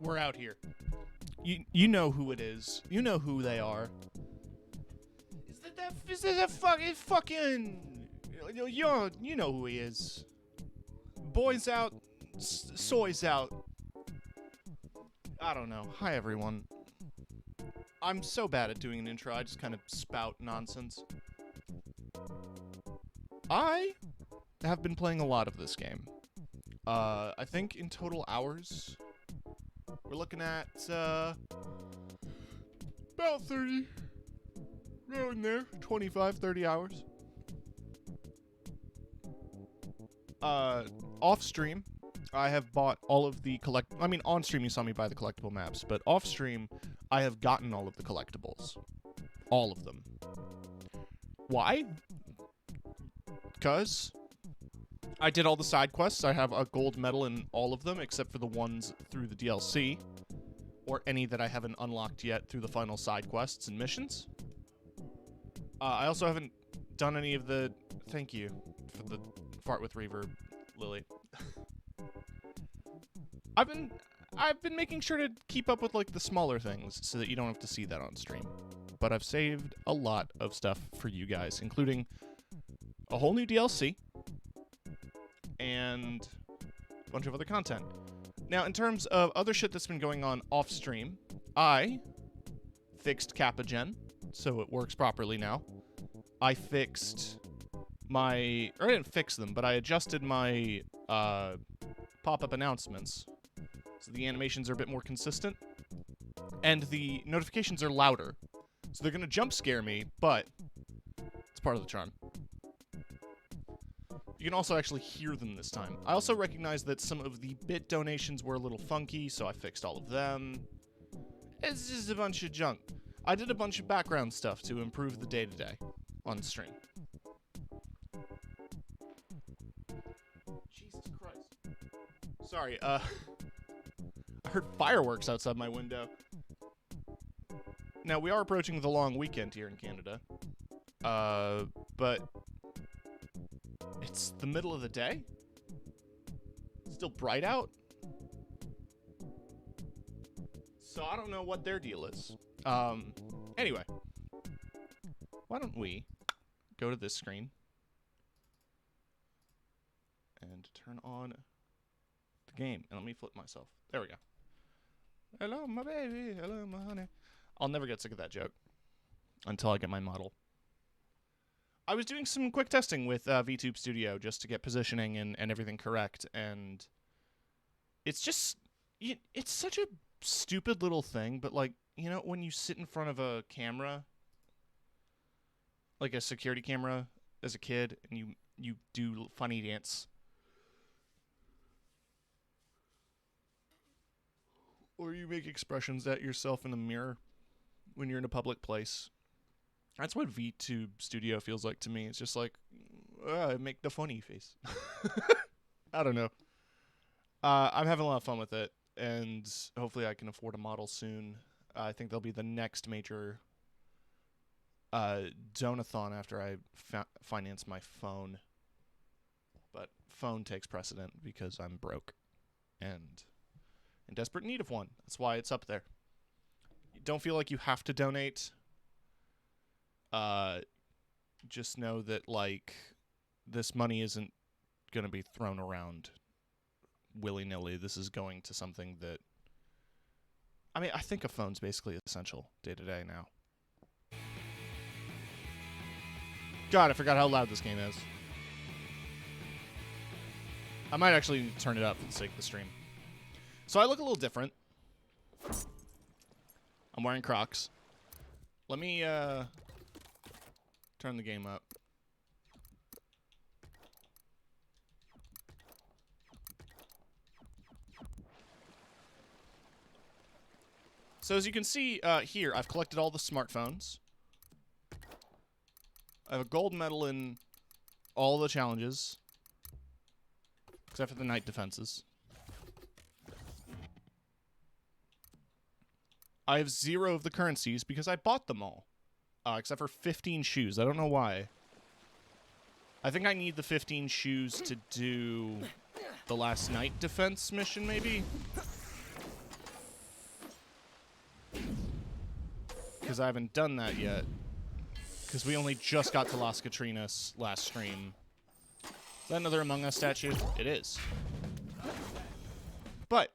We're out here. You know who it is. You know who they are. Is that fucking you know who he is. Boys out, soy's out. I don't know. Hi everyone. I'm so bad at doing an intro. I just kind of spout nonsense. I have been playing a lot of this game. I think in total hours, we're looking at about 30. Around there, 25, 30 hours. Off stream, I have bought all of the on stream you saw me buy the collectible maps, but off stream, I have gotten all of the collectibles. All of them. Why? Because I did all the side quests. I have a gold medal in all of them, except for the ones through the DLC, or any that I haven't unlocked yet through the final side quests and missions. I also haven't done any of the... Thank you for the fart with reverb, Lily. I've been making sure to keep up with, like, the smaller things so that you don't have to see that on stream. But I've saved a lot of stuff for you guys, including a whole new DLC and a bunch of other content. Now, in terms of other shit that's been going on off-stream, I fixed Kappa-Gen, so it works properly now. I fixed my... Or I didn't fix them, but I adjusted my pop-up announcements so the animations are a bit more consistent. And the notifications are louder. So they're going to jump scare me, but it's part of the charm. You can also actually hear them this time. I also recognize that some of the bit donations were a little funky, so I fixed all of them. It's just a bunch of junk. I did a bunch of background stuff to improve the day-to-day on stream. Jesus Christ. Sorry, I heard fireworks outside my window. Now, we are approaching the long weekend here in Canada. But it's the middle of the day? It's still bright out? So I don't know what their deal is. Anyway. Why don't we go to this screen and turn on the game. And let me flip myself. There we go. Hello, my baby. Hello, my honey. I'll never get sick of that joke until I get my model. I was doing some quick testing with VTube Studio just to get positioning and everything correct, and it's just, it's such a stupid little thing, but like, you know, when you sit in front of a camera, like a security camera as a kid, and you do funny dance, or you make expressions at yourself in the mirror when you're in a public place. That's what VTube Studio feels like to me. It's just like, make the funny face. I don't know. I'm having a lot of fun with it, and hopefully I can afford a model soon. I think there'll be the next major donathon after I finance my phone. But phone takes precedent because I'm broke and in desperate need of one. That's why it's up there. You don't feel like you have to donate. Just know that, like, this money isn't going to be thrown around willy-nilly. This is going to something that, I mean, I think a phone's basically essential day-to-day now. God, I forgot how loud this game is. I might actually turn it up for the sake of the stream. So I look a little different. I'm wearing Crocs. Let me, turn the game up. So as you can see here, I've collected all the smartphones. I have a gold medal in all the challenges, except for the night defenses. I have 0 of the currencies because I bought them all. Except for 15 shoes. I don't know why. I think I need the 15 shoes to do the last night defense mission, maybe? Because I haven't done that yet. Because we only just got to Las Catrinas last stream. Is that another Among Us statue? It is. But,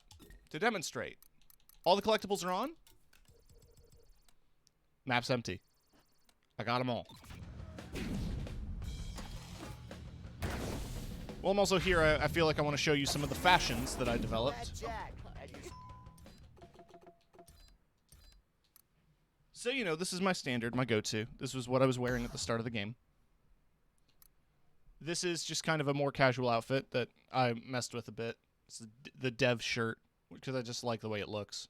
to demonstrate, all the collectibles are on. Map's empty. I got them all. Well, I'm also here. I feel like I want to show you some of the fashions that I developed. So, you know, this is my standard, my go-to. This was what I was wearing at the start of the game. This is just kind of a more casual outfit that I messed with a bit. It's the dev shirt, because I just like the way it looks.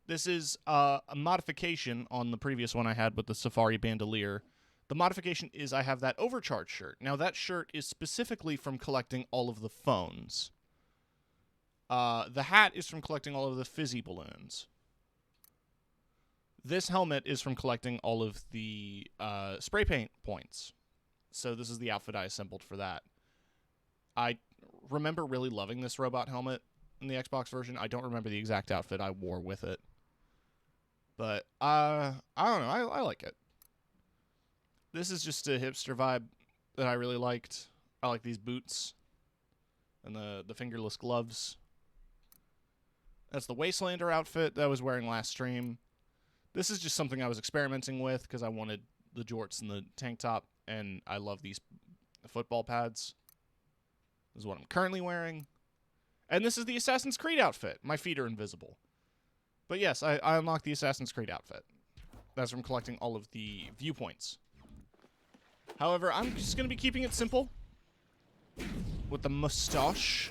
This is a modification on the previous one I had with the Safari Bandolier. The modification is I have that overcharge shirt. Now, that shirt is specifically from collecting all of the phones. The hat is from collecting all of the fizzy balloons. This helmet is from collecting all of the spray paint points. So this is the outfit I assembled for that. I remember really loving this robot helmet in the Xbox version. I don't remember the exact outfit I wore with it. But, I don't know. I like it. This is just a hipster vibe that I really liked. I like these boots. And the fingerless gloves. That's the Wastelander outfit that I was wearing last stream. This is just something I was experimenting with because I wanted the jorts and the tank top. And I love these football pads. This is what I'm currently wearing. And this is the Assassin's Creed outfit. My feet are invisible. But yes, I unlocked the Assassin's Creed outfit. That's from collecting all of the viewpoints. However, I'm just going to be keeping it simple. With the mustache.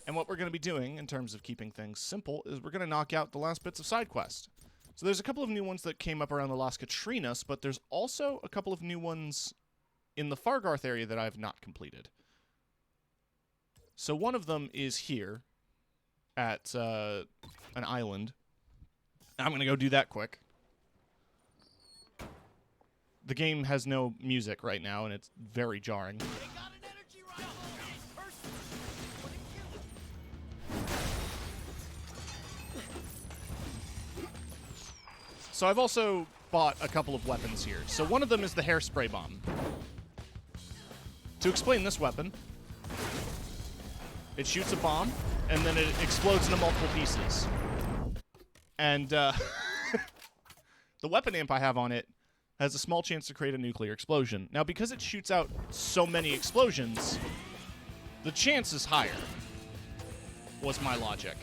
And what we're going to be doing, in terms of keeping things simple, is we're going to knock out the last bits of side quest. So there's a couple of new ones that came up around the Las Catrinas, but there's also a couple of new ones in the Fargarth area that I have not completed. So one of them is here. At an island. I'm going to go do that quick. The game has no music right now, and it's very jarring. So I've also bought a couple of weapons here. So one of them is the hairspray bomb. To explain this weapon, It shoots a bomb, and then it explodes into multiple pieces. And the weapon amp I have on it has a small chance to create a nuclear explosion. Now, because it shoots out so many explosions, the chance is higher, was my logic.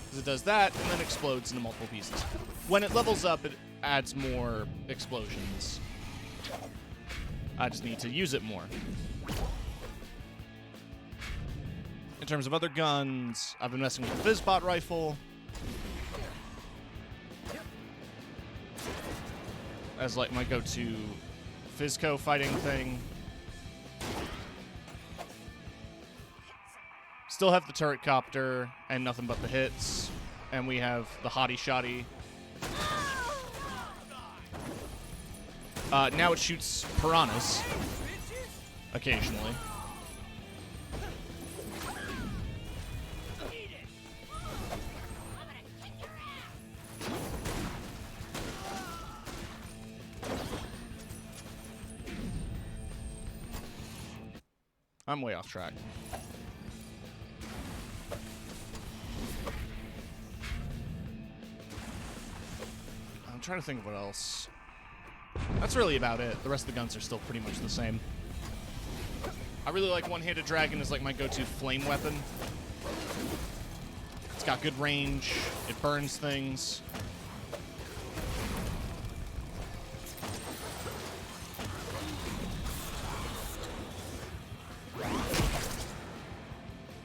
Because it does that, and then explodes into multiple pieces. When it levels up, it adds more explosions. I just need to use it more. In terms of other guns, I've been messing with the Fizzbot rifle as like my go-to Fizzco fighting thing. Still have the turret copter and nothing but the hits, and we have the hottie shotty. Now it shoots piranhas occasionally. I'm way off track. I'm trying to think of what else. That's really about it. The rest of the guns are still pretty much the same. I really like One-Handed Dragon as like my go-to flame weapon. It's got good range. It burns things.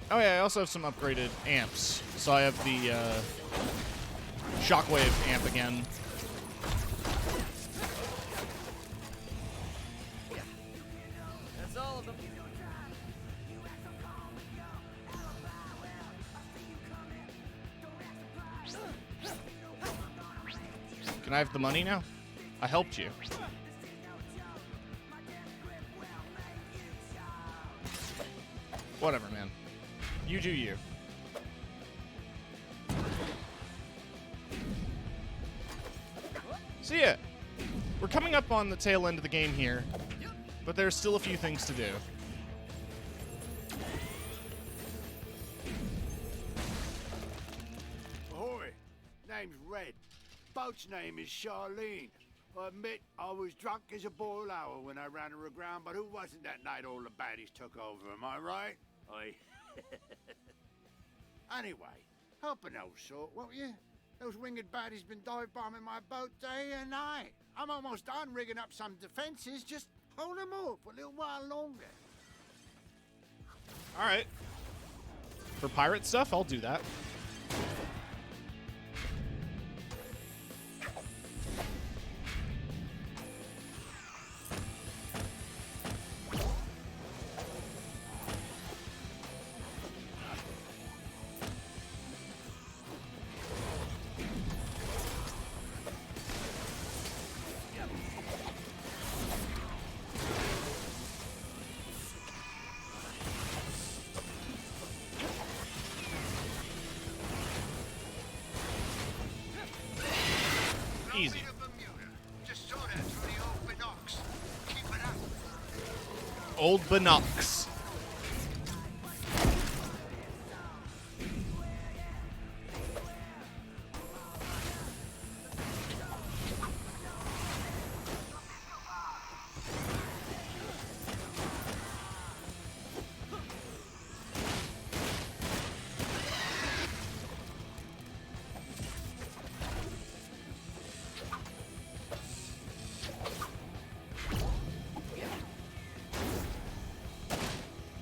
Oh yeah, I also have some upgraded amps. So I have the Shockwave amp again. That's all of them. Can I have the money now? I helped you. Whatever, man. You do you. So yeah, we're coming up on the tail end of the game here, but there's still a few things to do. Ahoy! Name's Red. Boat's name is Charlene. I admit I was drunk as a boiled owl when I ran her aground, but who wasn't that night all the baddies took over, am I right? Anyway, help an old sort, won't you? Those winged baddies been dive bombing my boat day and night. I'm almost done rigging up some defenses. Just hold them off a little while longer. All right. For pirate stuff, I'll do that. Easy. Just saw that through the old binocs. Keep it up. Old binocs.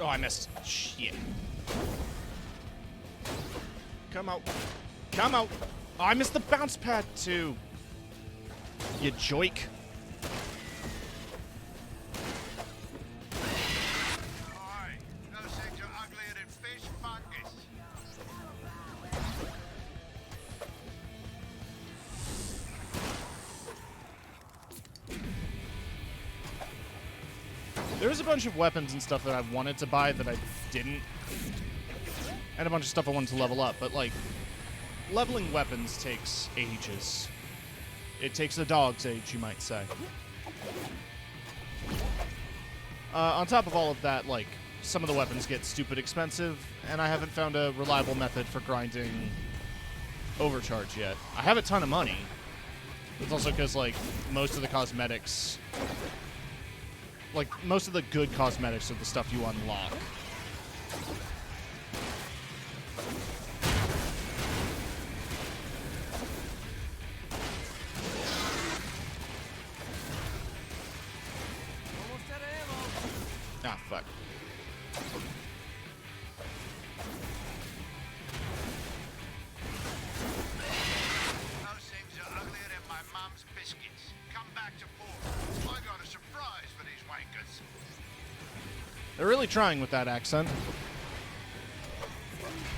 Oh, I missed. Shit. Come out. Come out. Oh, I missed the bounce pad, too. You joik. Aye, those things are uglier than fish fungus. There was a bunch of weapons and stuff that I wanted to buy that I didn't. And a bunch of stuff I wanted to level up, but, like, leveling weapons takes ages. It takes a dog's age, you might say. On top of all of that, like, some of the weapons get stupid expensive, and I haven't found a reliable method for grinding overcharge yet. I have a ton of money. It's also because, like, most of the cosmetics... Like, most of the good cosmetics are the stuff you unlock. Almost out of ammo. Ah, fuck. Those things are uglier than my mum's biscuits. Come back to port. I got a surprise for these wankers. They're really trying with that accent.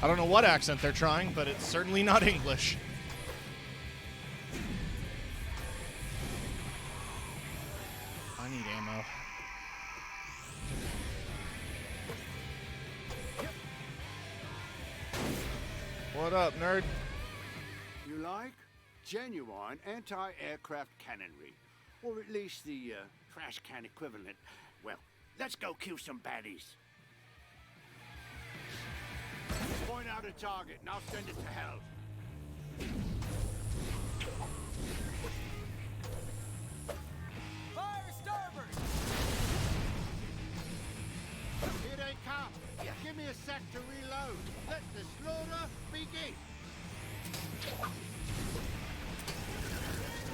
I don't know what accent they're trying, but it's certainly not English. I need ammo. What up, nerd? You like? Genuine anti-aircraft cannonry. Or at least the trash can equivalent. Well, let's go kill some baddies. Point out a target and I'll send it to hell. Fire starboard! Here they come. Give me a sec to reload. Let the slaughter begin.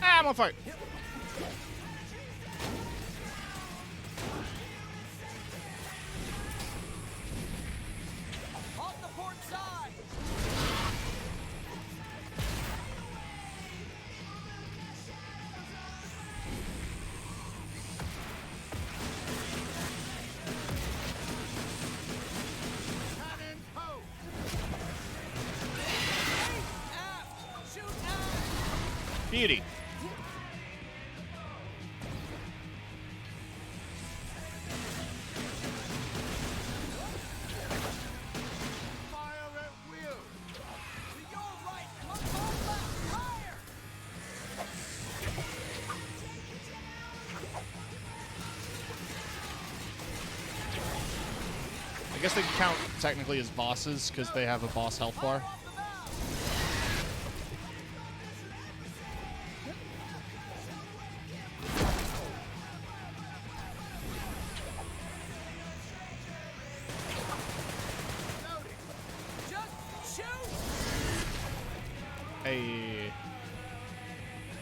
Ah, I'm on fire. Off the port side! Cannon ho! Aft! Shoot aft! Beauty. Fire at will! To your right! Come on left! Fire! I guess they can count technically as bosses because they have a boss health bar. Off the bow! Just shoot! Hey.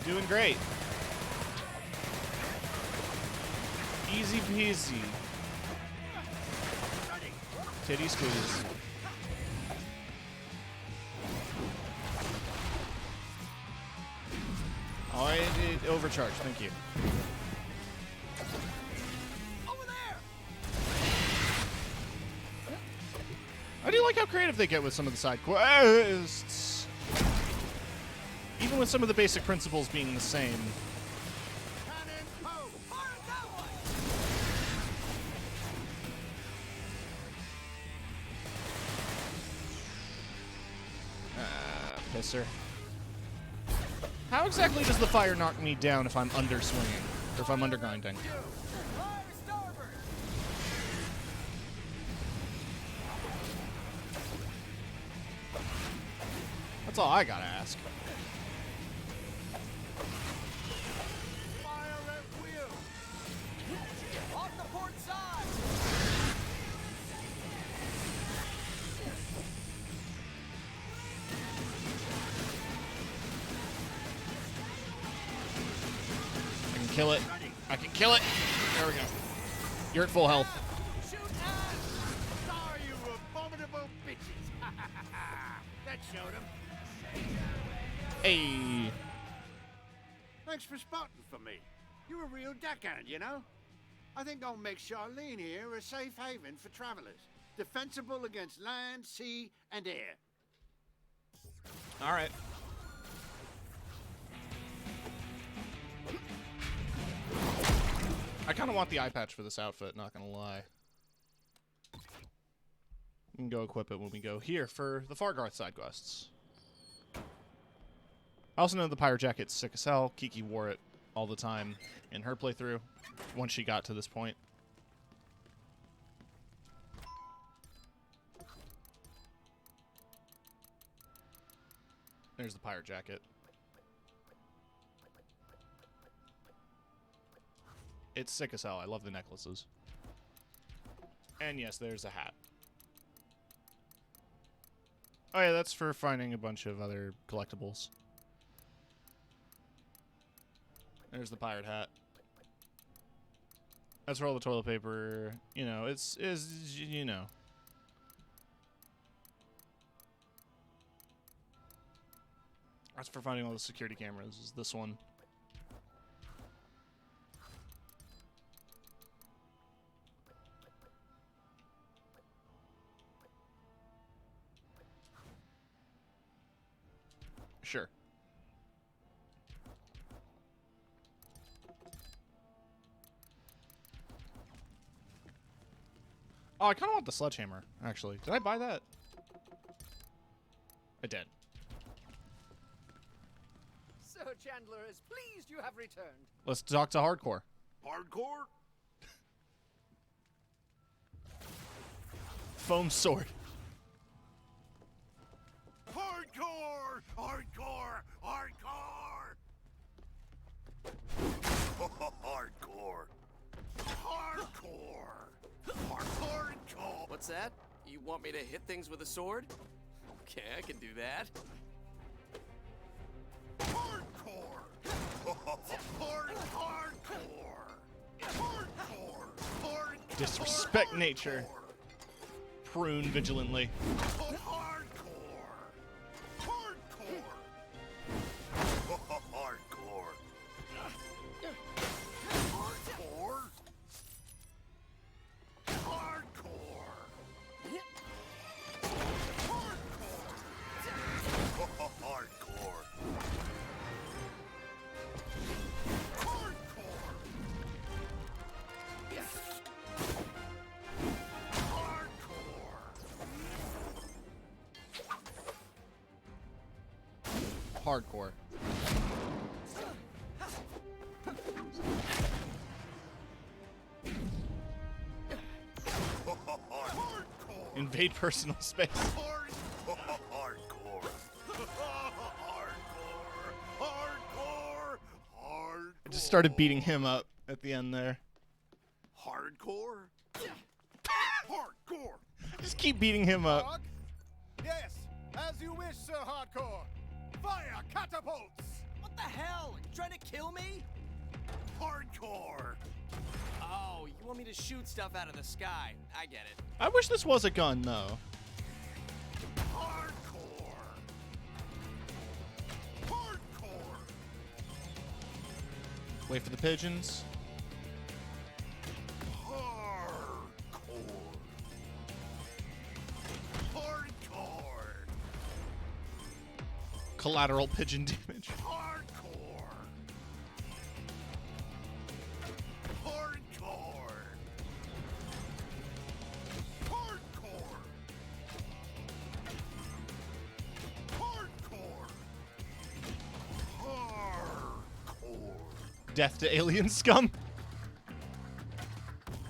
Doing great. Easy peasy. Titty squeeze. Oh, it overcharged. Thank you. Over there! I do like how creative they get with some of the side quests. Even with some of the basic principles being the same. Cannon ho! Fire at that one! Pisser. How exactly does the fire knock me down if I'm under swinging? Or if I'm under grinding? Fire starboard! That's all I gotta ask. Fire at will! Off the port side! I can kill it. I can kill it. There we go. You're at full health. Shoot aft! Sorry, you abominable bitches! That showed them. Hey. Thanks for spotting for me. You're a real deckhand, you know? I think I'll make Charlene here a safe haven for travelers. Defensible against land, sea, and air. All right. I kind of want the eye patch for this outfit, not gonna lie. We can go equip it when we go here for the Fargarth side quests. I also know the Pyro Jacket's sick as hell. Kiki wore it all the time in her playthrough once she got to this point. There's the pirate jacket. It's sick as hell. I love the necklaces. And yes, there's a hat. Oh yeah, that's for finding a bunch of other collectibles. There's the pirate hat. That's for all the toilet paper. You know, you know. That's for finding all the security cameras, is this one. Sure. Oh, I kind of want the sledgehammer, actually. Did I buy that? I did. Sir Chandler is pleased you have returned. Let's talk to Hardcore. Hardcore? Foam sword. Hardcore! Hardcore! Hardcore! Hardcore! Hardcore! Hardcore! What's that? You want me to hit things with a sword? Okay, I can do that. Hardcore! Hardcore! Hardcore! Hardcore! Disrespect nature. Prune vigilantly. Hardcore! Hardcore! Hardcore! Hardcore! Hardcore! Hardcore! Hardcore. Invade personal space. Hardcore! Hardcore! I just started beating him up at the end there. Hardcore? Hardcore! Just keep beating him up. Dog? Yes, as you wish, Sir Hardcore. Fire catapults! What the hell? You trying to kill me? Hardcore! Oh, you want me to shoot stuff out of the sky. I get it. I wish this was a gun, though. Hardcore! Hardcore! Wait for the pigeons. Hardcore! Hardcore! Collateral pigeon damage. Hardcore! Hardcore! Hardcore! Hardcore! Hardcore! Death to alien scum.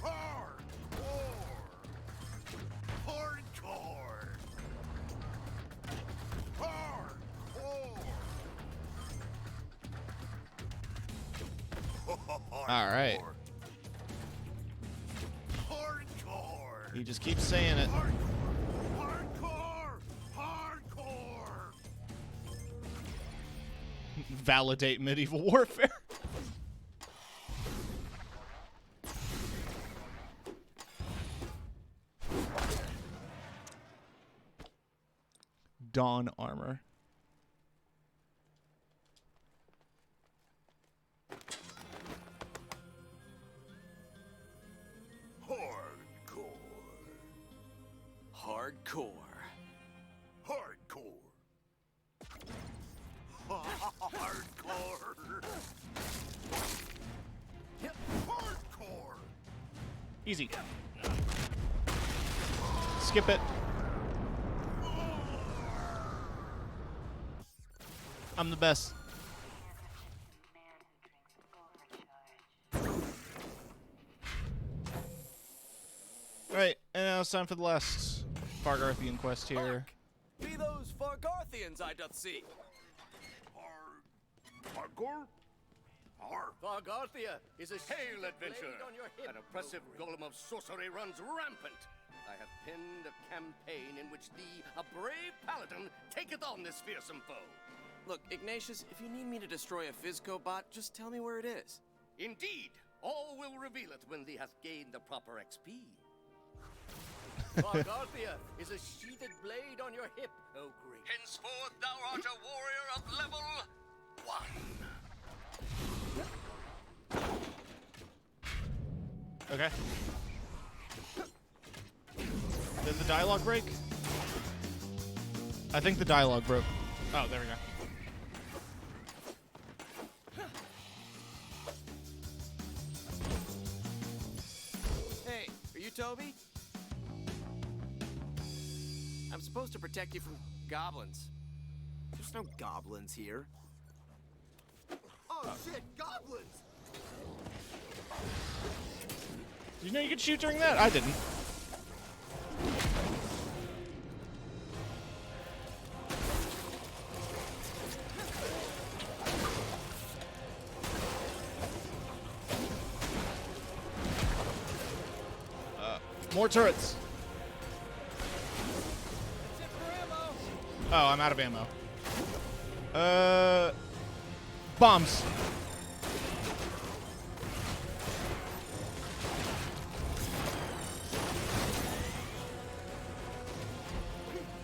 Hardcore! Hardcore! Hardcore! All right. Hardcore! He just keeps saying it. Hardcore! Hardcore! Validate medieval warfare. Dawn armor. Hardcore! Hardcore. Hardcore! Hardcore! Hardcore! Easy. Skip it. I'm the best. Alright, and now it's time for the last Fargarthian quest here. Be those Fargarthians I doth see. Hardcore? Arr. Vargarthia is a Hail, sheathed adventure! blade on your hip, An oppressive golem of sorcery runs rampant. I have penned a campaign in which a brave paladin taketh on this fearsome foe. Look, Ignatius, if you need me to destroy a Physco bot, just tell me where it is. Indeed, all will reveal it when thee hath gained the proper XP. Vargarthia is a sheathed blade on your hip, oh great. Henceforth thou art a warrior of level 1. Okay. Did the dialogue break? I think the dialogue broke. Oh, there we go. Hey, are you Toby? I'm supposed to protect you from goblins. There's no goblins here. Oh shit, goblins! Did you know you could shoot during that? I didn't. More turrets. Oh, I'm out of ammo. Bombs.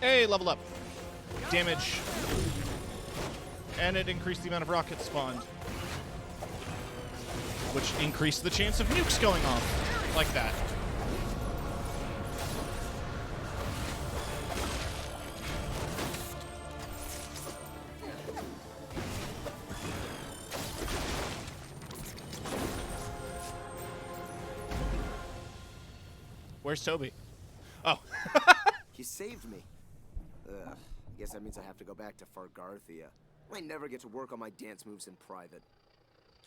Hey, level up. Damage. And it increased the amount of rockets spawned. Which increased the chance of nukes going off. Like that. Where's Toby? Oh. You saved me. Ugh, guess that means I have to go back to Fargarthia. I never get to work on my dance moves in private.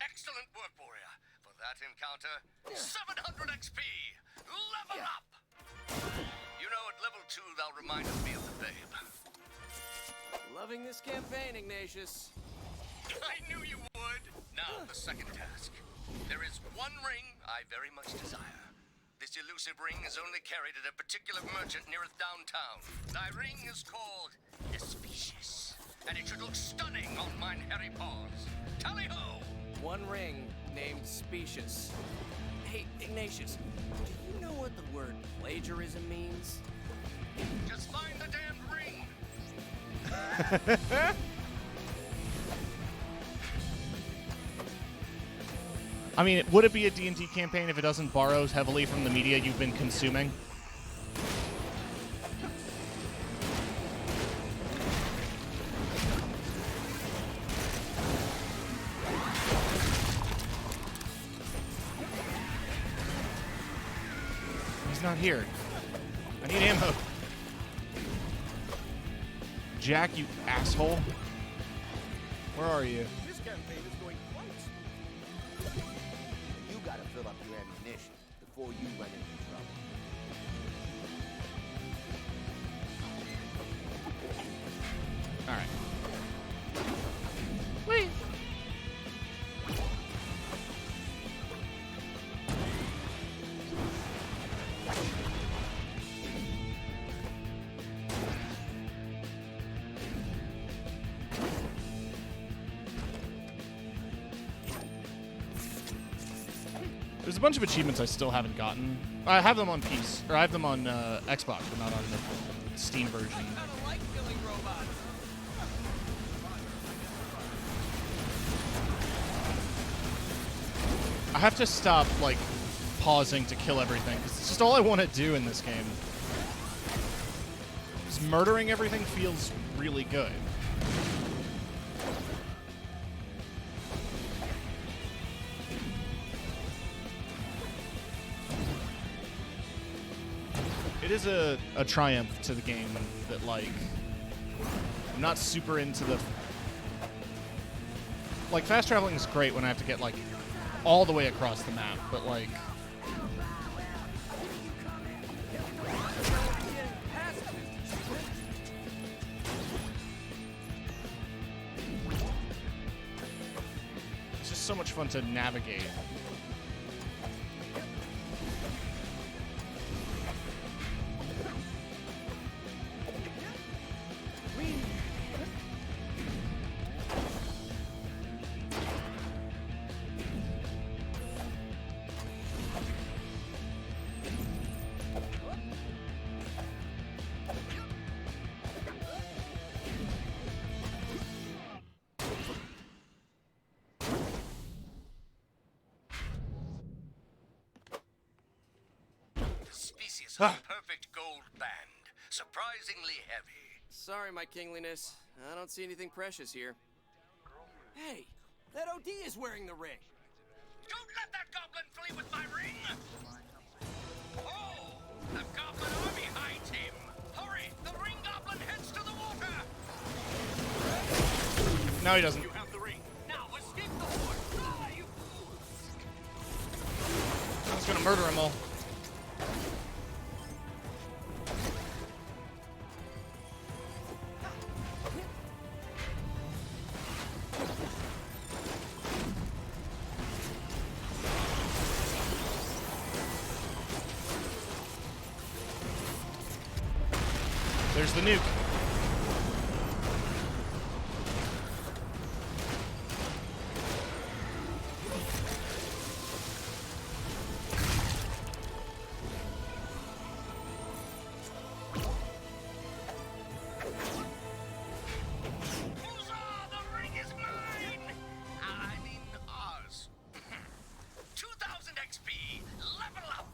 Excellent work, warrior. For that encounter, 700 XP. Level up! You know, at level 2, thou remindest me of the babe. Loving this campaign, Ignatius. I knew you would. Now, the second task. There is one ring I very much desire. This elusive ring is only carried at a particular merchant nearest downtown. Thy ring is called Especious, and it should look stunning on mine hairy paws. Tally-ho! One ring named Specious. Hey, Ignatius, do you know what the word plagiarism means? Just find the damned ring! I mean, would it be a D&D campaign if it doesn't borrow heavily from the media you've been consuming? He's not here. I need ammo. Jack, you asshole. Where are you? This campaign is going quite smooth. You gotta fill up your ammunition before you run into trouble. All right. Wait. There's a bunch of achievements I still haven't gotten. I have them on PC, or I have them on Xbox, but not on the Steam version. I don't like killing robots. I have to stop, like, pausing to kill everything, because it's just all I want to do in this game. Just murdering everything feels really good. It is a triumph to the game that, like, I'm not super into the... Like, fast traveling is great when I have to get, like, all the way across the map, but, like... so much fun to navigate. Species of perfect gold band. Surprisingly heavy. Sorry, my kingliness. I don't see anything precious here. Hey, that OD is wearing the ring. Don't let that goblin flee with my ring! Oh! The goblin army hides him! Hurry! The ring goblin heads to the water! No, he doesn't. You have the ring. Now escape the horde! Ah, you fools! I was gonna murder them all. There's the nuke. Huzzah! The ring is mine! I mean, ours. 2000 XP! Level up!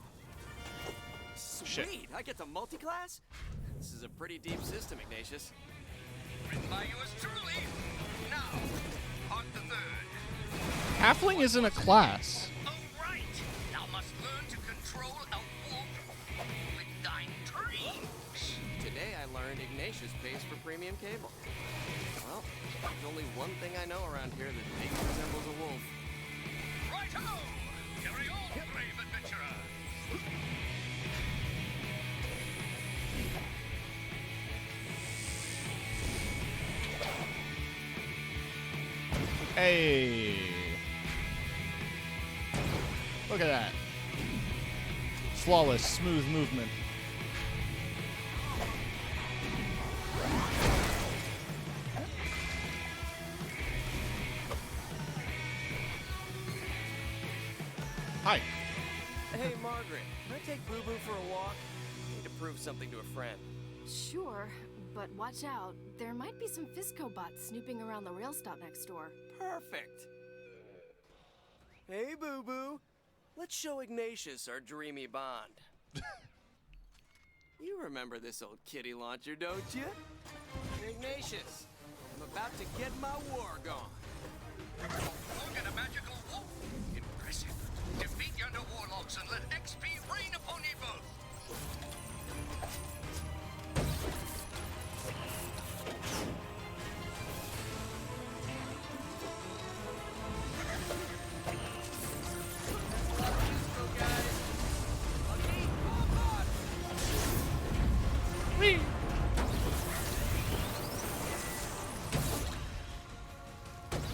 Sweet, I get to multi-class? This is a pretty deep system, Ignatius. Written by yours truly. Now, part the third. Halfling isn't a class. Oh, right! Thou must learn to control a wolf with thine dreams. Today I learned Ignatius pays for premium cable. Well, there's only one thing I know around here that maybe resembles a wolf. Right-ho! Carry on, brave adventurer! Hey. Look at that. Flawless, smooth movement. Hi. Hey, Margaret, can I take Boo Boo for a walk? Need to prove something to a friend. Sure, but watch out. There might be some Fisco bots snooping around the rail stop next door. Perfect. Hey, Boo Boo. Let's show Ignatius our dreamy bond. You remember this old kitty launcher, don't you? Ignatius, I'm about to get my war gone. Look at a magical wolf! Impressive. Defeat yonder warlocks and let XP reign upon ye both!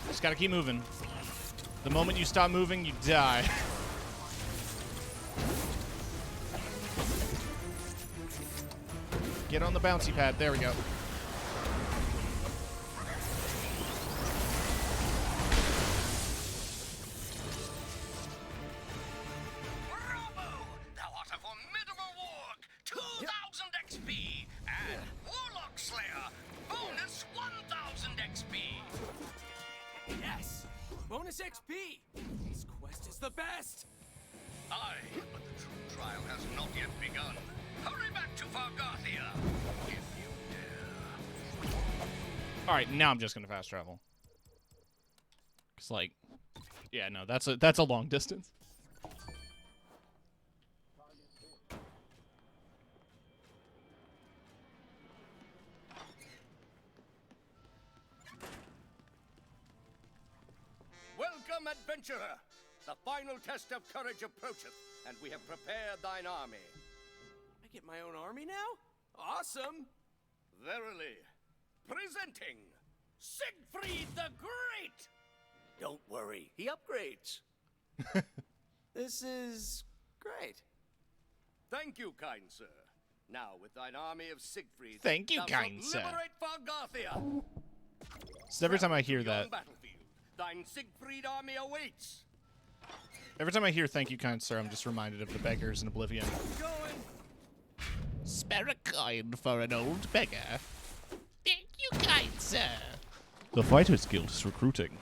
Just gotta keep moving. The moment you stop moving, you die. Get on the bouncy pad. There we go. Bravo! Thou art a formidable warg! 2,000 XP! And Warlock Slayer! Bonus 1,000 XP! Yes! Bonus XP! This quest is the best! Aye, but the true trial has not yet begun. Hurry back to Fargarthia, if you dare. All right, now I'm just gonna fast travel. Cause like, yeah, no, that's a long distance. Welcome, adventurer! The final test of courage approacheth, and we have prepared thine army. I get my own army now? Awesome! Verily, presenting Siegfried the Great! Don't worry, he upgrades. This is great. Thank you, kind sir. Now, with thine army of Siegfried, Thank you, thou kind shalt sir. liberate Fargarthia. So every time I hear Travel to that, yon battlefield. Thine Siegfried army awaits. every time I hear "Thank you, kind sir," I'm just reminded of the beggars in Oblivion. Going. Spare a coin for an old beggar. Thank you, kind sir. The Fighters Guild is recruiting.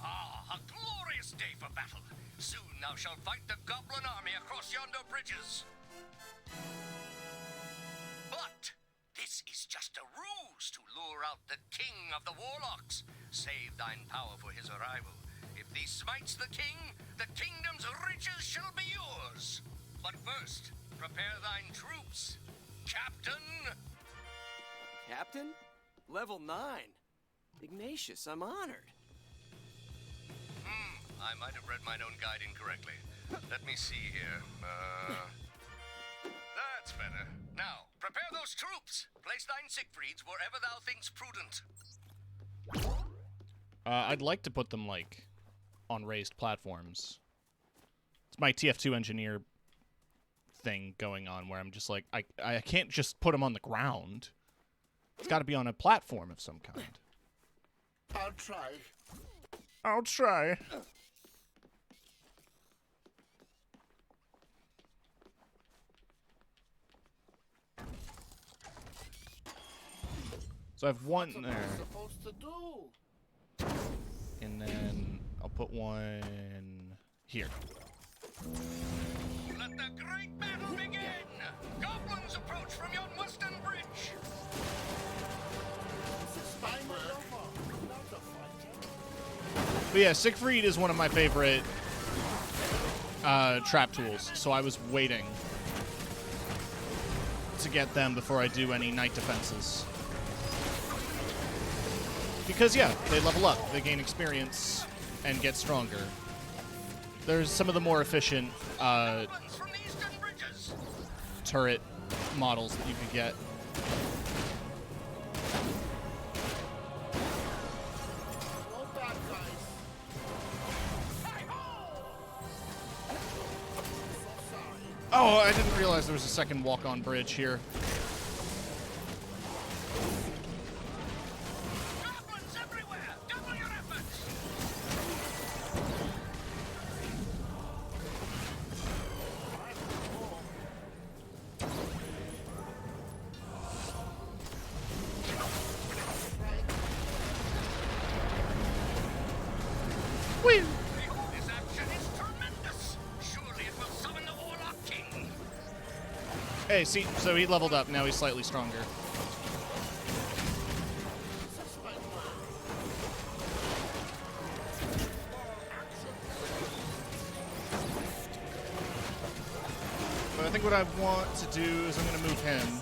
Ah, a glorious day for battle. Soon thou shalt fight the goblin army across yonder bridges. But this is just a ruse to lure out the king of the warlocks. Save thine power for his arrival. If thee smites the king, the kingdom's riches shall be yours. But first, prepare thine troops. Captain! Captain? Level 9. Ignatius, I'm honored. I might have read mine own guide incorrectly. Let me see here. That's better. Now, prepare those troops. Place thine Siegfrieds wherever thou thinkst prudent. I'd like to put them, like, on raised platforms. It's my TF2 engineer thing going on where I'm just like, I can't just put them on the ground. It's got to be on a platform of some kind. I'll try. I'll try. So I have one there. Supposed to do? And then I'll put one here. Let the great battle begin! Goblins approach from yon western bridge! But yeah, Siegfried is one of my favorite trap tools, so I was waiting to get them before I do any night defenses. Because, yeah, they level up, they gain experience, and get stronger. There's some of the more efficient Goblins from the eastern bridges! turret models that you could get. Oh, I didn't realize there was a second walk-on bridge here. Goblins everywhere! Double your efforts! Whee! This action is tremendous! Surely it will summon the Warlock King! Hey, see, so he leveled up, now he's slightly stronger. But I think what I want to do is I'm going to move him.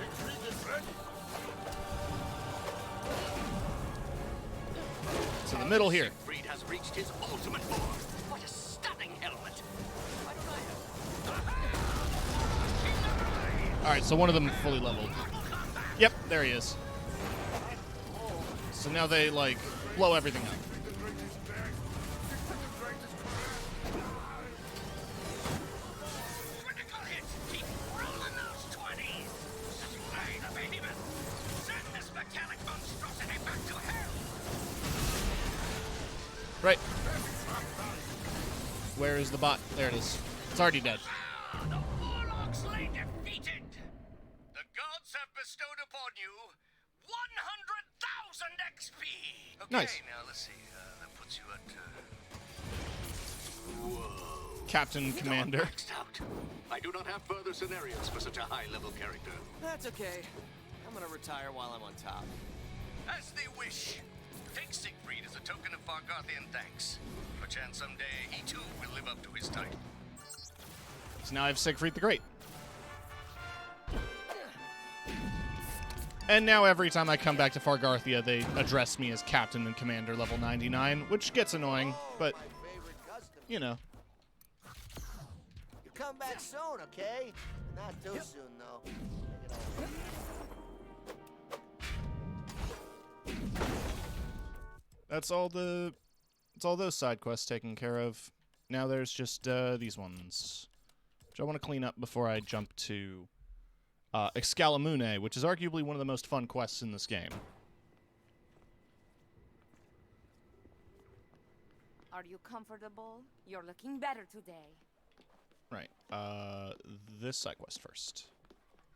To the middle here. Siegfried has reached his ultimate form. What a stunning helmet! Why don't I have... Alright, so one of them fully leveled. Yep, there he is. So now they, like, blow everything up. Critical hit! Keep rolling those 20s! Slay the behemoth! Send this metallic monstrosity back to hell! Right. Where is the bot? There it is. It's already dead. Ah, the Warlocks lay defeated! The gods have bestowed upon you 100,000 XP! Okay, Nice. now let's see. That puts you at... Captain Commander. Maxed out. I do not have further scenarios for such a high-level character. That's okay. I'm gonna retire while I'm on top. As they wish. Take Siegfried as a token of Fargarthian thanks. Perchance someday he too will live up to his title. So now I have Siegfried the Great. And now every time I come back to Fargarthia, they address me as Captain and Commander level 99, which gets annoying, but, you know. You come back soon, okay? Not too soon, though. Take it over. that's all those side quests taken care of. Now there's just these ones, which I want to clean up before I jump to Excalimune, which is arguably one of the most fun quests in this game. Are you comfortable? You're looking better today. Right. This side quest first.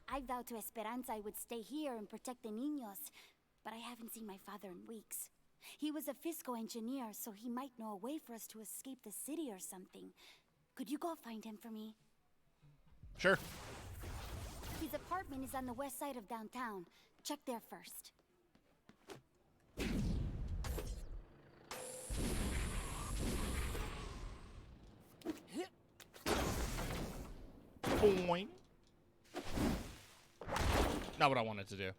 I vowed to Esperanza I would stay here and protect the niños, but I haven't seen my father in weeks. He was a Fisco engineer, so he might know a way for us to escape the city or something. Could you go find him for me? Sure. His apartment is on the west side of downtown. Check there first. Boing. Not what I wanted to do.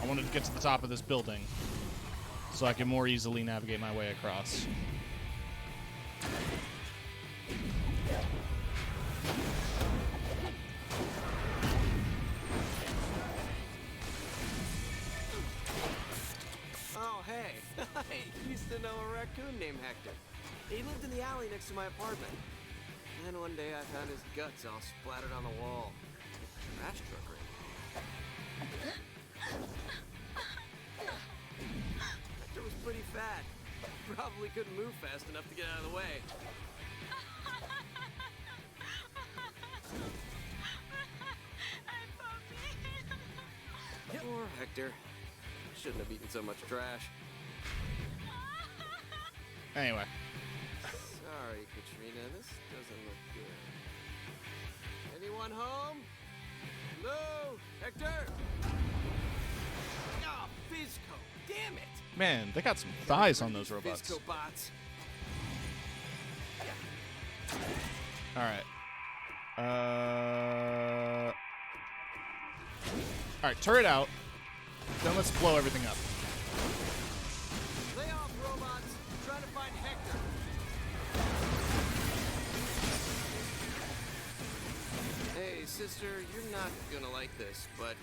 I wanted to get to the top of this building so I can more easily navigate my way across. Oh, hey. I used to know a raccoon named Hector. He lived in the alley next to my apartment. And then one day I found his guts all splattered on the wall. Trash truck ring. Hector was pretty fat. Probably couldn't move fast enough to get out of the way. Poor Hector. Shouldn't have eaten so much trash. Anyway. Sorry, Katrina. This doesn't look good. Anyone home? Hello? Hector? Ah, Fisco. Damn it. Man, they got some thighs on those robots. Fisco bots. Alright. Alright, turret out. Then let's blow everything up. Lay off, robots. I'm trying to find Hector. Hey, sister, you're not gonna like this, but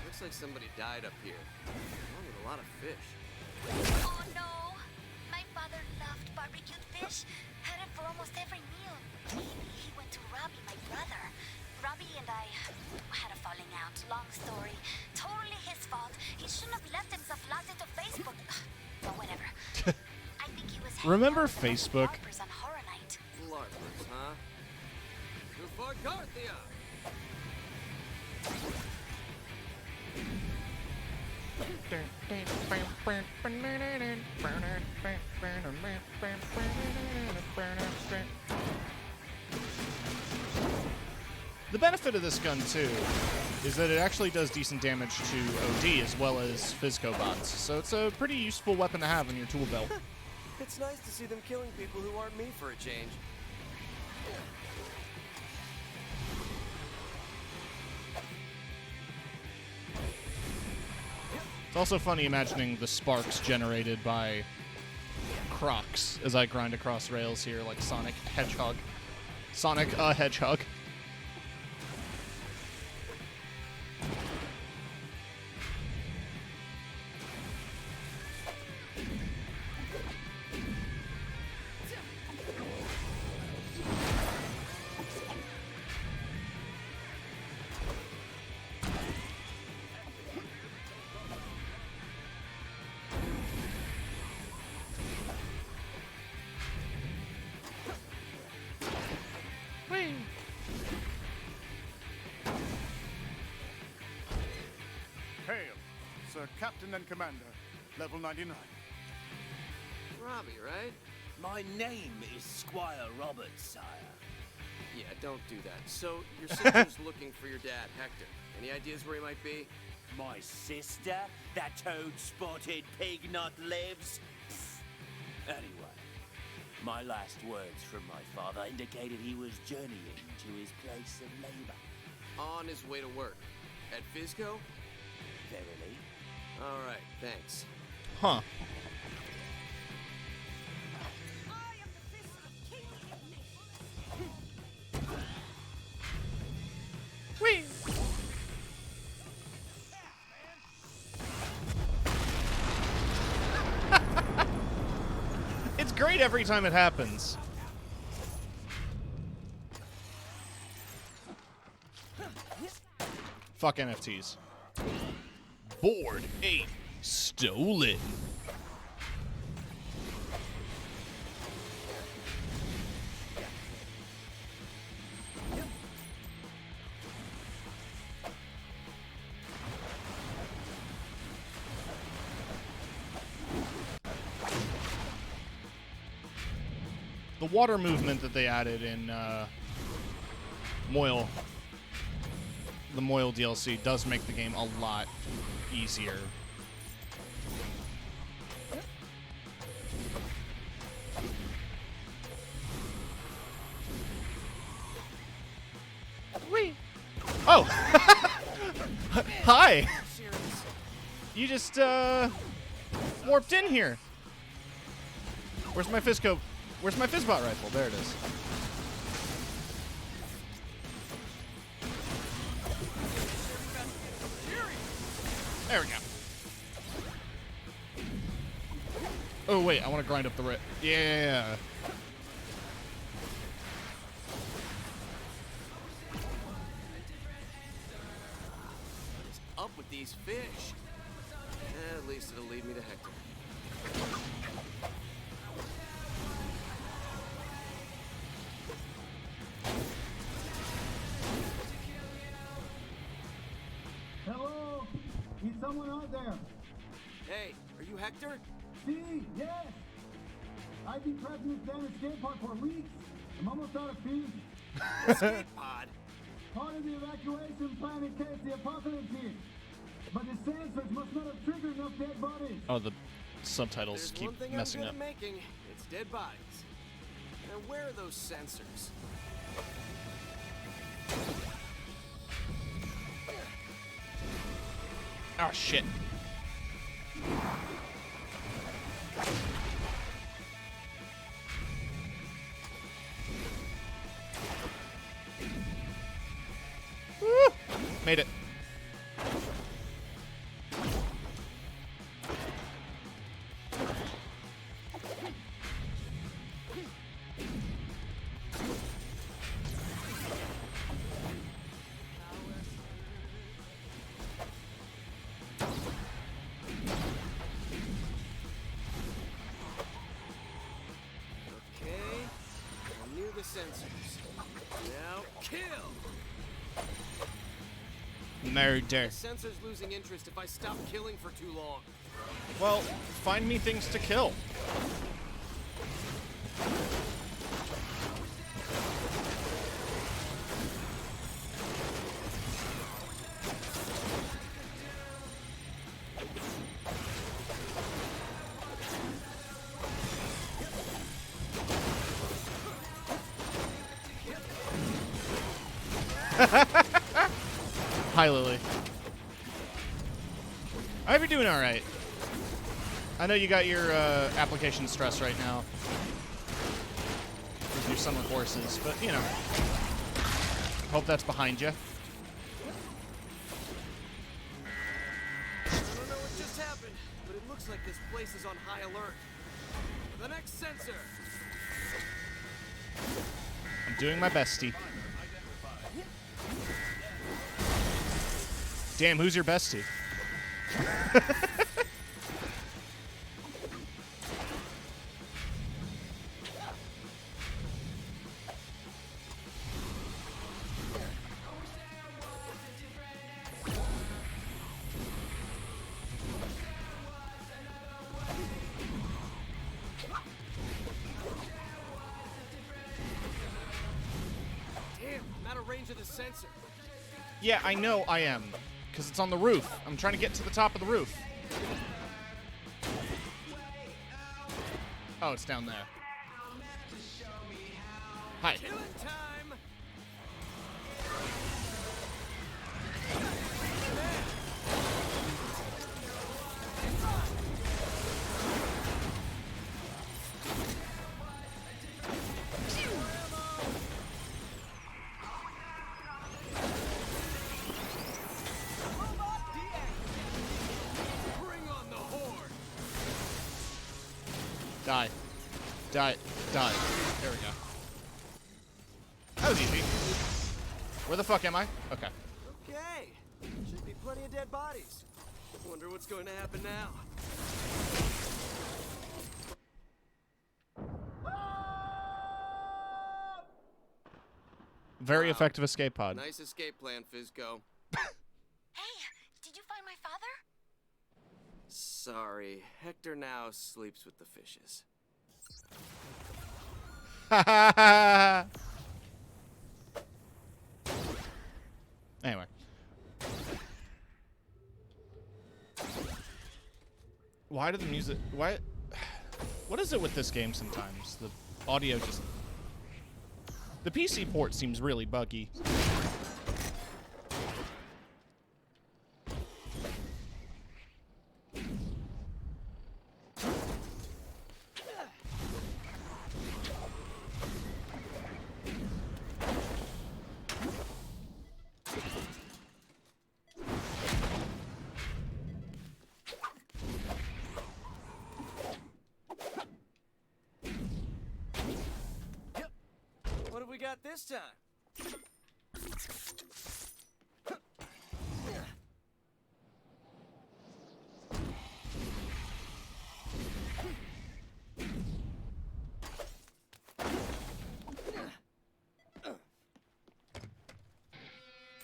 looks like somebody died up here. Along with a lot of fish. Oh no! My father loved barbecued fish. Had it for almost every meal. He went to Robbie, my brother. Robbie and I had a falling out. Long story. Totally his fault. He shouldn't have left himself locked into Facebook. But whatever. I think he was Remember Facebook? LARPers on Horror Night. LARPers, huh? To Fort Garthia! The benefit of this gun, too, is that it actually does decent damage to OD as well as Fisco bots, so it's a pretty useful weapon to have in your tool belt. It's nice to see them killing people who aren't me for a change. It's also funny imagining the sparks generated by Crocs as I grind across rails here like Sonic Hedgehog. Sonic a Hedgehog. Hail, Sir Captain and Commander, level 99. Robbie, right? My name is Squire Roberts, sire. Yeah, don't do that. So, your sister's looking for your dad, Hector. Any ideas where he might be? My sister? That toad-spotted pig not lives? Anyway, my last words from my father indicated he was journeying to his place of labor. On his way to work. At Fisco? Verily. All right, thanks. Huh. It's great every time it happens. Fuck NFTs. Board 8 stolen. The water movement that they added in Moyle, the Moyle DLC, does make the game a lot easier. Wee. Oh! Hi! You just warped in here. Where's my Fizzbot rifle? There it is. There we go. Oh, wait. I want to grind up the red. Yeah. What's up with these fish? At least it'll lead me to Hector. Hello? Is someone out there? Hey, are you Hector? See, yes. I've been trapped in this damn escape pod for weeks. I'm almost out of fuel. Escape pod? Part of the evacuation plan in case the apocalypse hits. But the sensors must not have triggered enough dead bodies. Oh, the subtitles There's keep one thing messing I'm up. good at making. It's dead bodies. Now, where are those sensors? Oh, shit. Woo! Made it. Sensors. Now kill! Murder. The sensor's losing interest if I stop killing for too long. Well, find me things to kill. Hi, Lily. I hope you're doing all right. I know you got your application stress right now with your summer courses, but, you know, hope that's behind you. I don't know what just happened, but it looks like this place is on high alert. The next sensor! I'm doing my bestie. Damn, who's your bestie? Damn, I'm out of range of the sensor. Yeah, I know I am. Because it's on the roof. I'm trying to get to the top of the roof. Oh, it's down there. Hi. Killing time! Die. Die. Die. There we go. That was easy. Where the fuck am I? Okay. Okay. Should be plenty of dead bodies. Wonder what's going to happen now. Very effective escape pod. Nice escape plan, Fizco. Hey, did you find my father? Sorry, Hector now sleeps with the fishes. Anyway. Why did the music... Why... What is it with this game sometimes? The audio just... The PC port seems really buggy. What have we got this time?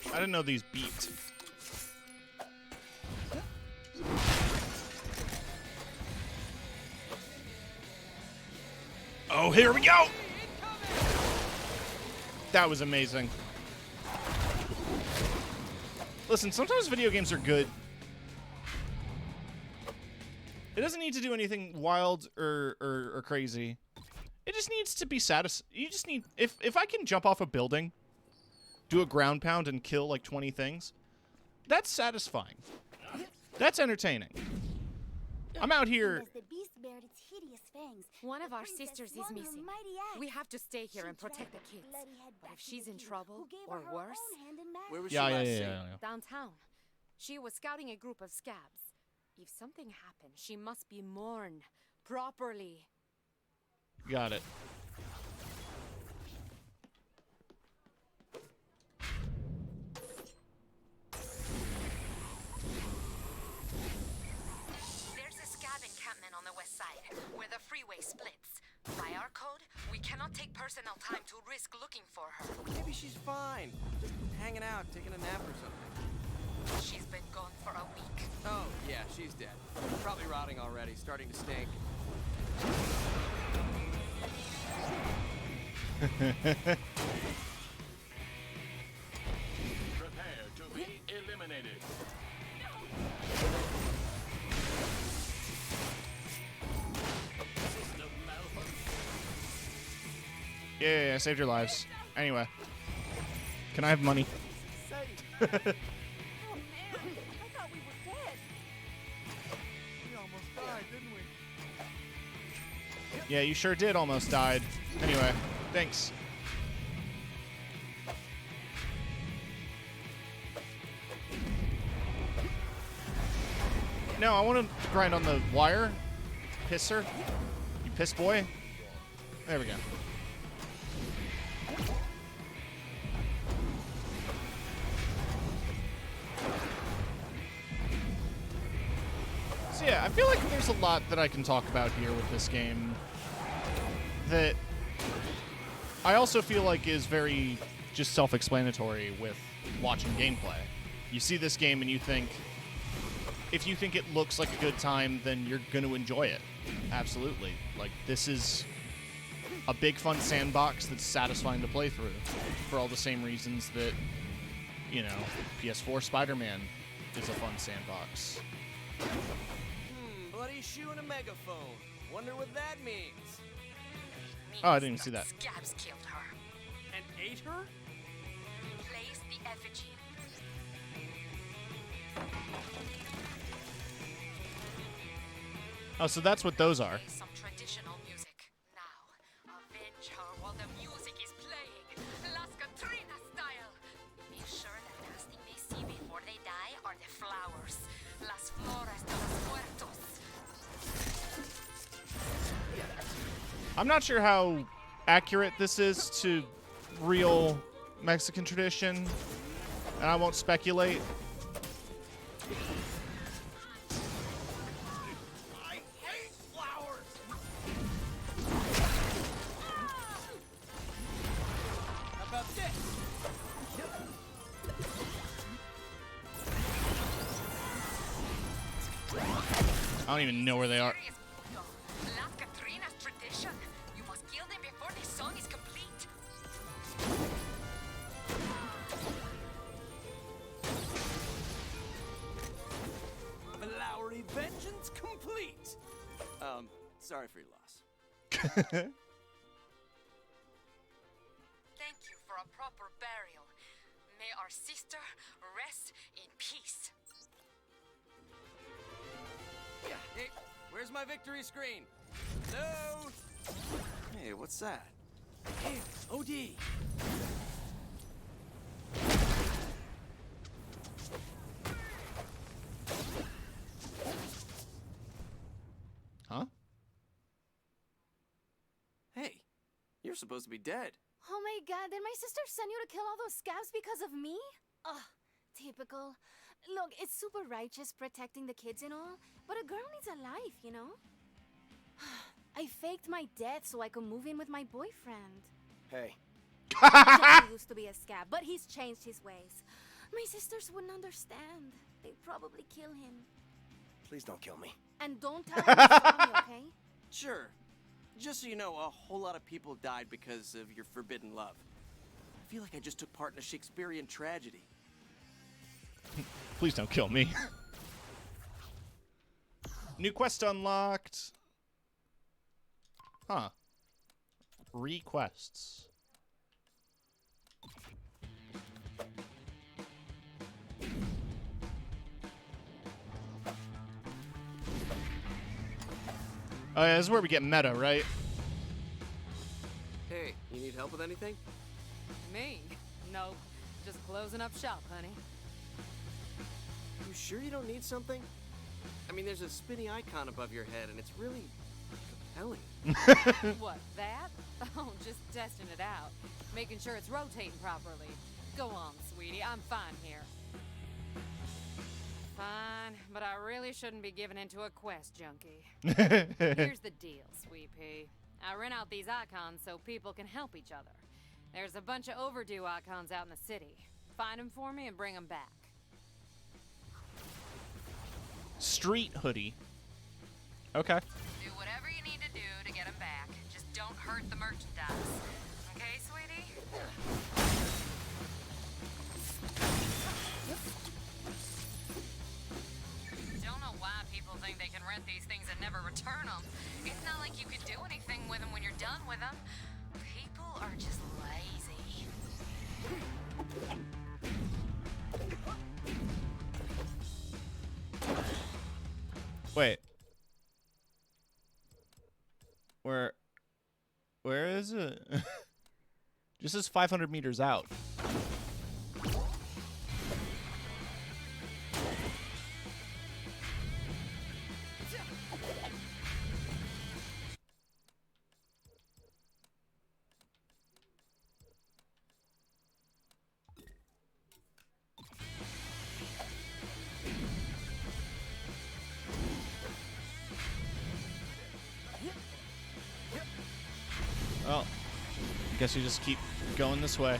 I didn't know these beat. Oh, here we go! That was amazing. Listen, sometimes video games are good. It doesn't need to do anything wild or crazy. It just needs to be satisfying. You just need... If I can jump off a building, do a ground pound, and kill like 20 things, that's satisfying. That's entertaining. I'm out here... As the beast bared its hideous fangs, One of the our princess sisters is won her missing. mighty axe. We have to stay here She and protect the dragged kids. bloody head But back if to she's the in king, trouble who gave or her her worse, own hand in marriage. Where was she Yeah, last yeah, seen? yeah. downtown. She was scouting a group of scabs. If something happened, she must be mourned properly. Got it. There's a scab encampment on the west side, where the freeway splits. By our code, we cannot take personal time to risk looking for her. Maybe she's fine. Just hanging out, taking a nap or something. She's been gone for a week. Oh, yeah, she's dead. Probably rotting already, starting to stink. Prepare to be eliminated. System malfunction. Yeah, I saved your lives. Anyway. Can I have money? Oh, man. I thought we were dead. We almost died, didn't we? Yeah, you sure did almost died. Anyway, thanks. No, I want to grind on the wire. Pisser. You piss boy. There we go. So yeah, I feel like there's a lot that I can talk about here with this game that I also feel like is very just self-explanatory with watching gameplay. You see this game and you think, if you think it looks like a good time, then you're going to enjoy it. Absolutely. Like, this is a big fun sandbox that's satisfying to play through for all the same reasons that, you know, PS4 Spider-Man is a fun sandbox. Bloody shoe and a megaphone. Wonder what that means. Oh, I didn't even see that. Scabs killed her. And ate her? Place the effigy. Oh, so that's what those are. Play some traditional music. Now, avenge her while the music is playing. Las Catrinas style. Make sure the last thing they see before they die are the flowers. Las flores de los muertos. I'm not sure how accurate this is to real Mexican tradition, and I won't speculate. I hate flowers! How about this? I don't even know where they are. Las Catrinas tradition. You must kill them before the song is complete. Flowery vengeance complete. Sorry for your loss. Thank you for a proper burial. May our sister rest in peace. Yeah, hey, where's my victory screen? No! Hey, what's that? Hey, OD! Huh? Hey, you're supposed to be dead. Oh my god, did my sister send you to kill all those scabs because of me? Ugh, typical. Look, it's super righteous protecting the kids and all, but a girl needs a life, you know? I faked my death so I could move in with my boyfriend. Hey. Johnny used to be a scab, but he's changed his ways. My sisters wouldn't understand. They'd probably kill him. Please don't kill me. And don't tell him you saw me, okay? Sure. Just so you know, a whole lot of people died because of your forbidden love. I feel like I just took part in a Shakespearean tragedy. Please don't kill me. New quest unlocked. Huh. Requests. Oh yeah, this is where we get meta, right? Hey, you need help with anything? Me? Nope. Just closing up shop, honey. You sure you don't need something? I mean, there's a spinny icon above your head, and it's really compelling. What, that? Oh, just testing it out. Making sure it's rotating properly. Go on, sweetie. I'm fine here. Fine, but I really shouldn't be giving into a quest junkie. Here's the deal, Sweet Pea. I rent out these icons so people can help each other. There's a bunch of overdue icons out in the city. Find them for me and bring them back. Street hoodie. Okay. Do whatever you need to do to get them back. Just don't hurt the merchandise. Okay, sweetie? Don't know why people think they can rent these things and never return them. It's not like you can do anything with them when you're done with them. People are just lazy. Wait. Where is it? Just says 500 meters out. Well, I guess you just keep going this way.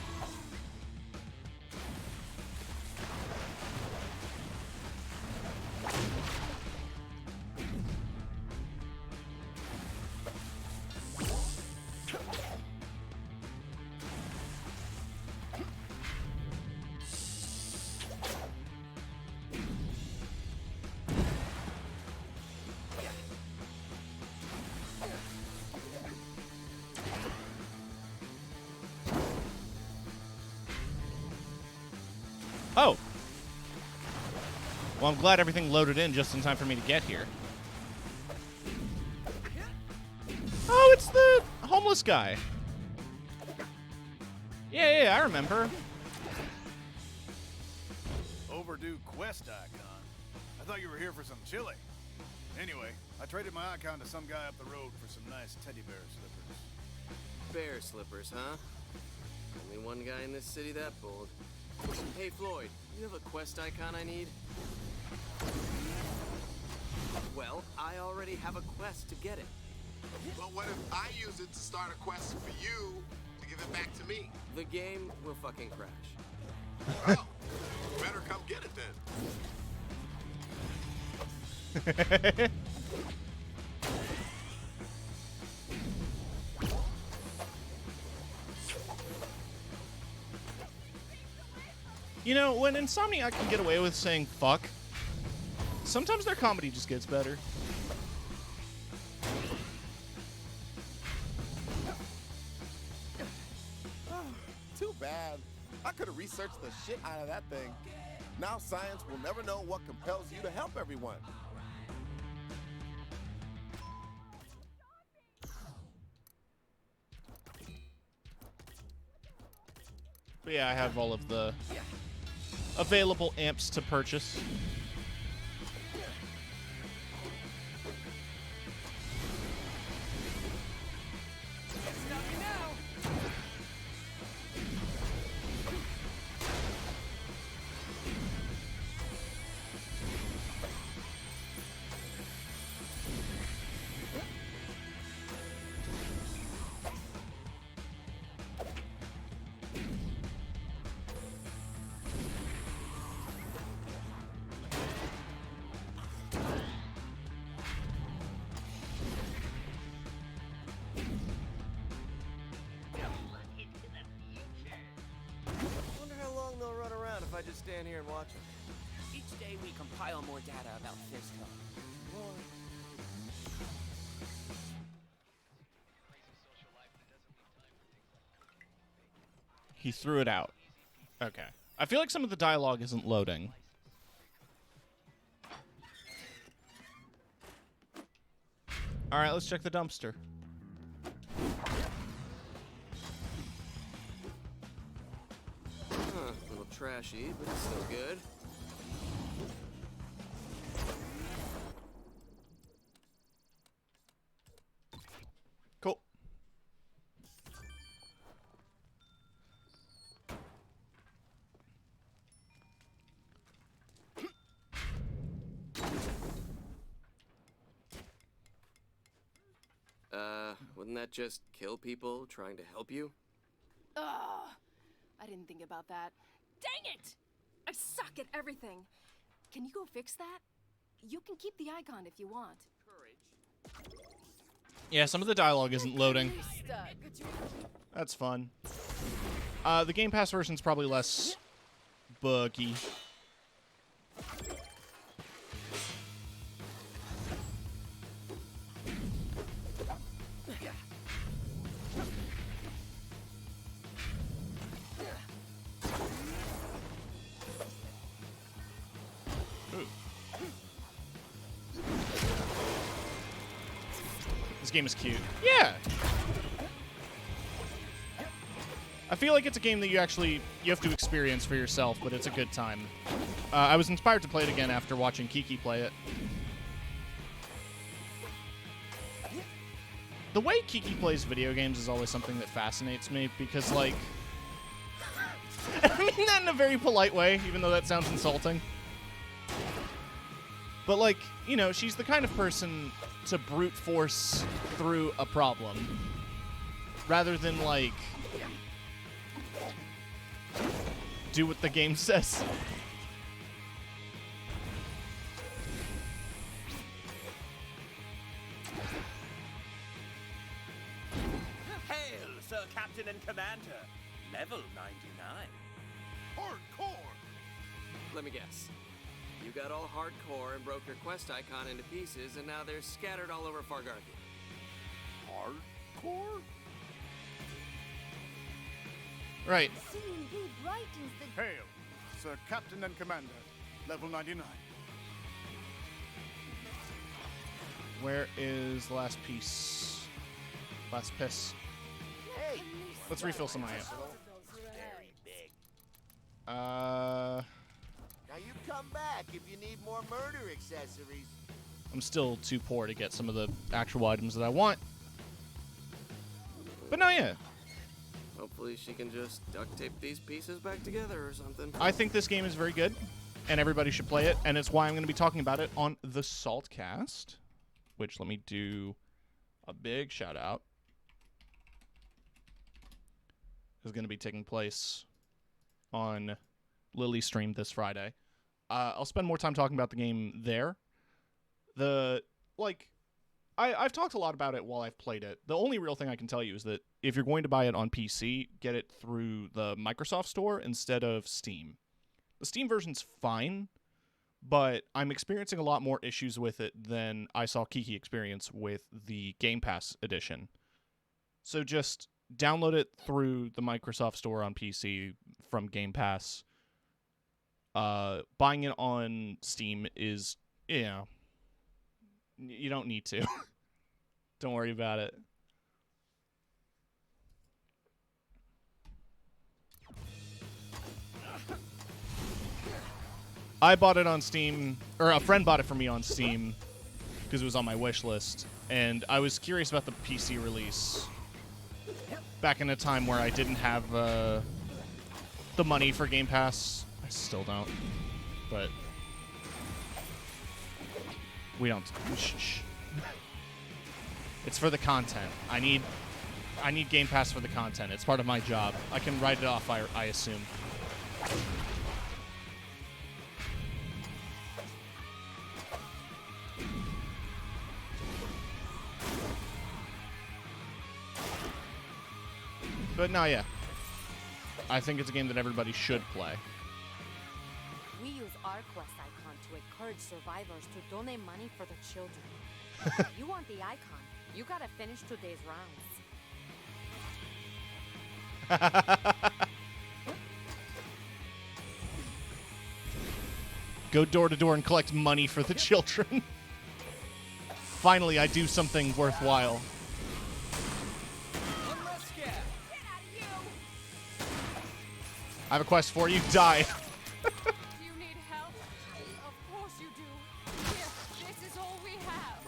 Oh. Well, I'm glad everything loaded in just in time for me to get here. Oh, it's the homeless guy. Yeah, I remember. Overdue quest icon. I thought you were here for some chili. Anyway, I traded my icon to some guy up the road for some nice teddy bear slippers. Bear slippers, huh? Only one guy in this city that bold. Hey, Floyd, you have a quest icon I need? Well, I already have a quest to get it. But what if I use it to start a quest for you to give it back to me? The game will fucking crash. Well, better come get it then. You know, when Insomniac can get away with saying fuck, sometimes their comedy just gets better. Too bad. I could have researched the shit out of that thing. Now science will never know what compels you to help everyone. But yeah, I have all of the available amps to purchase. Wonder how long they'll run around if I just stand here and watch them. Each day we compile more data about Fist Hub. He threw it out. Okay. I feel like some of the dialogue isn't loading. All right, let's check the dumpster. Huh, a little trashy, but still good. Cool. Wouldn't that just kill people trying to help you? Ugh. I didn't think about that. Dang it! I suck at everything. Can you go fix that? You can keep the icon if you want. Yeah, some of the dialogue isn't loading. That's fun. The Game Pass version's probably less buggy. This game is cute. Yeah. I feel like it's a game that you have to experience for yourself, but it's a good time. I was inspired to play it again after watching Kiki play it. The way Kiki plays video games is always something that fascinates me because, like, I mean that in a very polite way, even though that sounds insulting. But, like, you know, she's the kind of person to brute force through a problem rather than, like, do what the game says. Hail, Sir Captain and Commander. Level 99. Hardcore! Let me guess. You got all hardcore and broke your quest icon into pieces, and now they're scattered all over Fargarthian. Hardcore? Right. Hail, Sir Captain and Commander, level 99. Where is the last piece? Last piss. Hey! Let's refill some ammo. Very big. Now you come back if you need more murder accessories. I'm still too poor to get some of the actual items that I want. But no, yeah. Hopefully she can just duct tape these pieces back together or something. I think this game is very good, and everybody should play it, and it's why I'm going to be talking about it on the Saltcast, which let me do a big shout out. Is going to be taking place on Lily's stream this Friday. I'll spend more time talking about the game there. I've talked a lot about it while I've played it. The only real thing I can tell you is that if you're going to buy it on PC, get it through the Microsoft Store instead of Steam. The Steam version's fine, but I'm experiencing a lot more issues with it than I saw Kiki experience with the Game Pass edition. So just download it through the Microsoft Store on PC from Game Pass. Buying it on Steam is, you don't need to. Don't worry about it. I bought it on Steam, or a friend bought it for me on Steam because it was on my wish list, and I was curious about the PC release back in a time where I didn't have the money for Game Pass. I still don't, but we don't. Shh. It's for the content. I need Game Pass for the content. It's part of my job. I can write it off, I assume. But no, yeah. I think it's a game that everybody should play. We use our quest icon to encourage survivors to donate money for the children. If you want the icon, you gotta finish today's rounds. Go door to door and collect money for the children. Finally, I do something worthwhile. I have a quest for you. Die. Do you need help? Of course you do. Here, this is all we have.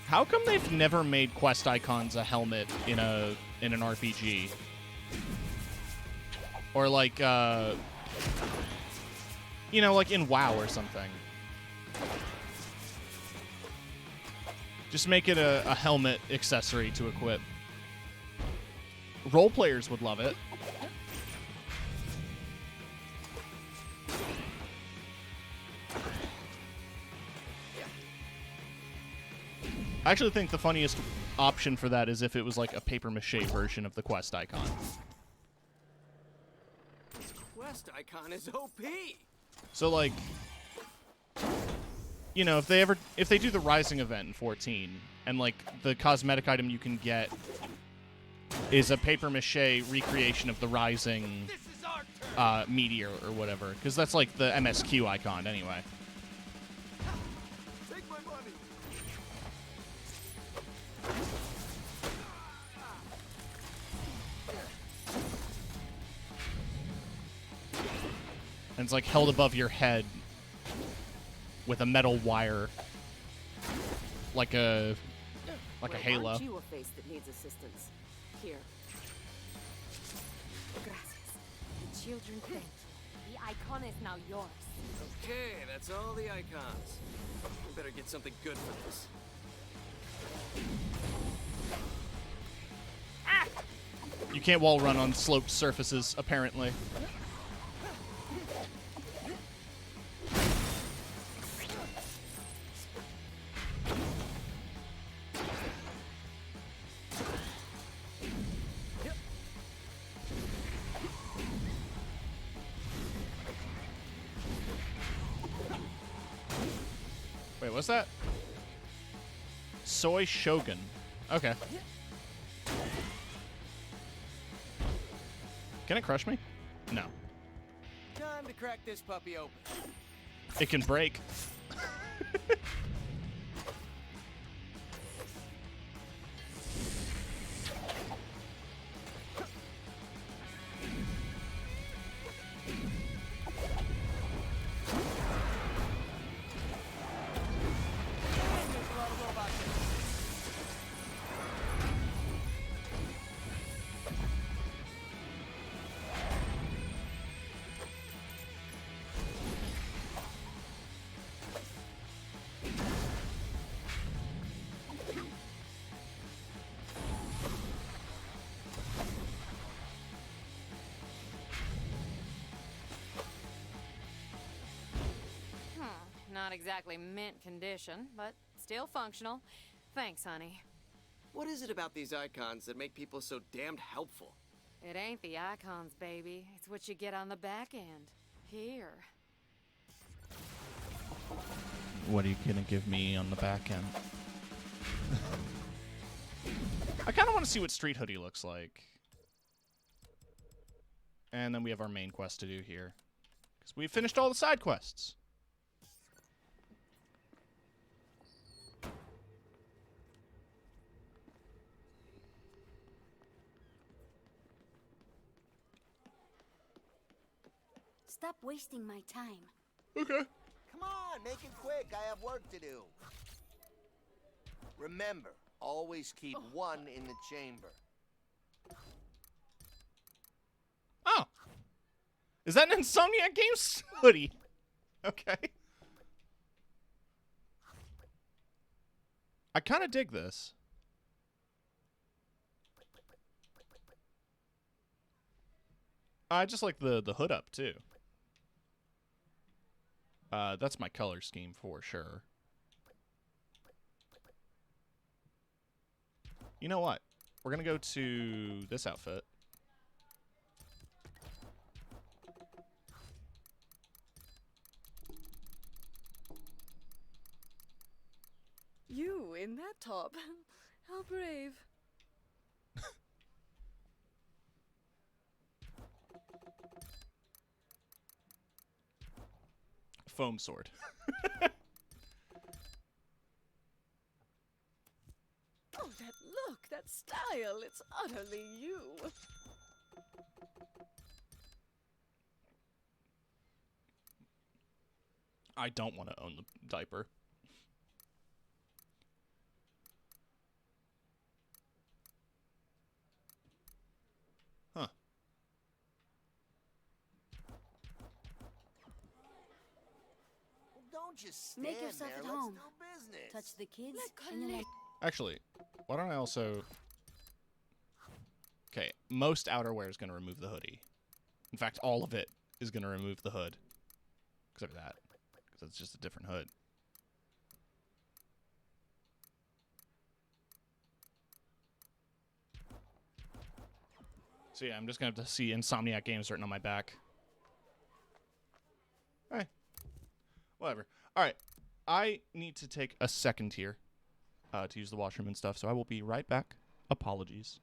How come they've never made quest icons a helmet in an RPG? Or like like in WoW or something. Just make it a helmet accessory to equip. Role players would love it. I actually think the funniest option for that is if it was like a papier-mâché version of the quest icon. This quest icon is OP! So like, if they do the Rising event in 14, and like the cosmetic item you can get is a papier-mâché recreation of the Rising meteor or whatever, because that's like the MSQ icon anyway. Take my money. And it's like held above your head with a metal wire, like a halo. Aren't you a face that needs assistance? Here. Gracias. The children thank you. The icon is now yours. Okay, that's all the icons. We better get something good for this. You can't wall run on sloped surfaces, apparently. Wait, what's that? Soy Shogun. Okay. Can it crush me? No. Time to crack this puppy open. It can break. not exactly mint condition, but still functional. Thanks, honey. What is it about these icons that make people so damned helpful? It ain't the icons, baby. It's what you get on the back end. Here. What are you gonna give me on the back end? I kind of want to see what Street Hoodie looks like. And then we have our main quest to do here. Because we've finished all the side quests. Stop wasting my time. Okay. Come on, make it quick. I have work to do. Remember, always keep one in the chamber. Oh. Is that an Insomniac Games hoodie? Okay. I kind of dig this. I just like the hood up, too. That's my color scheme for sure. You know what? We're gonna go to this outfit. You in that top? How brave. Foam sword. Oh, that look, that style, it's utterly you. I don't want to own the diaper. Huh. Don't just stand Make yourself there. at Let's home. do business. Touch the kids, Let and you're like, Actually, why don't I also... Okay, most outerwear is going to remove the hoodie. In fact, all of it is going to remove the hood. Except for that. Because it's just a different hood. So yeah, I'm just going to have to see Insomniac Games written on my back. Hey. Whatever. Alright. I need to take a second here to use the washroom and stuff, so I will be right back. Apologies.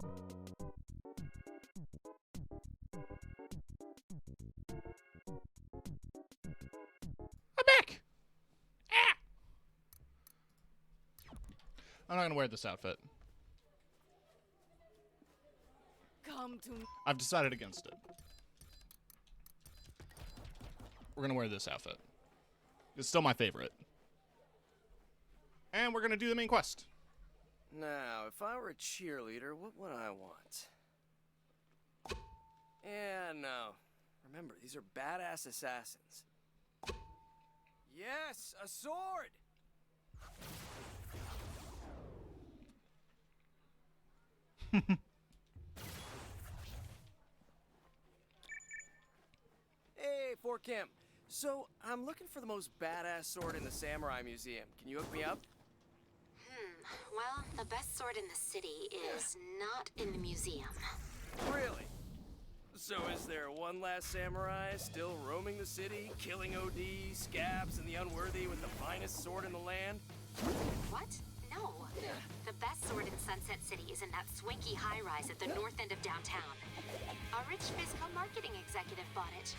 I'm back! Ah! I'm not gonna wear this outfit. Come to me. I've decided against it. We're gonna wear this outfit. It's still my favorite. And we're gonna do the main quest. Now, if I were a cheerleader, what would I want? Yeah, no. Remember, these are badass assassins. Yes, a sword! Hey, Fort Kim. So, I'm looking for the most badass sword in the Samurai Museum. Can you hook me up? Well, the best sword in the city is not in the museum. Really? So is there one last samurai still roaming the city, killing ODs, scabs, and the unworthy with the finest sword in the land? What? No. The best sword in Sunset City is in that swanky high-rise at the north end of downtown. A rich Fisco marketing executive bought it.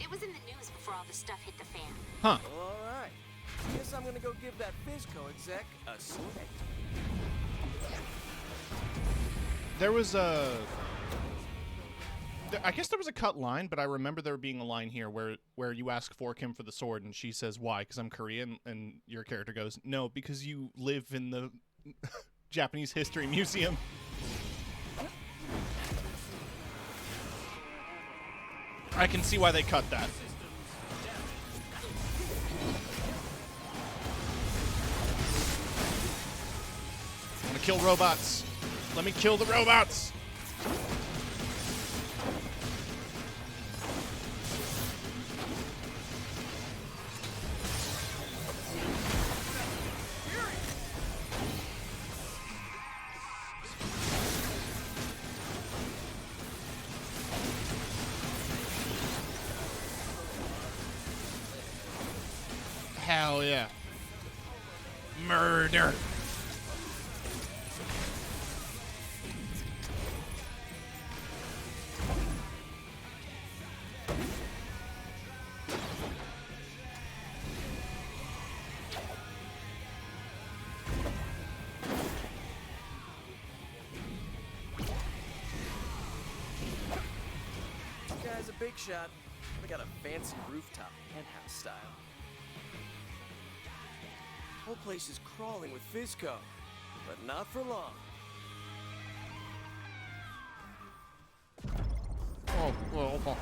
It was in the news before all the stuff hit the fan. Huh. All right. Guess I'm gonna go give that Fisco exec a swing. There was a... I guess there was a cut line, but I remember there being a line here where you ask for Kim for the sword, and she says, why? Because I'm Korean, and your character goes, no, because you live in the Japanese History Museum. I can see why they cut that. I want to kill robots. Let me kill the robots. Hell yeah. Murder. This guy's a big shot. I got a fancy rooftop penthouse style. Whole place is crawling with Fisco, but not for long. Oh, well, okay.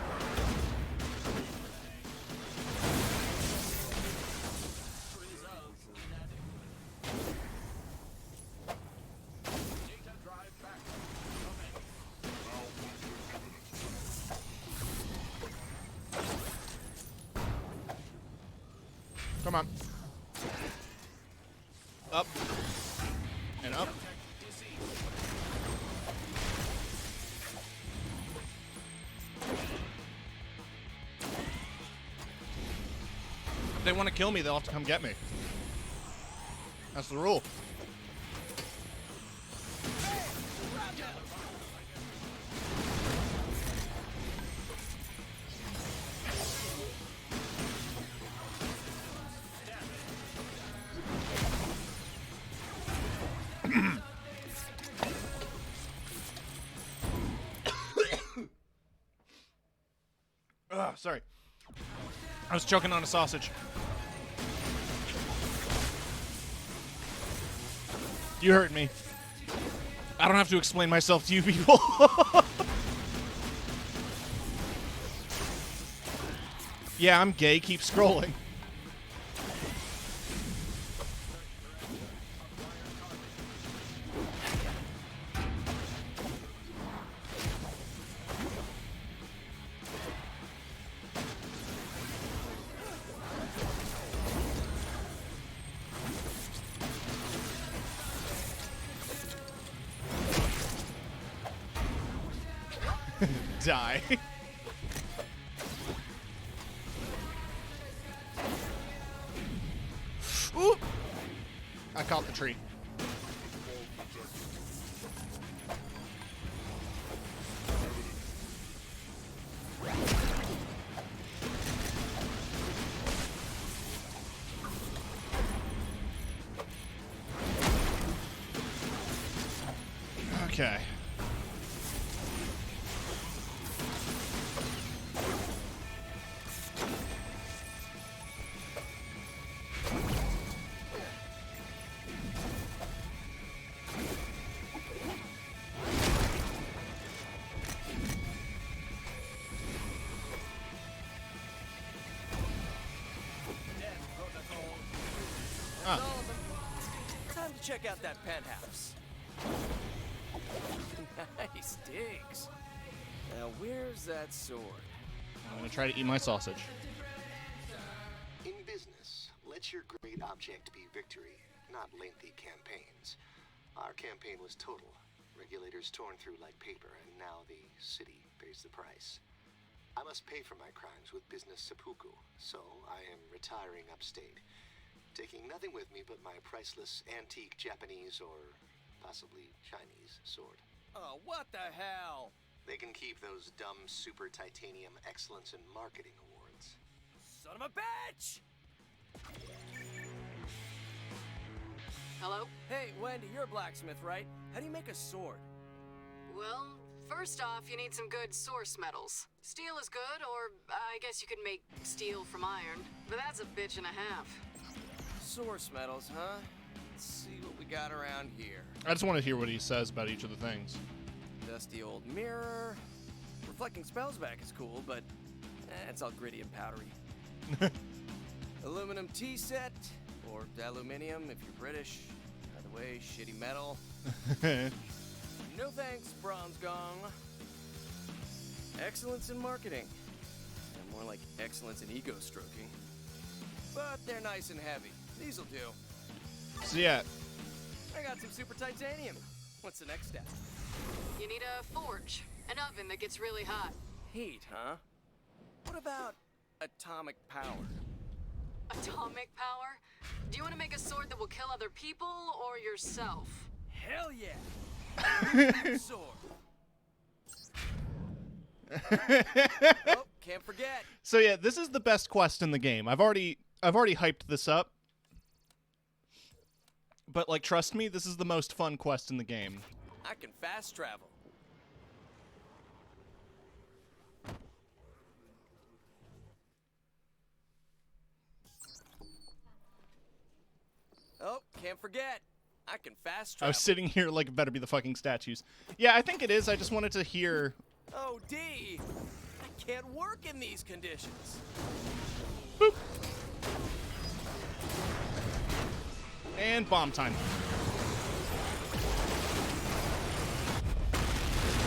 Come on. Up. And up. If they want to kill me, they'll have to come get me. That's the rule. Sorry. I was choking on a sausage. You hurt me. I don't have to explain myself to you people. Yeah, I'm gay. Keep scrolling. Die. Ooh! I caught the tree. Okay. Time to check out that penthouse. Nice digs. Now, where's that sword? I'm gonna try to eat my sausage. In business, let your great object be victory, not lengthy campaigns. Our campaign was total. Regulators torn through like paper, and now the city pays the price. I must pay for my crimes with business seppuku, so I am retiring upstate, taking nothing with me but my priceless antique Japanese or possibly Chinese sword. Oh, what the hell? They can keep those dumb Super Titanium Excellence in Marketing Awards. Son of a bitch! Hello? Hey, Wendy, you're a blacksmith, right? How do you make a sword? Well, first off, you need some good source metals. Steel is good, or I guess you could make steel from iron, but that's a bitch and a half. Source metals, huh? Let's see what we got around here. I just want to hear what he says about each of the things. Dusty old mirror. Reflecting spells back is cool, but it's all gritty and powdery. Aluminum tea set, or aluminium if you're British. Either way, shitty metal. No thanks, bronze gong. Excellence in marketing. And more like excellence in ego stroking. But they're nice and heavy. These'll do. So yeah. I got some super titanium. What's the next step? You need a forge, an oven that gets really hot. Heat, huh? What about atomic power? Atomic power? Do you want to make a sword that will kill other people or yourself? Hell yeah! Sword. Oh, can't forget. So yeah, this is the best quest in the game. I've already hyped this up. But like trust me, this is the most fun quest in the game. I can fast travel. Oh, can't forget. I can fast travel. I was sitting here like it better be the fucking statues. Yeah, I think it is. I just wanted to hear. Oh, D. I can't work in these conditions. Boop. And bomb time.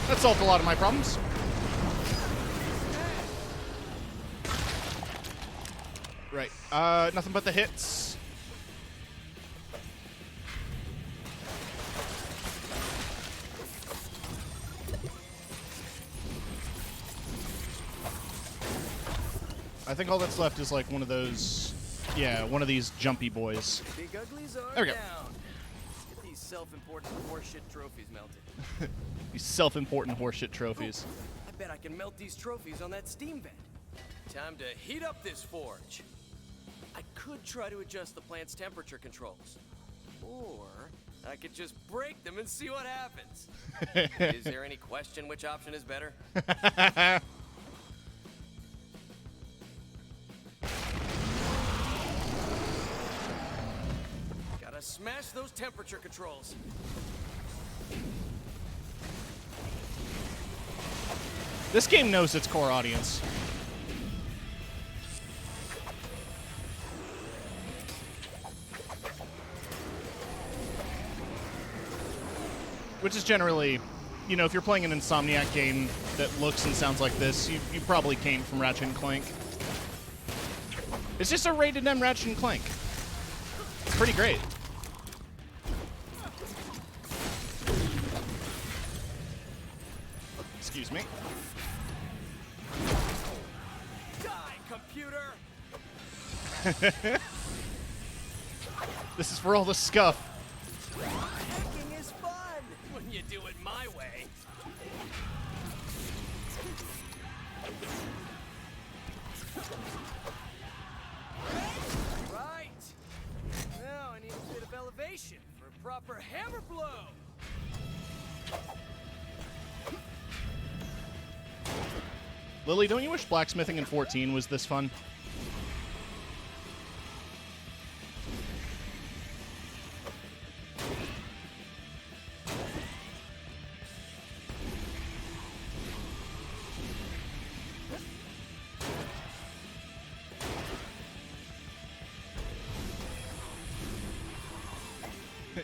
That solved a lot of my problems. Right. Nothing but the hits. I think all that's left is like one of those, yeah, one of these jumpy boys. Big uglies are there we go. down. Let's get these self-important horseshit trophies melted. These self-important horseshit trophies. I bet I can melt these trophies on that steam vent. Time to heat up this forge. I could try to adjust the plant's temperature controls. Or I could just break them and see what happens. Is there any question which option is better? Gotta smash those temperature controls. This game knows its core audience. Which is generally, you know, if you're playing an Insomniac game that looks and sounds like this, you probably came from Ratchet & Clank. It's just a rated M Ratchet & Clank. It's pretty great. Excuse me. Die, computer! This is for all the scuff. Hacking is fun when you do it my way. Right. Now I need a bit of elevation for a proper hammer blow. Lily, don't you wish blacksmithing in 14 was this fun?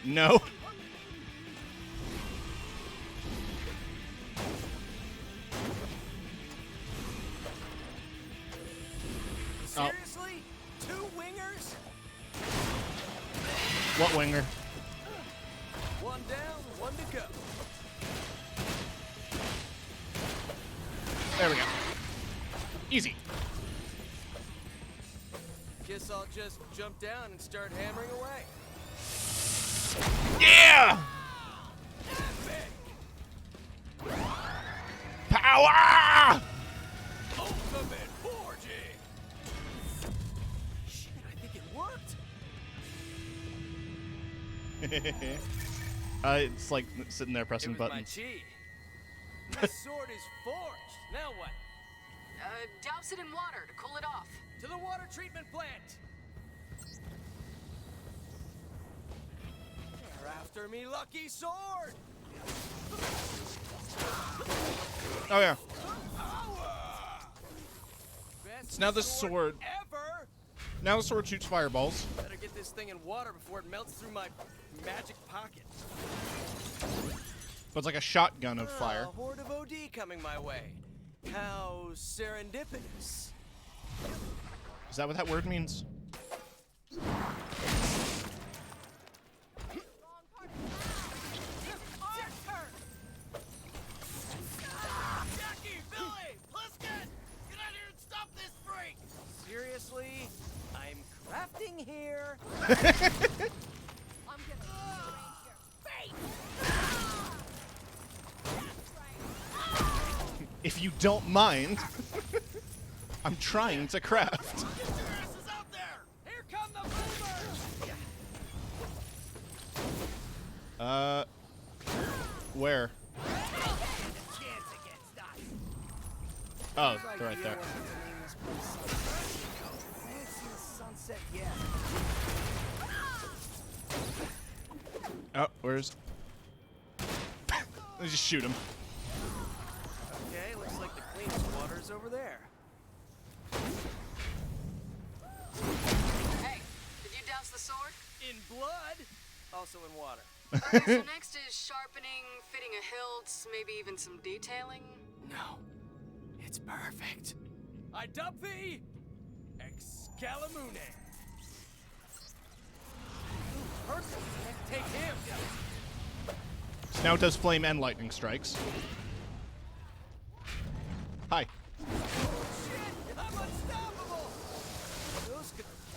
No. Seriously? 2 wingers? What winger? 1 down, 1 to go. There we go. Easy. Guess I'll just jump down and start hammering away. Yeah! Power! Ultimate forging! Shit, I think it worked. It's like sitting there pressing It was buttons. my chi. My sword is forged. Now what? Douse it in water to cool it off. To the water treatment plant. They're after me, lucky sword. Oh yeah. Best So now the sword. ever. Now the sword shoots fireballs. Better get this thing in water before it melts through my magic pocket. But it's like a shotgun of fire. A horde of OD coming my way. How serendipitous. Is that what that word means? Jackie, Billy, Pliskin, get out here and stop this freak! Seriously? I'm crafting here. If you don't mind, I'm trying to craft. Get your asses out there! Here come the boomers! Where? Oh, they're right there. Oh, where's... Let's just shoot him. Okay, looks like the cleanest water's over there. Hey, did you douse the sword? In blood? Also in water. So next is sharpening, fitting a hilt, maybe even some detailing. No. It's perfect. I dub thee Excalamune. Perfect. Take him. So now it does flame and lightning strikes. Hi. Shit! I'm unstoppable!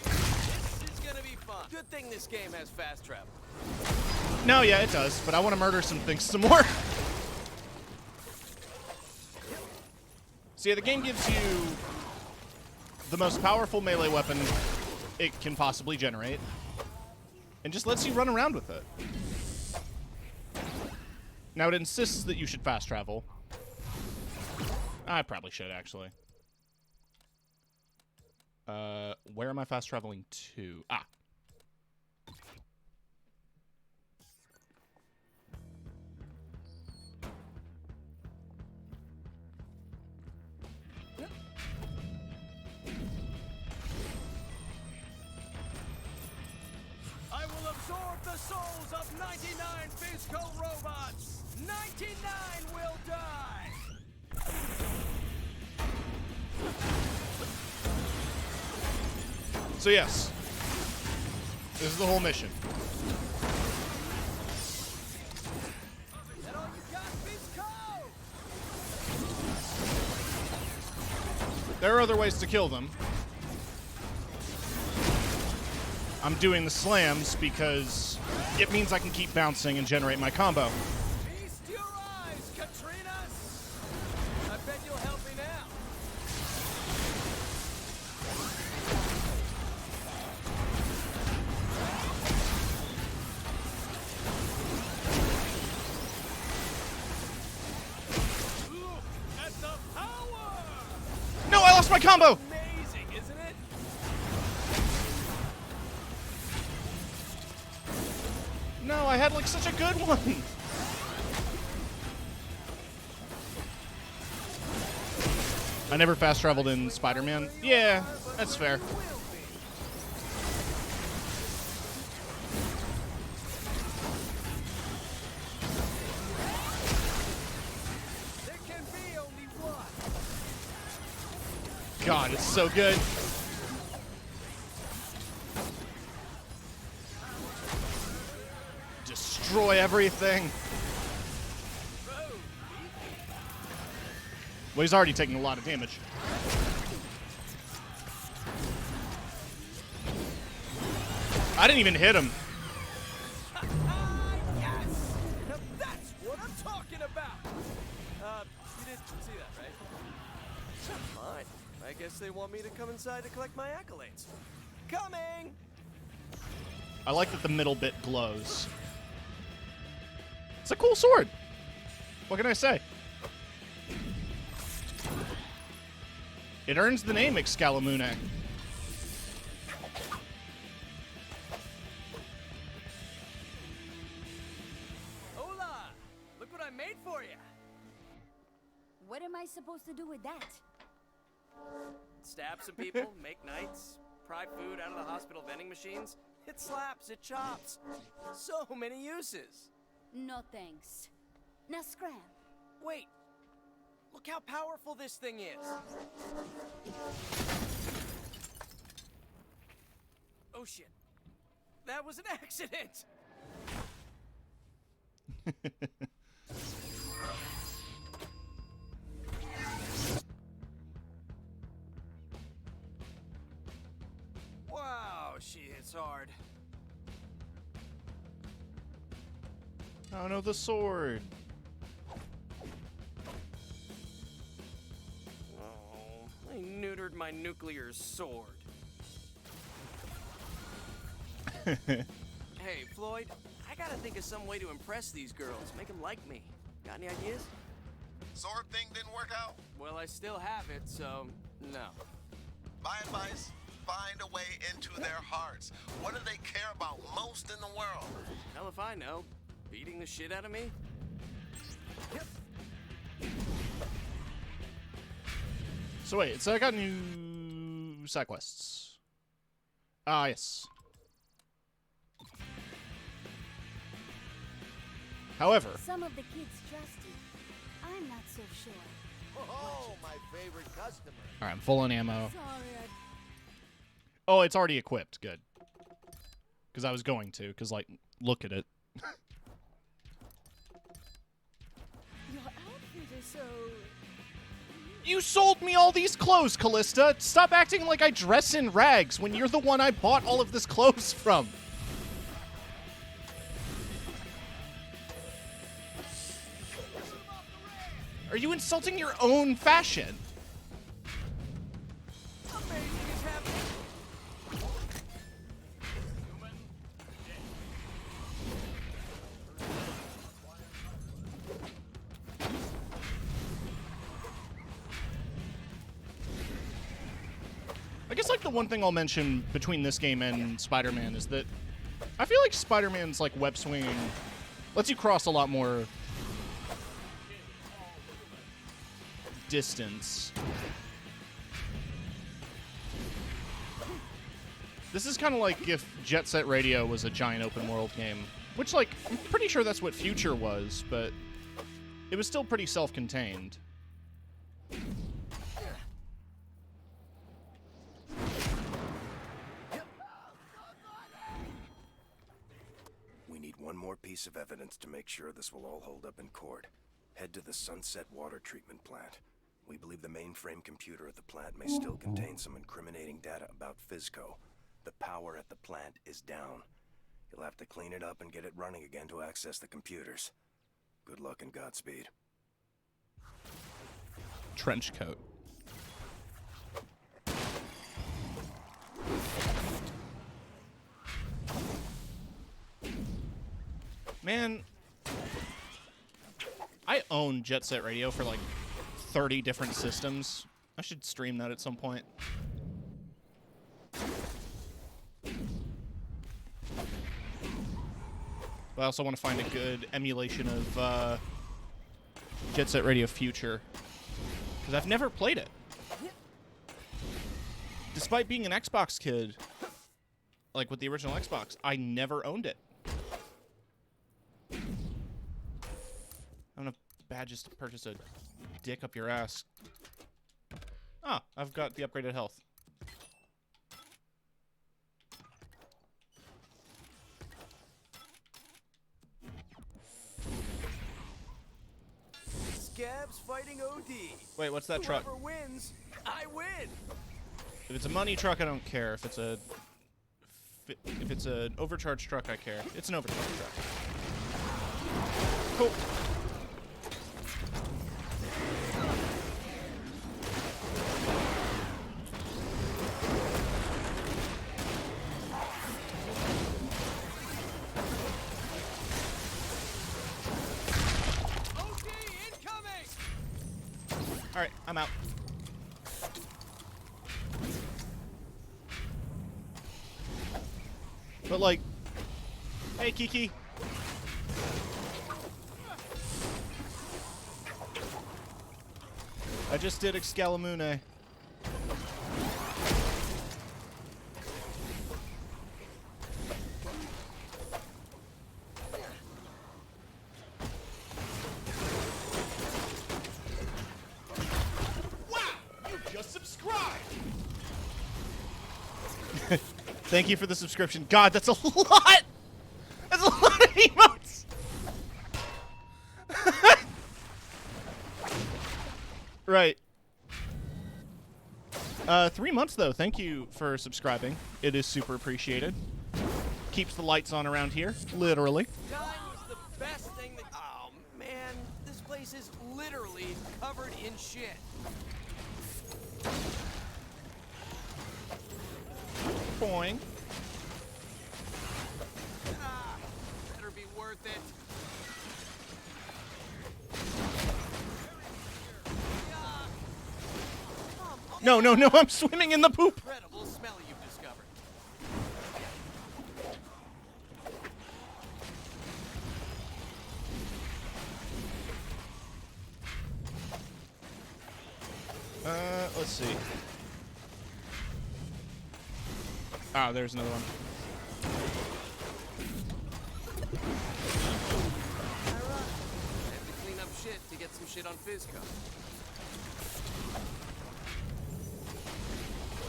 This is gonna be fun. Good thing this game has fast travel. No, yeah, it does, but I want to murder some things some more. So yeah, the game gives you the most powerful melee weapon it can possibly generate, and just lets you run around with it. Now it insists that you should fast travel. I probably should, actually. Where am I fast traveling to? Ah. I will absorb the souls of 99 Bizco robots. 99 will die. So yes, this is the whole mission. Is that all you got, Bizco? There are other ways to kill them. I'm doing the slams because it means I can keep bouncing and generate my combo. Feast your eyes, Katrinas. I bet you'll help me now. Look at the power! lost my combo! Amazing, isn't it? No, I had like such a good one. I never fast traveled in Spider-Man. Yeah, that's fair. There can be only one. God, it's so good. Destroy everything. Well, he's already taking a lot of damage. I didn't even hit him. Yes! Now that's what I'm talking about! You didn't see that, right? Fine. I guess they want me to come inside to collect my accolades. Coming! I like that the middle bit glows. It's a cool sword. What can I say? It earns the name Excalibur. Hola! Look what I made for you! What am I supposed to do with that? Stab some people, make knights, pry food out of the hospital vending machines. It slaps, it chops. So many uses. No thanks. Now scram. Wait. Look how powerful this thing is. Oh shit. That was an accident. Wow, she hits hard. Oh no, the sword. Oh, I neutered my nuclear sword. Hey, Floyd, I gotta think of some way to impress these girls, make them like me. Got any ideas? Sword thing didn't work out? Well, I still have it, so no. My advice, find a way into their hearts. What do they care about most in the world? Hell if I know. Beating the shit out of me? Yep. So wait, so I got new side quests. Ah, yes. However, Some of the kids trust you. I'm not so sure. Oh, my favorite customer. all right, I'm full on ammo. Sorry, Oh, it's already equipped. Good. Because I was going to. Because, like, look at it. Your outfit is so... You sold me all these clothes, Callista. Stop acting like I dress in rags when you're the one I bought all of this clothes from. Are you insulting your own fashion? I guess, like, the one thing I'll mention between this game and Spider-Man is that I feel like Spider-Man's, like, web swinging lets you cross a lot more distance. This is kind of like if Jet Set Radio was a giant open world game, which, like, I'm pretty sure that's what Future was, but it was still pretty self-contained. We need one more piece of evidence to make sure this will all hold up in court. Head to the Sunset Water Treatment Plant. We believe the mainframe computer at the plant may still contain some incriminating data about Fizco. The power at the plant is down. You'll have to clean it up and get it running again to access the computers. Good luck and Godspeed. Trench coat. Man, I own Jet Set Radio for like 30 different systems. I should stream that at some point. But I also want to find a good emulation of Jet Set Radio Future. Because I've never played it. Despite being an Xbox kid, like with the original Xbox, I never owned it. I don't have badges to purchase a dick up your ass. Ah, I've got the upgraded health. Scabs fighting OD. Wait, what's that truck? Whoever wins, I win. If it's a money truck, I don't care. If it's an overcharged truck, I care. It's an overcharged truck. Cool. All right, I'm out. But like, hey Kiki. I just did Excalamune. Thank you for the subscription. God, that's a lot! That's a lot of emotes! Right. 3 months, though. Thank you for subscribing. It is super appreciated. Keeps the lights on around here. Literally. Time was the best thing that... Oh, man. This place is literally covered in shit. Boing. Ah, better be worth it. No, no, no, I'm swimming in the poop. Incredible smell you've discovered. Let's see. Ah, there's another one. I have to clean up shit to get some shit on Fizco.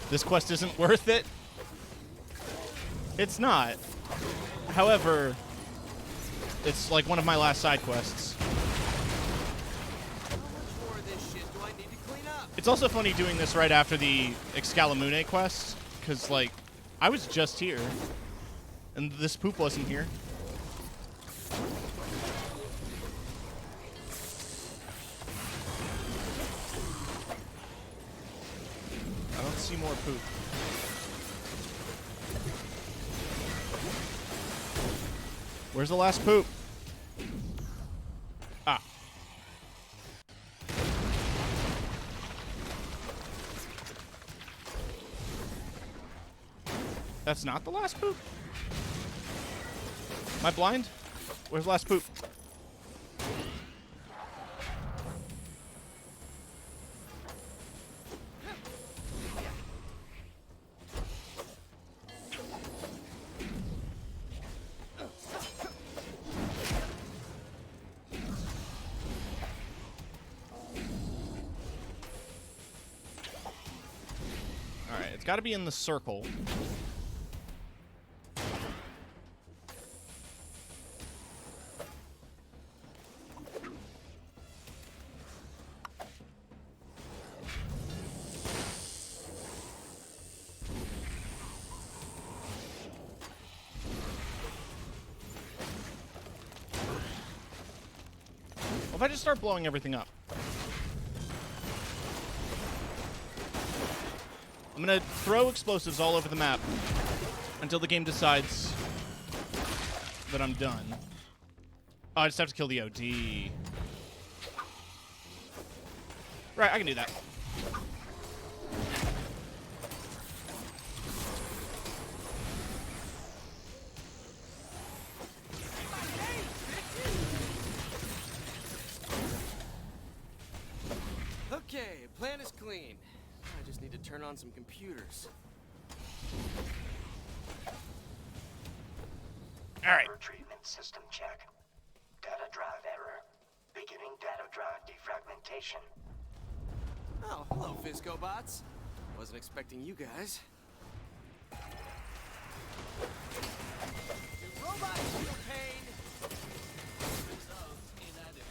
This quest isn't worth it. It's not. However, it's like one of my last side quests. How much more of this shit do I need to clean up? It's also funny doing this right after the Excalamune quest, because, like, I was just here, and this poop wasn't here. I don't see more poop. Where's the last poop? Ah. That's not the last poop? Am I blind? Where's the last poop? Alright, it's got to be in the circle. What if I just start blowing everything up? I'm gonna throw explosives all over the map until the game decides that I'm done. Oh, I just have to kill the OD. Right, I can do that. Plan is clean. I just need to turn on some computers. All right. Treatment system check. Data drive error. Beginning data drive defragmentation. Oh, hello, Fisco bots. Wasn't expecting you guys. Robots feel pain. Results inadequate.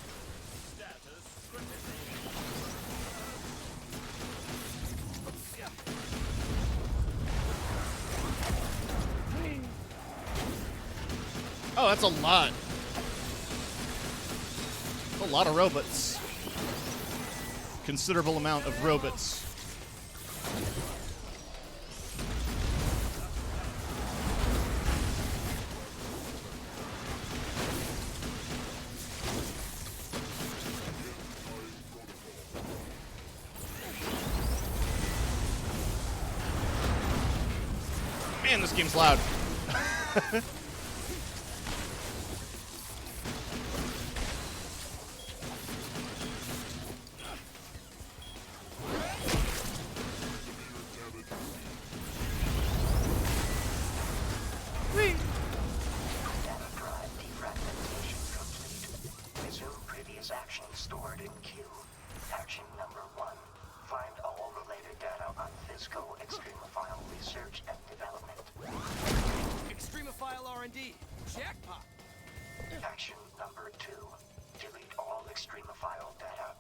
Status critical. Oh, that's a lot. A lot of robots. Considerable amount of robots. Man, this game's loud.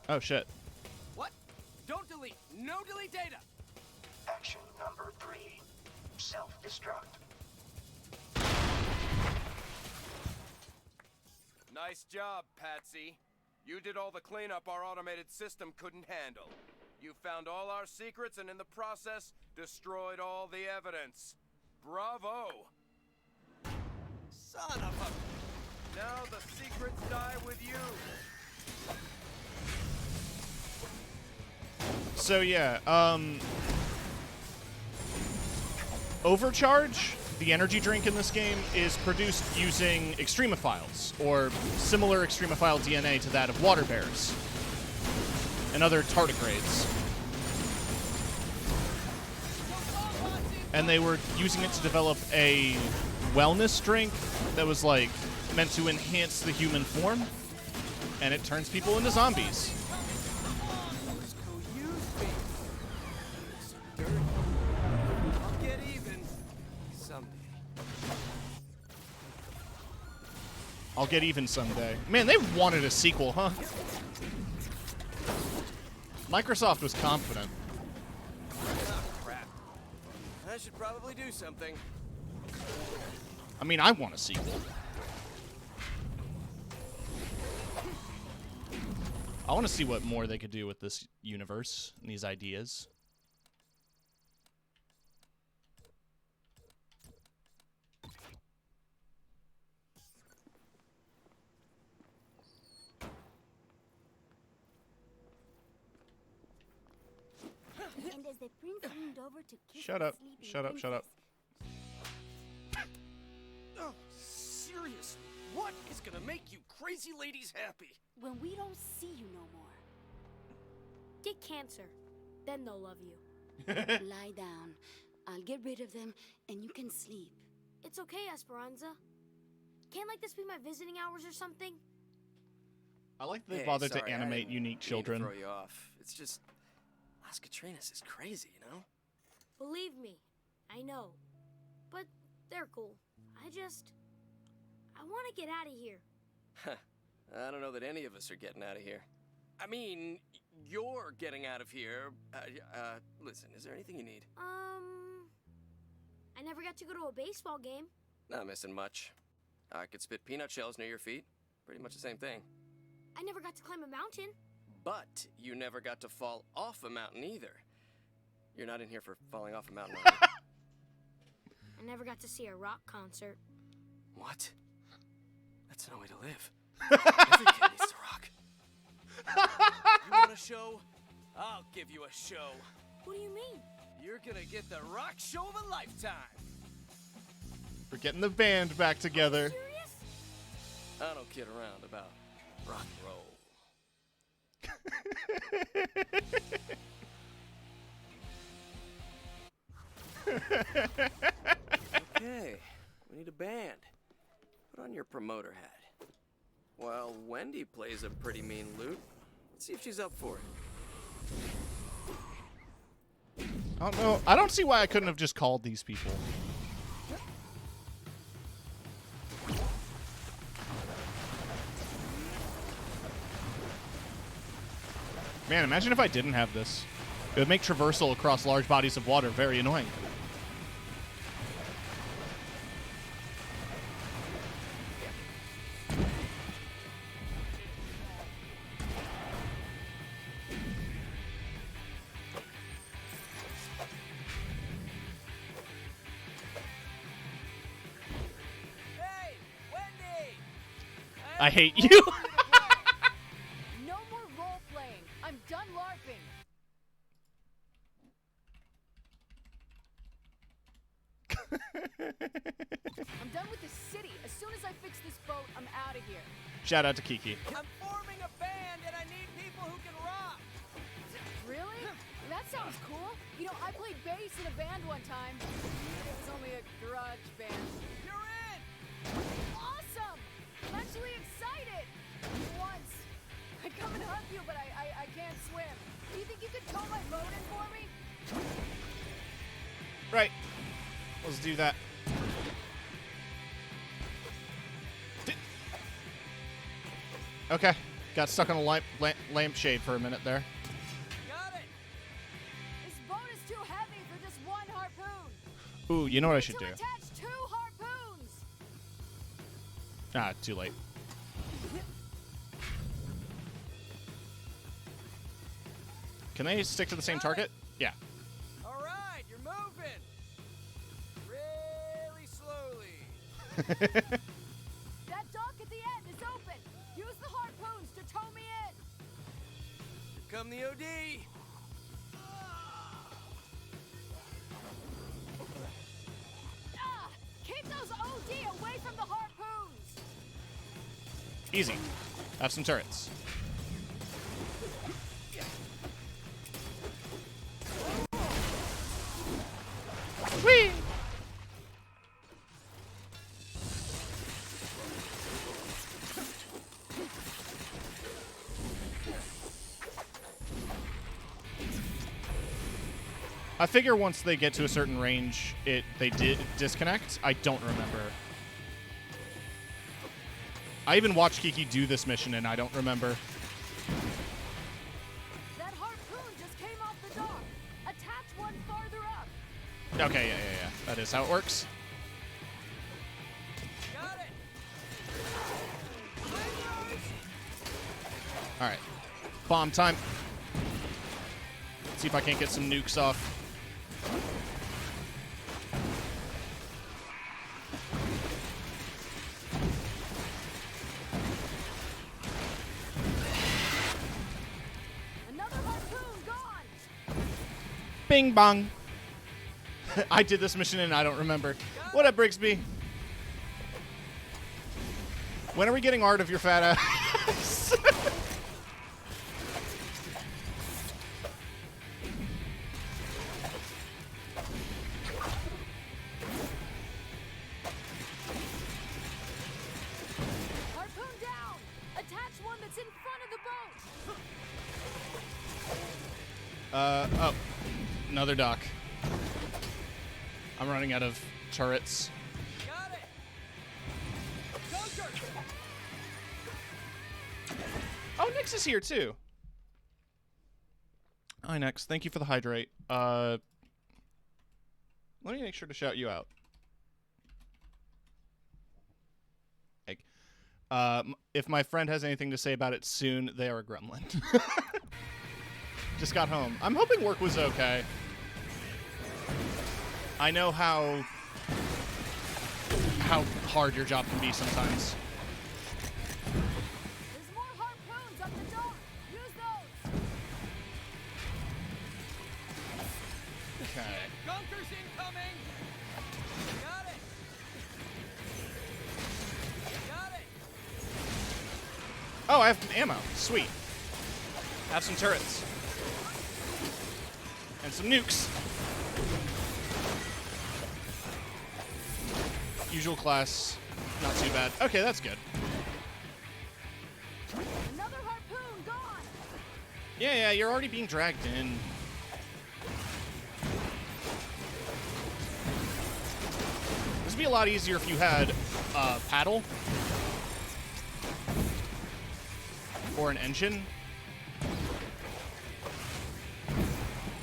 Oh shit. What? Don't delete. No delete data. Action number 3. Self-destruct. Nice job, Patsy. You did all the cleanup our automated system couldn't handle. You found all our secrets and in the process destroyed all the evidence. Bravo! Son of a... Now the secrets die with you. So yeah, Overcharge, the energy drink in this game, is produced using extremophiles, or similar extremophile DNA to that of water bears and other tardigrades. And they were using it to develop a wellness drink that was like meant to enhance the human form, and it turns people into zombies. I'll get even someday. I'll get even someday. Man, they wanted a sequel, huh? Microsoft was confident. Oh, crap. I should probably do something. I mean, I want a sequel. I want to see what more they could do with this universe and these ideas. And as the prince leaned over to kiss Shut the up. sleeping Shut up. Shut up. Oh, seriously, what is gonna make you crazy ladies happy? When we don't see you no more. Get cancer. Then they'll love you. Lie down. I'll get rid of them, and you can sleep. It's okay, Esperanza. Can't like this be my visiting hours or something? I like they Hey, bothered sorry, to animate I unique didn't children. mean to throw you off. It's just Las Catrinas is crazy, you know? Believe me, I know. But they're cool. I want to get out of here. I don't know that any of us are getting out of here. I mean, you're getting out of here. Listen, is there anything you need? I never got to go to a baseball game. Not missing much. I could spit peanut shells near your feet. Pretty much the same thing. I never got to climb a mountain. But you never got to fall off a mountain either. You're not in here for falling off a mountain, are you? I never got to see a rock concert. What? That's no way to live. Every kid needs to rock. You want a show? I'll give you a show. What do you mean? You're gonna get the rock show of a lifetime. We're getting the band back together. Serious? I don't kid around about rock and roll. Okay, we need a band. Put on your promoter hat. Well, Wendy plays a pretty mean lute. Let's see if she's up for it. I don't know. I don't see why I couldn't have just called these people. Man, imagine if I didn't have this. It would make traversal across large bodies of water very annoying. Hey, Wendy! I hate you. No more role playing. I'm done LARPing. I'm done with the city. As soon as I fix this boat, I'm out of here. Shout out to Kiki. I'm forming a band and I need people who can rock. Really? That sounds cool. You know, I played bass in a band one time. It was only a garage band. You're in! Awesome! I'm actually excited. Once. I come and hug you, but I can't swim. Do you think you could tow my boat in for me? Right. Let's do that. Okay. Got stuck on a lampshade for a minute there. Got it! This boat is too heavy for just one harpoon. Ooh, you know what I should do? Attach 2 harpoons. Ah, too late. Can they stick to the same target? Yeah. All right, you're moving. Really slowly. That dock at the end is open. Use the harpoons to tow me in. Here come the OD. Ah! Keep those OD away from the harpoons. Easy. Have some turrets. Whee! I figure once they get to a certain range, they did disconnect. I don't remember. I even watched Kiki do this mission, and I don't remember. That harpoon just came off the dock. Attach one farther up. Okay, yeah. That is how it works. Got it! All right. Bomb time. Let's see if I can't get some nukes off. Another harpoon gone. Bing bong. I did this mission and I don't remember. What up, Brigsby? When are we getting art of your fat ass? Harpoon down. Attach one that's in front of the boat. Oh. Another dock. I'm running out of turrets. Got it! Joker! Oh, Nyx is here too. Hi, Nyx. Thank you for the hydrate. Let me make sure to shout you out. Like, if my friend has anything to say about it soon, they are a gremlin. Just got home. I'm hoping work was okay. I know how hard your job can be sometimes. There's more harpoons up the dock. Use those. Okay. Gunkers incoming! Got it! Got it! Oh, I have ammo. Sweet. Have some turrets. And some nukes. Usual class, not too bad. Okay, that's good. Another harpoon gone. Yeah, you're already being dragged in. This would be a lot easier if you had a paddle or an engine.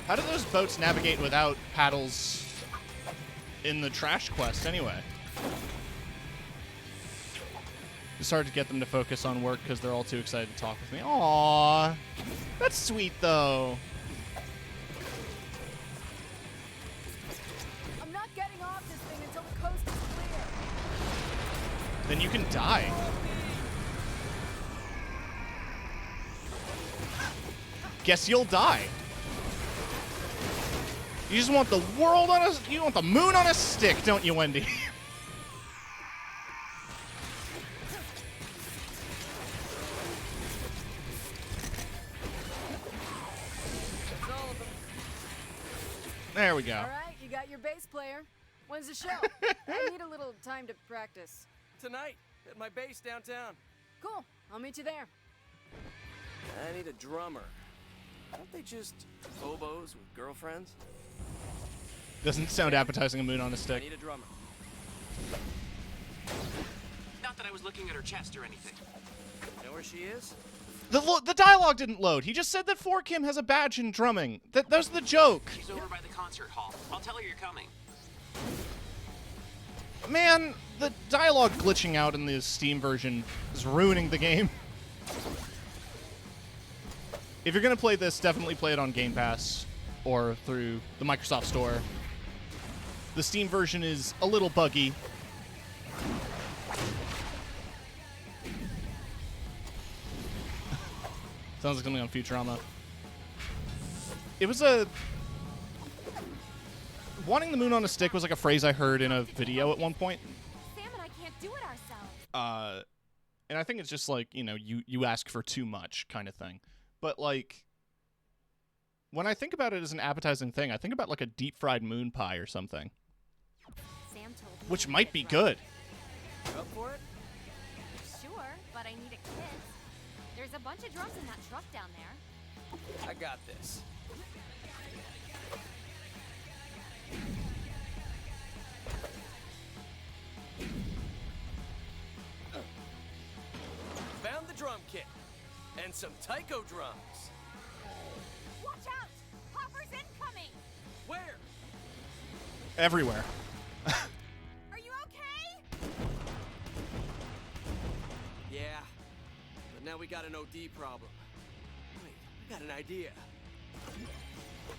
How do those boats navigate without paddles in the trash quest anyway? It's hard to get them to focus on work because they're all too excited to talk with me. Aww. That's sweet, though. I'm not getting off this thing until the coast is clear. Then you can die. Guess you'll die. You just want the world on a... You want the moon on a stick, don't you, Wendy? There we go. All right, you got your bass player. When's the show? I need a little time to practice. Tonight, at my base downtown. Cool. I'll meet you there. I need a drummer. Aren't they just hobos with girlfriends? Doesn't sound appetizing, a moon on a I stick. need a drummer. Not that I was looking at her chest or anything. You know where she is? The dialogue didn't load. He just said that 4Kim has a badge in drumming. That's the joke. She's over by the concert hall. I'll tell her you're coming. Man, the dialogue glitching out in the Steam version is ruining the game. If you're going to play this, definitely play it on Game Pass or through the Microsoft Store. The Steam version is a little buggy. Sounds like something on Futurama. It was a... Wanting the moon on a stick was like a phrase I heard in a video at one point. Sam and I can't do it ourselves. And I think it's just like, you know, you ask for too much kind of thing. But like, when I think about it as an appetizing thing, I think about like a deep fried moon pie or something. Sam told me Which to might get be right. good. You up for it? Sure, but I need a kit. There's a bunch of drums in that truck down there. I got this. Found the drum kit. And some taiko drums. Watch out! Hopper's incoming! Where? Everywhere. Are you okay? Yeah. But now we got an OD problem. Wait, I got an idea.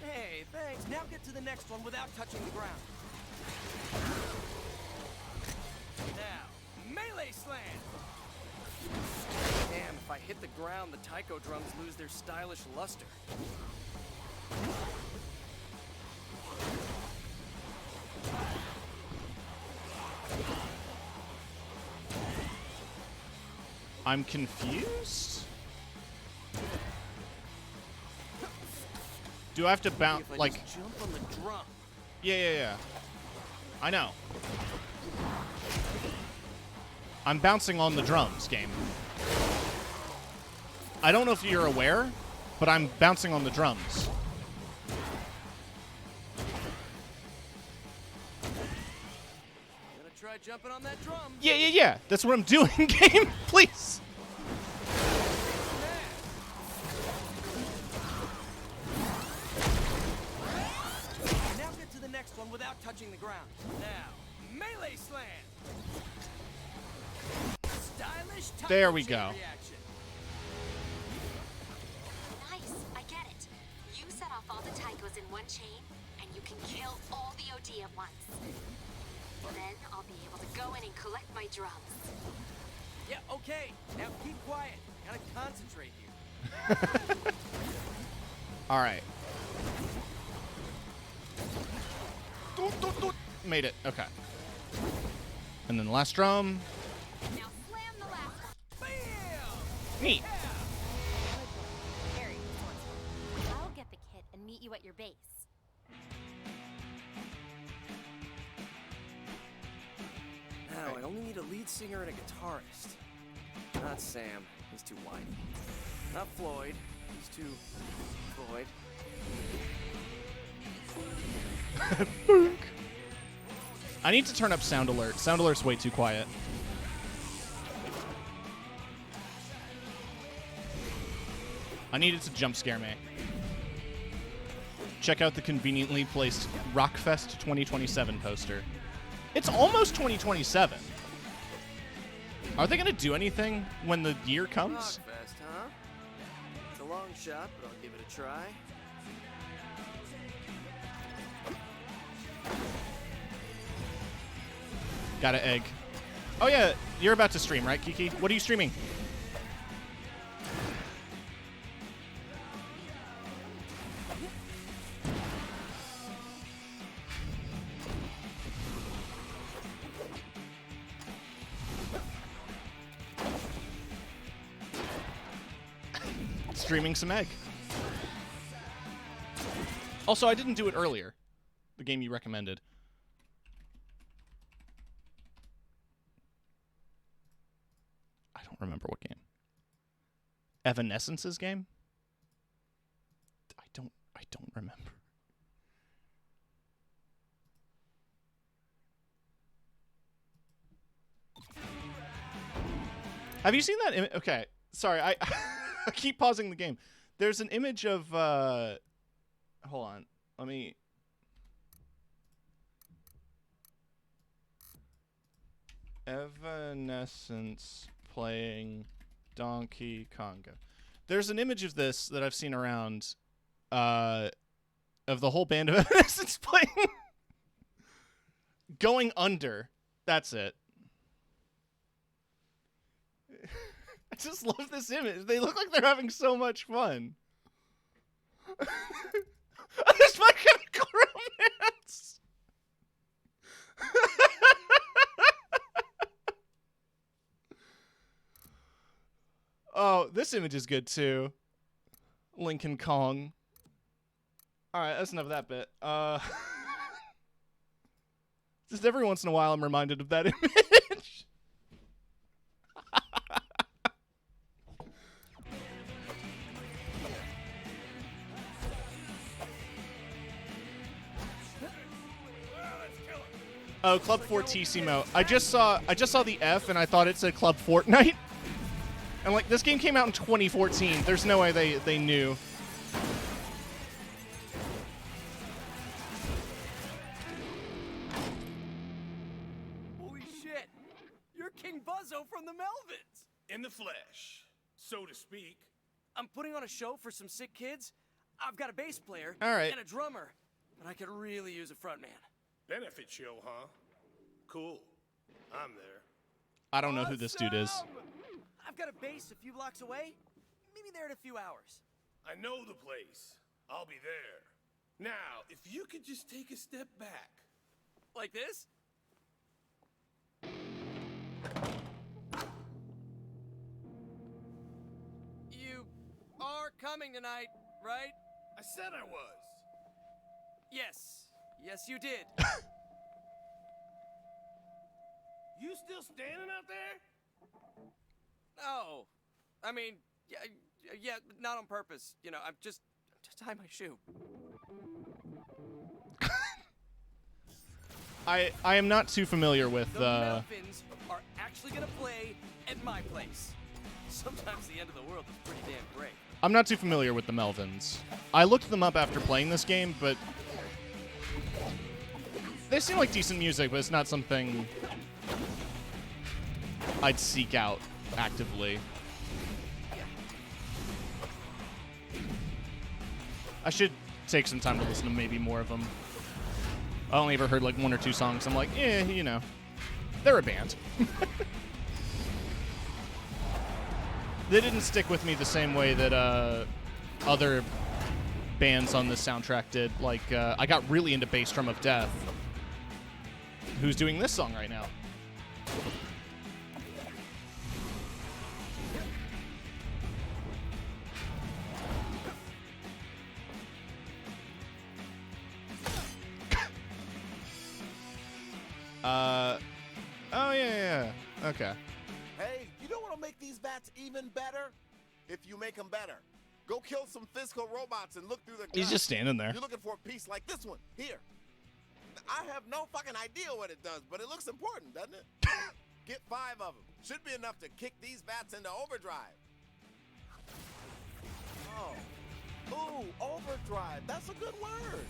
Hey, thanks. Now get to the next one without touching the ground. Now, melee slam! Damn, if I hit the ground, the taiko drums lose their stylish luster. I'm confused? Do I have to bounce, If I like... just jump on the drum. Yeah. I know. I'm bouncing on the drums, game. I don't know if you're aware, but I'm bouncing on the drums. Gonna try jumping on that drum. Yeah. That's what I'm doing, game. Please. Now get to the next one without touching the ground. Now, melee slam. Stylish taiko There we chain go. reaction. Nice, I get it. You set off all the taikos in one chain, and you can kill all the OD at once. Then I'll be able to go in and collect my drums. Yeah, okay. Now keep quiet. Gotta concentrate here. All right. Made it. Okay. And then the last drum. Now slam the last one. Bam! Neat. Very resourceful. I'll get the kit and meet you at your base. I only need a lead singer and a guitarist. Not Sam. He's too whiny. Not Floyd. He's too Floyd. I need to turn up sound alert. Sound alert's way too quiet. I need it to jump scare me. Check out the conveniently placed Rockfest 2027 poster. It's almost 2027. Are they going to do anything when the year comes? Rockfest, huh? It's a long shot, but I'll give it a try. Got an egg. Oh yeah, you're about to stream, right, Kiki? What are you streaming? Streaming some egg. Also, I didn't do it earlier. The game you recommended. I don't remember what game. Evanescence's game? I don't remember. Have you seen that? Okay, sorry, I I keep pausing the game. There's an image of hold on. Let me Evanescence playing Donkey Konga. There's an image of this that I've seen around of the whole band of Evanescence playing Going Under. That's it. I just love this image. They look like they're having so much fun. This My Chemical Romance. Oh, this image is good too. Lincoln Kong. All right, that's enough of that bit. Just every once in a while, I'm reminded of that image. Oh, Club Fortissimo. I just saw the F and I thought it said Club Fortnite. And like, this game came out in 2014. There's no way they knew. Holy shit! You're King Buzzo from the Melvins! In the flesh, so to speak. I'm putting on a show for some sick kids. I've got a bass player All right. and a drummer, but I could really use a frontman. Benefit show, huh? Cool. I'm there. I don't know who this dude is. I've got a base a few blocks away. Meet me there in a few hours. I know the place. I'll be there. Now, if you could just take a step back. Like this? You are coming tonight, right? I said I was. Yes. Yes, you did. You still standing out there? Oh, I mean, yeah, not on purpose. You know, I'm just tying my shoe. I am not too familiar with. The Melvins are actually gonna play at my place. Sometimes the end of the world is pretty damn great. I'm not too familiar with the Melvins. I looked them up after playing this game, but they seem like decent music, but it's not something I'd seek out actively. I should take some time to listen to maybe more of them. I only ever heard like one or two songs. I'm like, you know, they're a band. They didn't stick with me the same way that other bands on this soundtrack did. Like, I got really into Bass Drum of Death, who's doing this song right now. Oh yeah. Okay. Hey, you know what'll make these bats even better? If you make them better. Go kill some physical robots and look through the He's guts. just standing there. You're looking for a piece like this one. Here. I have no fucking idea what it does, but it looks important, doesn't it? Get 5 of them. Should be enough to kick these bats into overdrive. Oh. Ooh, overdrive. That's a good word.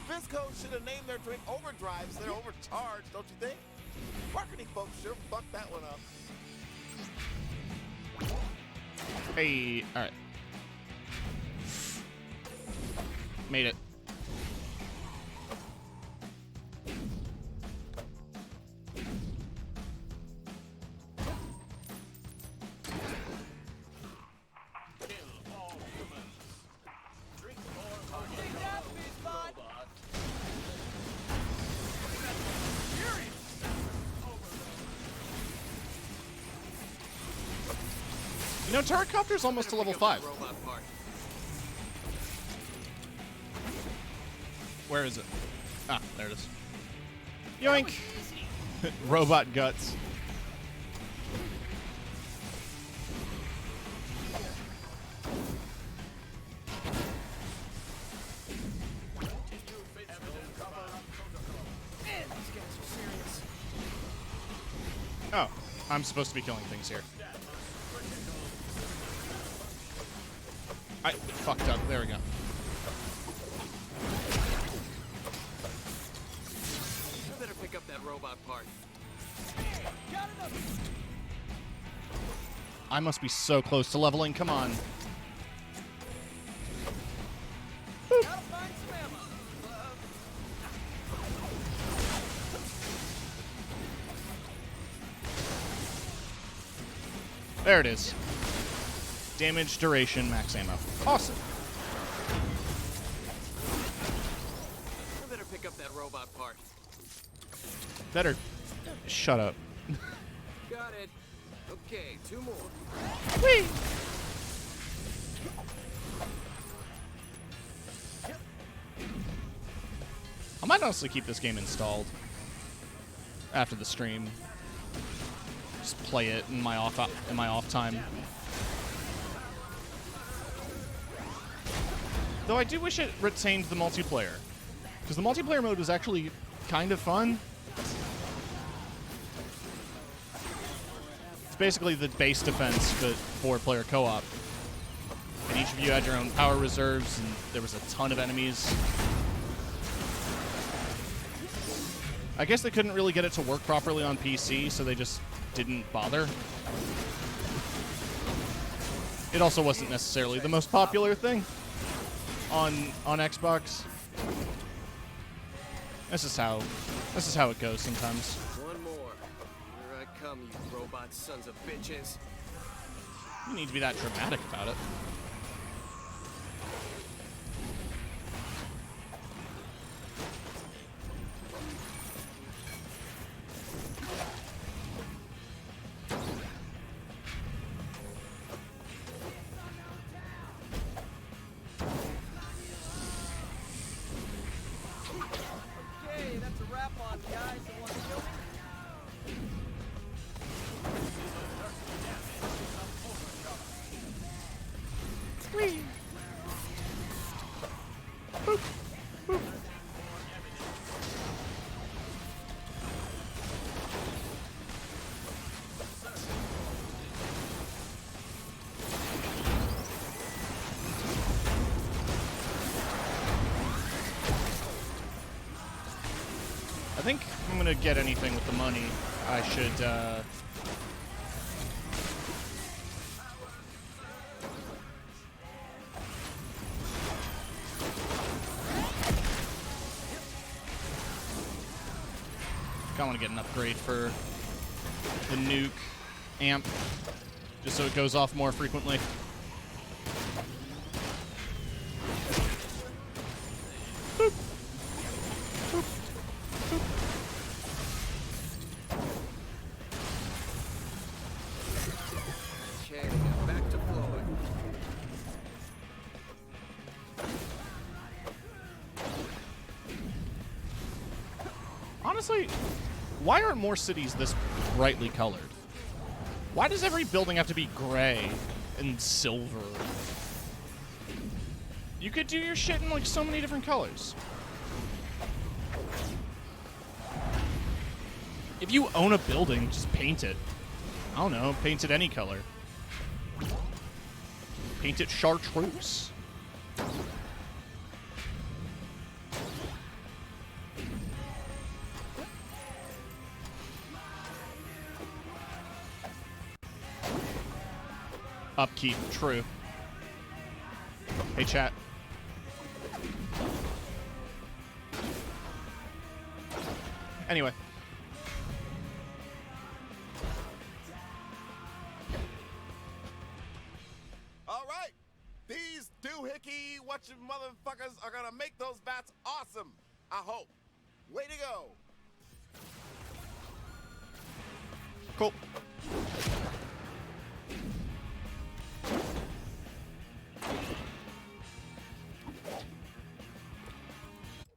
Visco should have named their drink Overdrive so they're overcharged, don't you think? Marketing folks sure fucked that one up. Hey, all right. Made it. You know, Terracopter's almost to level 5. Where is it? Ah, there it is. Yoink! Robot guts. Oh, I'm supposed to be killing things here. I fucked up. There we go. I better pick up that robot part. I must be so close to leveling. Come on. There it is. Damage, duration, max ammo. Awesome. I better pick up that robot part. Better shut up. Got it. Okay, 2 more. Whee! I might honestly keep this game installed after the stream. Just play it in my off time. Though I do wish it retained the multiplayer, because the multiplayer mode was actually kind of fun. It's basically the base defense, but 4-player co-op. And each of you had your own power reserves, and there was a ton of enemies. I guess they couldn't really get it to work properly on PC, so they just didn't bother. It also wasn't necessarily the most popular thing on Xbox. This is how it goes sometimes. One more. Here I come, you robot sons of bitches. You need to be that dramatic about it. Okay, that's a wrap on guys that want to kill me. Whee! Boop. Boop. I think if I'm gonna get anything with the money, I should I want to get an upgrade for the nuke amp, just so it goes off more frequently. Boop. Boop. Boop. Okay, now back to Floyd. Honestly, why aren't more cities this brightly colored? Why does every building have to be gray and silver? You could do your shit in like so many different colors. If you own a building, just paint it. I don't know, paint it any color. Paint it chartreuse. Upkeep, true. Hey, chat. Anyway. All right. These doohickey whatchamotherfuckers are gonna make those bats awesome. I hope. Way to go. Cool.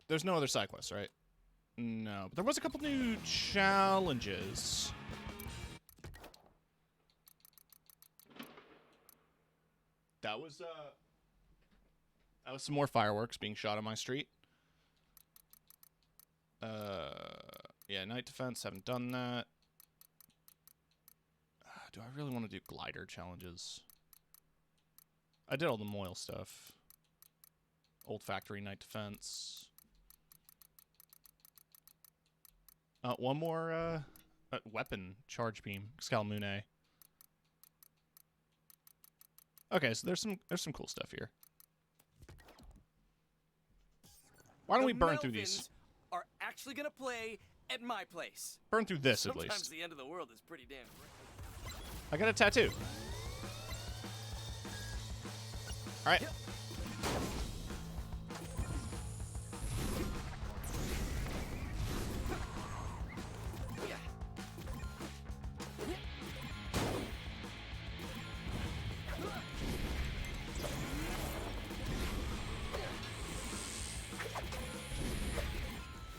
There's no other side quests, right? No, but there was a couple new challenges. That was some more fireworks being shot on my street. Yeah, night defense, haven't done that. Do I really want to do glider challenges? I did all the Moyle stuff. Old factory, night defense. One more weapon, charge beam, Scalmune. Okay, so there's some cool stuff here. Why don't we burn through these? Are actually gonna play at my place. Burn through this at Sometimes least. the end of the world is pretty damn great. I got a tattoo. All right.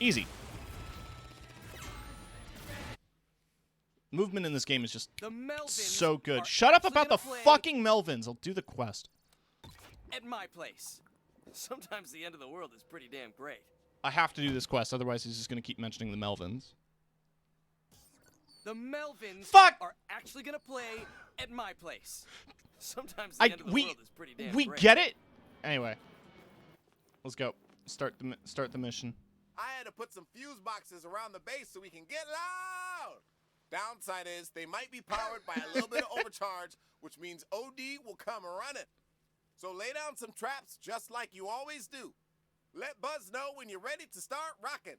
Easy. Movement in this game is just so good. Shut up about the fucking Melvins. I'll do the quest. At my place. Sometimes the end of the world is pretty damn great. I have to do this quest, otherwise he's just going to keep mentioning the Melvins. The Melvins are actually gonna play at my place. Sometimes the end of the world is pretty damn we great. get it. Anyway, let's go. Start the mission. I had to put some fuse boxes around the base so we can get loud. Downside is they might be powered by a little bit of overcharge, which means OD will come running. So lay down some traps just like you always do. Let Buzz know when you're ready to start rocking.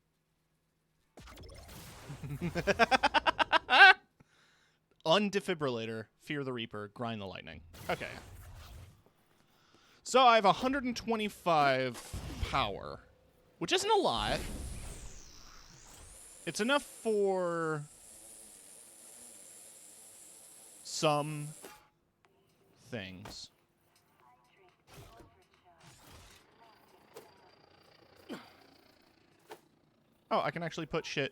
Undefibrillator, Fear the Reaper, Grind the Lightning. Okay. So I have 125 power, which isn't a lot. It's enough for some things. Oh, I can actually put shit.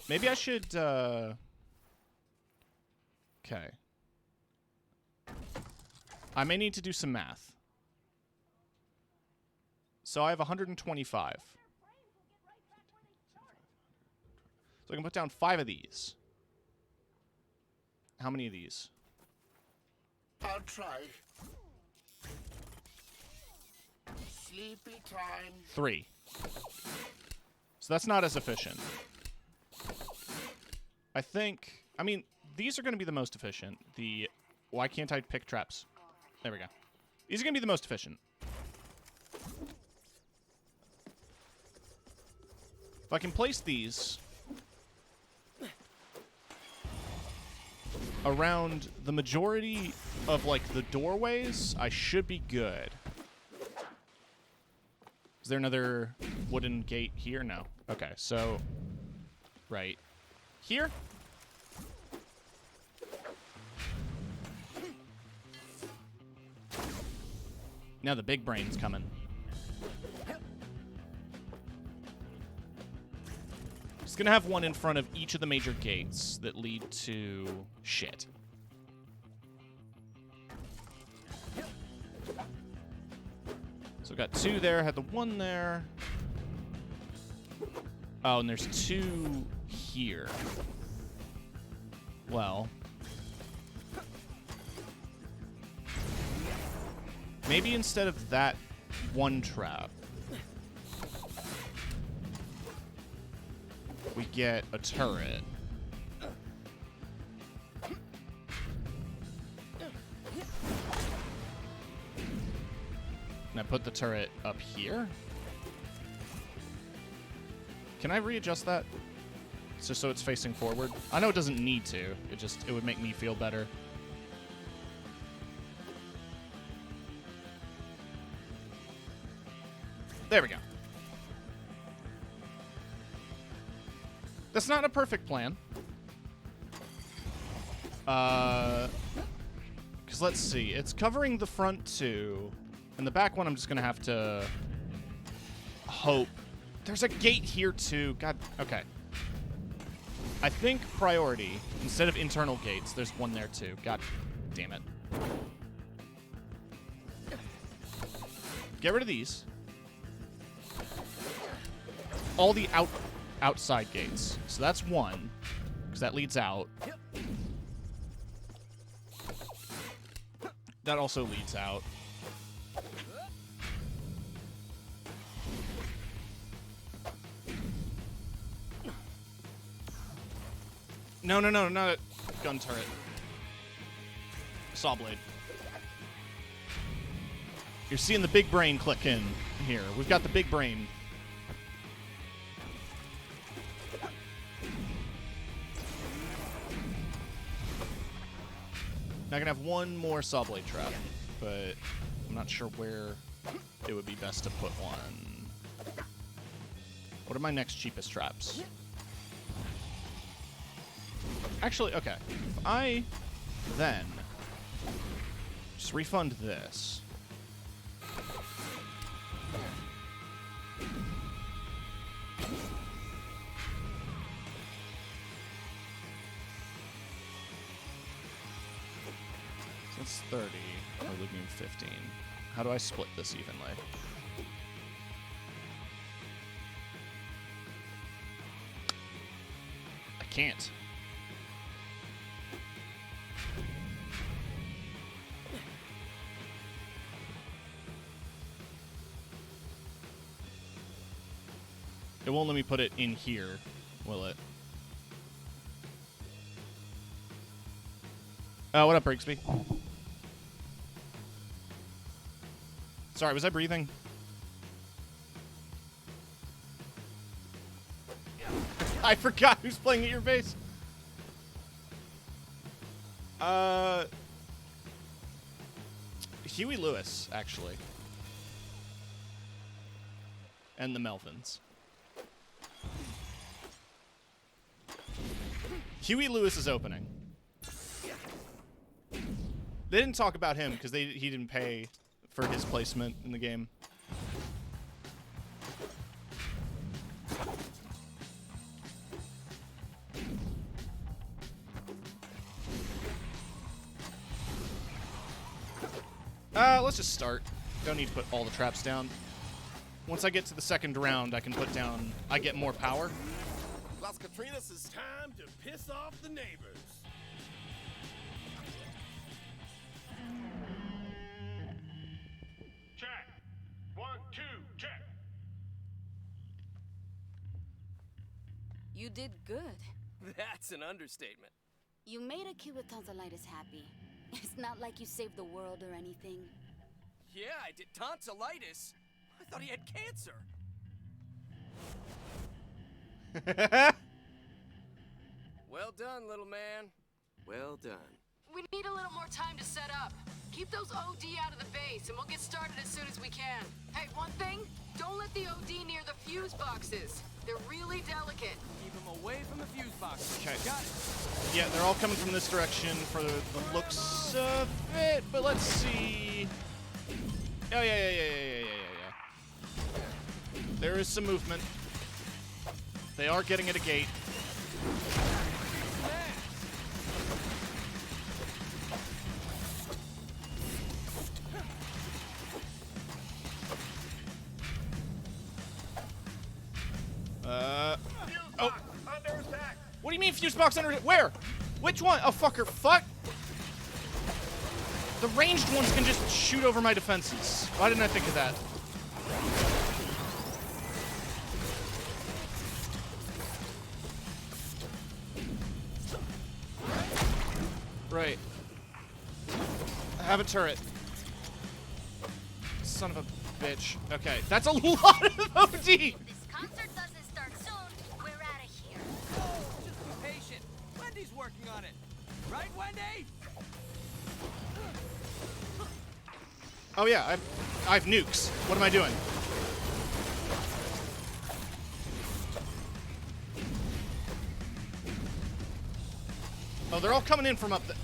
Maybe I should, okay. I may need to do some math. So I have 125. So I can put down 5 of these. How many of these? I'll try. Sleepy time. 3. So that's not as efficient. I think, I mean, these are going to be the most efficient. Why can't I pick traps? There we go. These are going to be the most efficient. If I can place these around the majority of, like, the doorways, I should be good. Is there another wooden gate here? No. Okay, so right here. Now the big brain's coming. It's gonna have one in front of each of the major gates that lead to shit. So we got 2 there, had the 1 there. Oh, and there's 2 here. Well. Maybe instead of that 1 trap, we get a turret. And I put the turret up here? Can I readjust that? Just so it's facing forward? I know it doesn't need to. It would make me feel better. There we go. That's not a perfect plan. Because let's see. It's covering the front 2. And the back one I'm just going to have to hope. There's a gate here too. God, okay. I think priority, instead of internal gates, there's one there too. God damn it. Get rid of these. All the outside gates. So that's 1, because that leads out. That also leads out. No, not a gun turret. Saw blade. You're seeing the big brain click in here. We've got the big brain. Now I'm gonna have 1 more saw blade trap, but I'm not sure where it would be best to put one. What are my next cheapest traps? Actually, okay. If I then just refund this. So that's 30. We're looking at 15. How do I split this evenly? I can't. It won't let me put it in here, will it? What up, Brigsby? Sorry, was I breathing? I forgot who's playing at your base. Huey Lewis, actually. And the Melvins. Huey Lewis is opening. They didn't talk about him because he didn't pay for his placement in the game. Let's just start. Don't need to put all the traps down. Once I get to the second round, I can put down... I get more power. Las Catrinas, it's time to piss off the neighbors. Check. 1, 2, check. You did good. That's an understatement. You made a kid with tonsillitis happy. It's not like you saved the world or anything. Yeah, I did tonsillitis. I thought he had cancer. Well done, little man. Well done. We need a little more time to set up. Keep those OD out of the base, and we'll get started as soon as we can. Hey, one thing, don't let the OD near the fuse boxes. They're really delicate. Keep them away from the fuse boxes. Okay. Got it. Yeah, they're all coming from this direction for the looks of it, but let's see. Oh, yeah. There is some movement. They are getting at a gate. Oh. What do you mean fuse box under? Where? Which one? Oh, fucker. Fuck. The ranged ones can just shoot over my defenses. Why didn't I think of that? Right. I have a turret. Son of a bitch. Okay, that's a lot of OD! This concert doesn't start soon, we're out of here. Just be patient. Wendy's working on it. Right, Wendy? Oh yeah, I've nukes. What am I doing? Oh, they're all coming in from up there.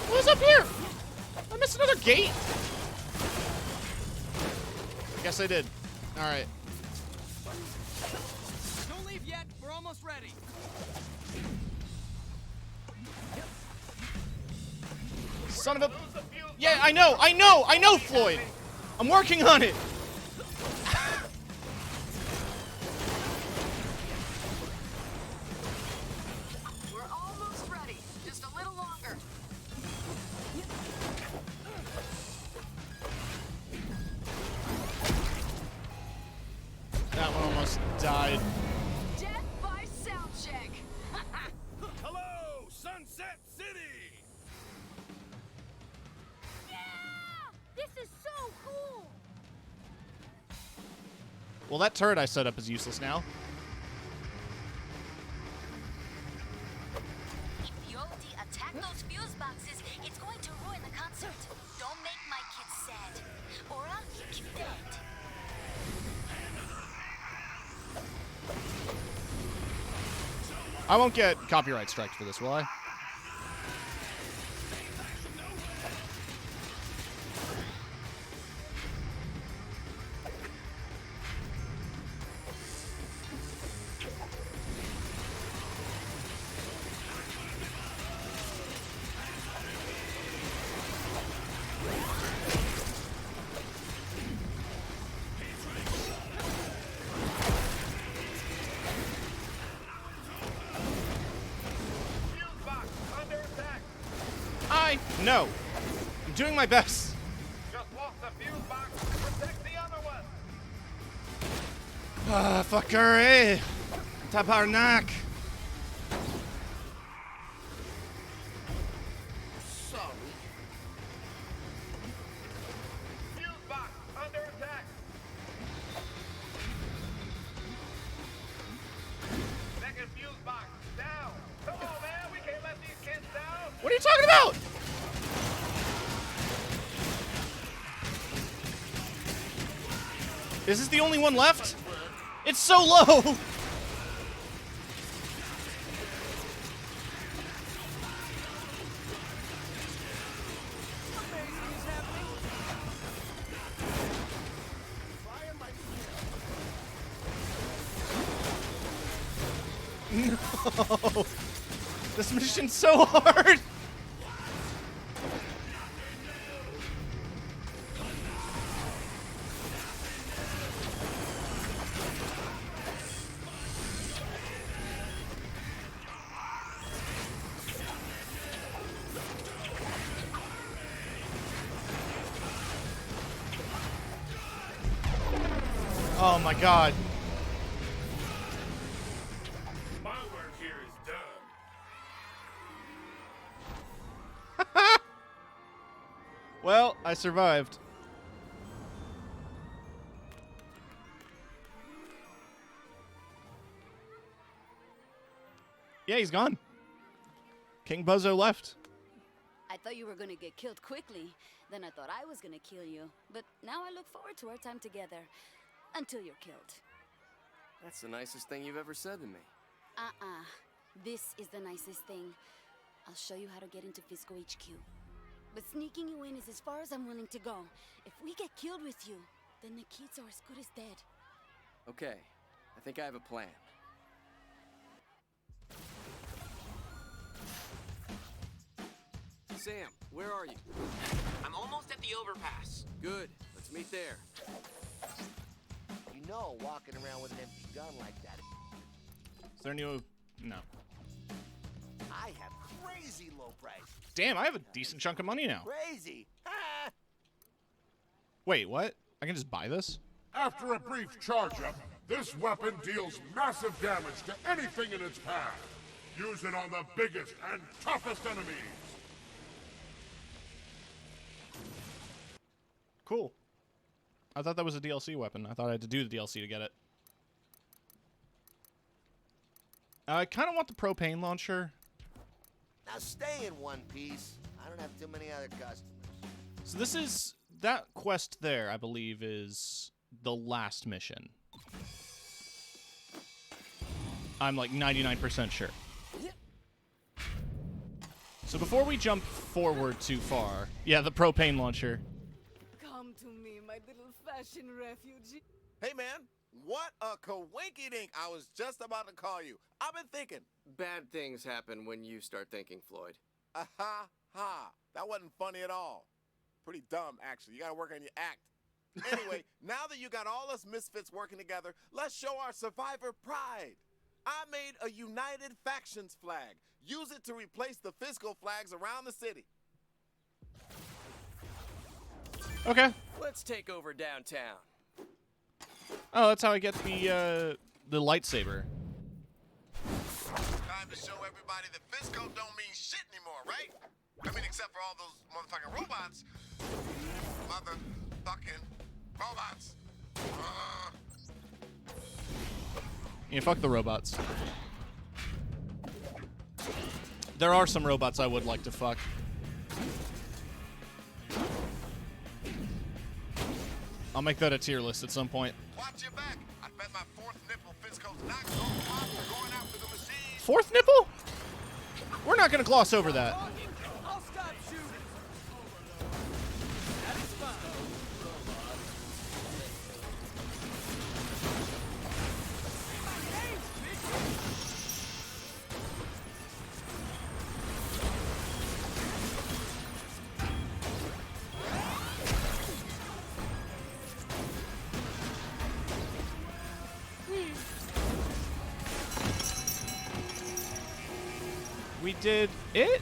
What's up here? I missed another gate. I guess I did. All right. Don't leave yet. We're almost ready. Son of a... Yeah, I know, Floyd. I'm working on it. We're almost ready. Just a little longer. That one almost died. Death by sound check. Hello, Sunset City! This is so cool! Well, that turret I set up is useless now. If the OD attack those fuse boxes, it's going to ruin the concert. Don't make my kids sad, or I'll kick you dead. I won't get copyright striked for this, will I? No. I'm doing my best. Just walk the fuse box and protect the other one. Ah, fucker, eh? Tabarnak. Sorry. Fuse box under attack. Second fuse box down. Come on, man. We can't let these kids down. What are you talking about? Is this the only one left? It's so low! No! This mission's so hard! Oh my god. My work here is done. Well, I survived. Yeah, he's gone. King Buzzo left. I thought you were gonna get killed quickly. Then I thought I was gonna kill you. But now I look forward to our time together. Until you're killed. That's the nicest thing you've ever said to me. This is the nicest thing. I'll show you how to get into Fisco HQ. But sneaking you in is as far as I'm willing to go. If we get killed with you, then the kids are as good as dead. Okay, I think I have a plan. Sam, where are you? I'm almost at the overpass. Good. Let's meet there. You know, walking around with an empty gun like that. Is there any... No. I have crazy low price. Damn, I have a decent chunk of money now. Crazy. Ha! Wait, what? I can just buy this? After a brief charge-up, this weapon deals massive damage to anything in its path. Use it on the biggest and toughest enemies. Cool. I thought that was a DLC weapon. I thought I had to do the DLC to get it. I kind of want the propane launcher. Now stay in one piece. I don't have too many other customers. So this is... That quest there, I believe, is the last mission. I'm like 99% sure. So before we jump forward too far... Yeah, the propane launcher. Come to me, my little fashion refugee. Hey, man, what a coinky-dink. I was just about to call you. I've been thinking. Bad things happen when you start thinking, Floyd. Ha. That wasn't funny at all. Pretty dumb, actually. You gotta work on your act. Anyway, now that you got all us misfits working together, let's show our survivor pride. I made a United Factions flag. Use it to replace the fiscal flags around the city. Okay. Let's take over downtown. Oh, that's how I get the lightsaber. Time to show everybody that Fisco don't mean shit anymore, right? I mean, except for all those motherfucking robots. Motherfucking robots. Yeah, fuck the robots. There are some robots I would like to fuck. I'll make that a tier list at some point. Watch your back. I bet my fourth nipple Fisco's not going after the machine. Fourth nipple? We're not gonna gloss over that. I'll stop shooting. That is fine. We did it?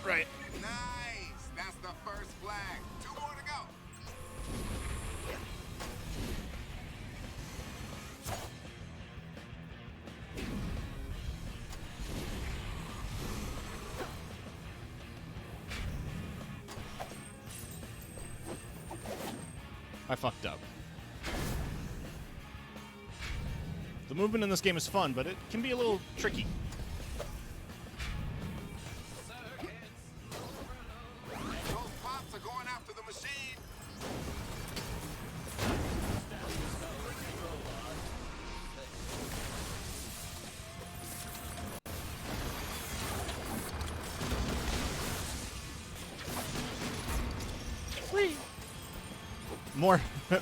Right. Nice. That's the first flag. 2 more to go. I fucked up. The movement in this game is fun, but it can be a little tricky. Those pops are going after the machine.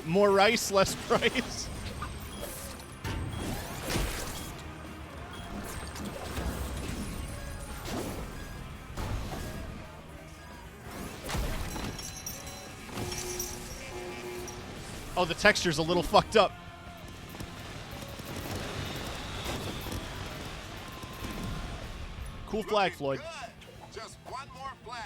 More rice, less price. Oh, the texture's a little fucked up. Cool flag, Floyd. Good. Just one more flag.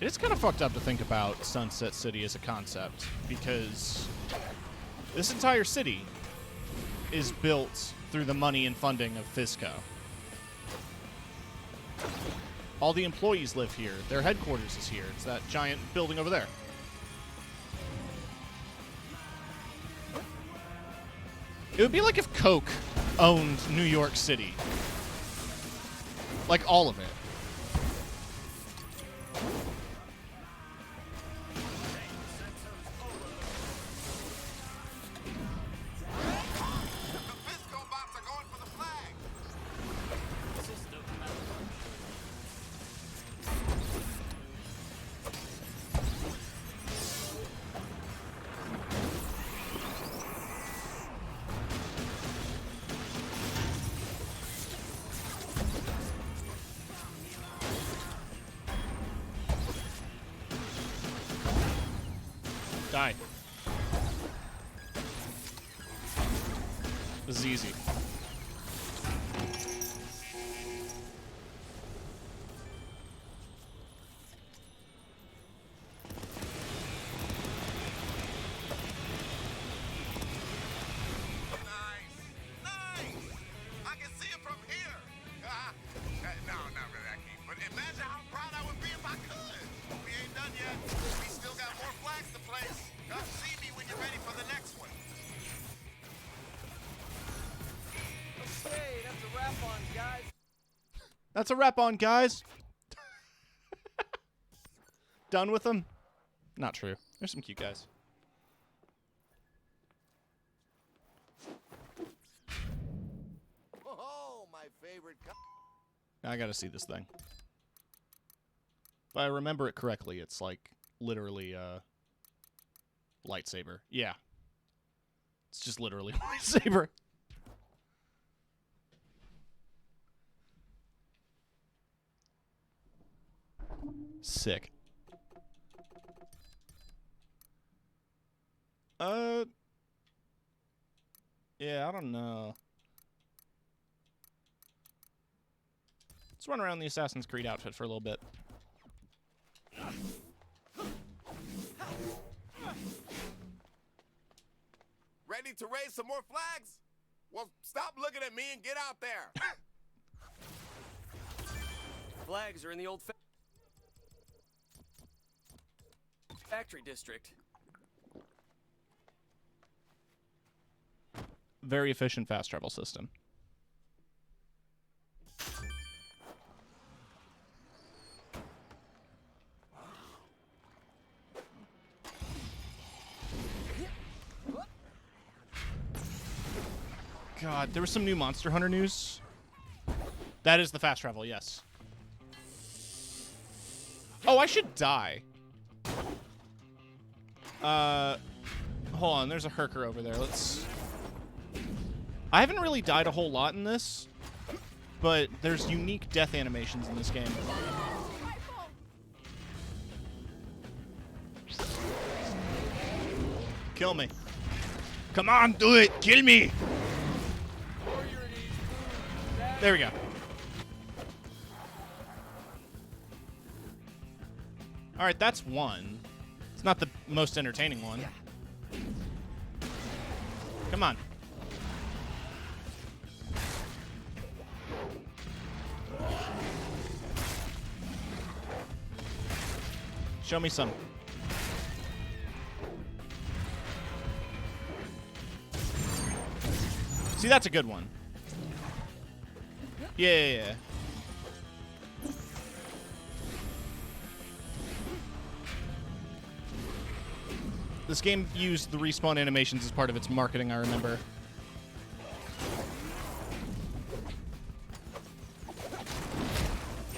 It's kind of fucked up to think about Sunset City as a concept, because this entire city is built through the money and funding of Fisco. All the employees live here. Their headquarters is here. It's that giant building over there. It would be like if Coke owned New York City. Like all of it. Die. This is easy. That's a wrap on, guys. Done with them? Not true. There's some cute guys. Oh, my favorite. I gotta see this thing. If I remember it correctly, it's like literally a lightsaber. Yeah. It's just literally a lightsaber. Sick. Yeah, I don't know. Let's run around the Assassin's Creed outfit for a little bit. Ready to raise some more flags? Well, stop looking at me and get out there. Flags are in the old factory district. Very efficient fast travel system. God, there was some new Monster Hunter news. That is the fast travel, yes. Oh, I should die. Hold on, there's a Herker over there. Let's... I haven't really died a whole lot in this, but there's unique death animations in this game. Kill me. Come on, do it! Kill me! There we go. Alright, that's one. It's not the most entertaining one. Come on. Show me some. See, that's a good one. Yeah. This game used the respawn animations as part of its marketing, I remember.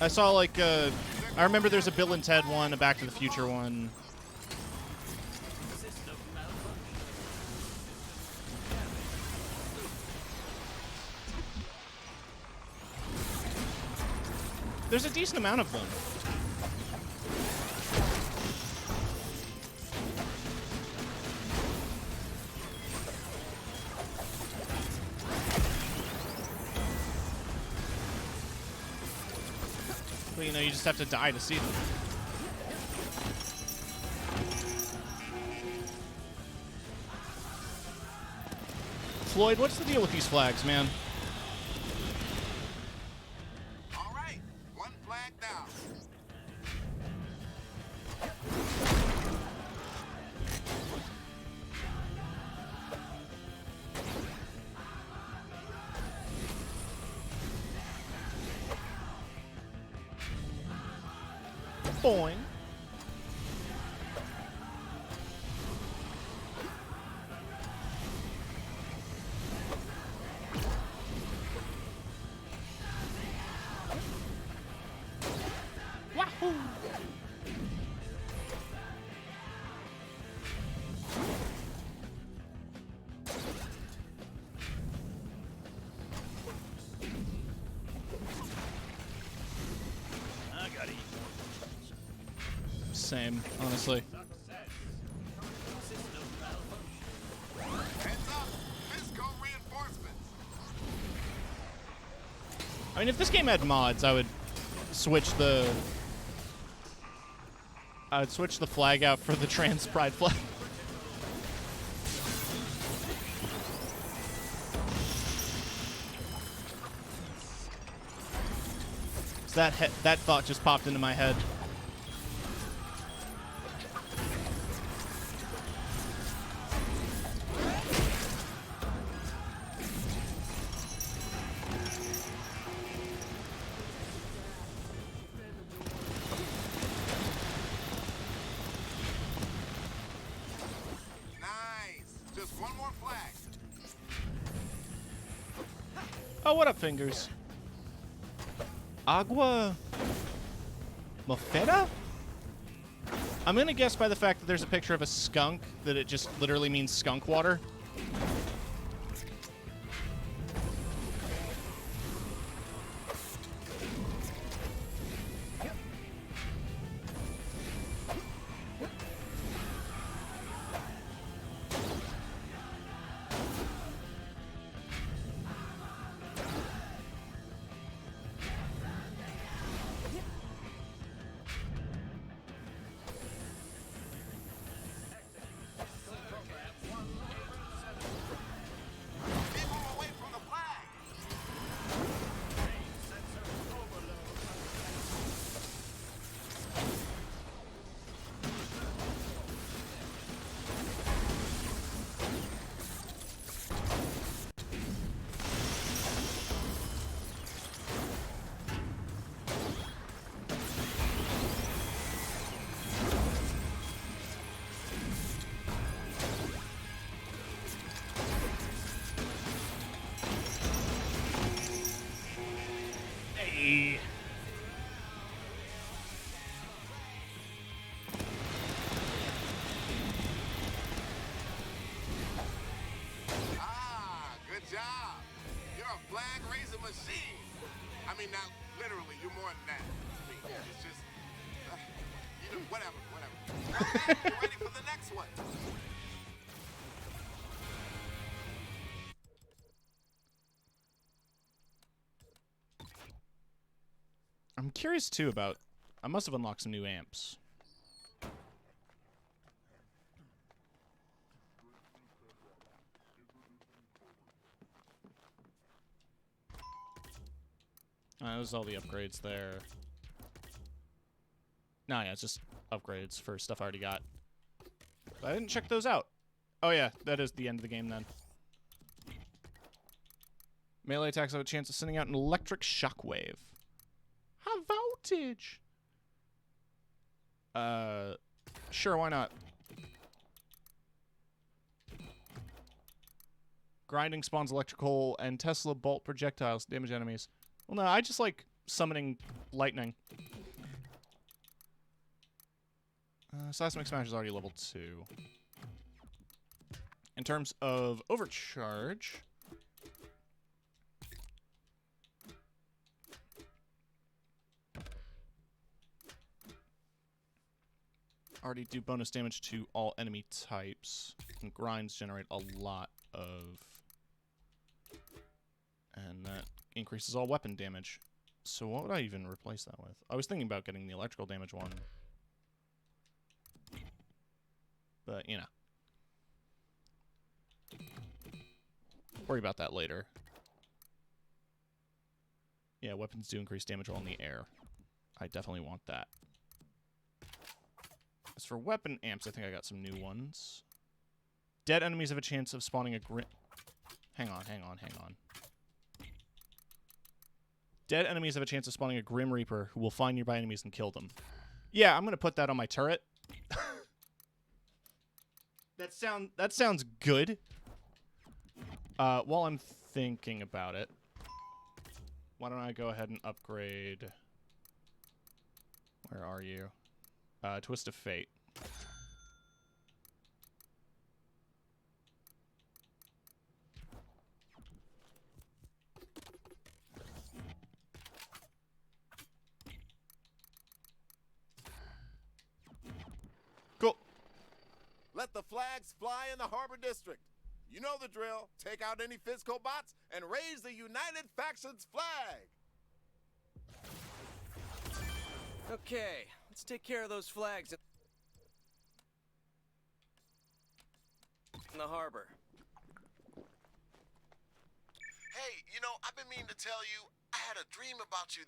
I saw, like, I remember there's a Bill and Ted one, a Back to the Future one. There's a decent amount of them. But, you know, you just have to die to see them. Floyd, what's the deal with these flags, man? All right, one flag down. Boing. Wahoo! I gotta eat. Same, honestly. Heads up, Fisco reinforcements. I mean, if this game had mods, I would switch the flag out for the trans pride flag. So that thought just popped into my head. Nice. Just one more flag. Oh, what up, fingers? Agua Mofeta? I'm gonna guess by the fact that there's a picture of a skunk that it just literally means skunk water. Hey. Ah, good job. You're a flag raising machine. I mean, not literally. You're more than that. I mean, it's just, you know, whatever. You're ready for the next one. I'm curious too about. I must have unlocked some new amps. There's all the upgrades there. No, yeah, it's just upgrades for stuff I already got. But I didn't check those out. Oh yeah, that is the end of the game then. Melee attacks have a chance of sending out an electric shockwave. High voltage! Sure, why not? Grinding spawns electrical and Tesla bolt projectiles to damage enemies. Well, no, I just like summoning lightning. Seismic Smash is already level 2. In terms of overcharge... already do bonus damage to all enemy types. And grinds generate a lot of... and that increases all weapon damage. So what would I even replace that with? I was thinking about getting the electrical damage one. But, you know. worry about that later. Yeah, weapons do increase damage while in the air. I definitely want that. As for weapon amps, I think I got some new ones. Dead enemies have a chance of spawning a grim... Hang on. Dead enemies have a chance of spawning a Grim Reaper who will find nearby enemies and kill them. Yeah, I'm going to put that on my turret. That sounds good. While I'm thinking about it, why don't I go ahead and upgrade... Where are you? Twist of Fate. Cool. Let the flags fly in the Harbor District. You know the drill. Take out any Fisco bots and raise the United Factions flag. Okay, let's take care of those flags in the harbor. Hey, you know, I've been meaning to tell you, I had a dream about you.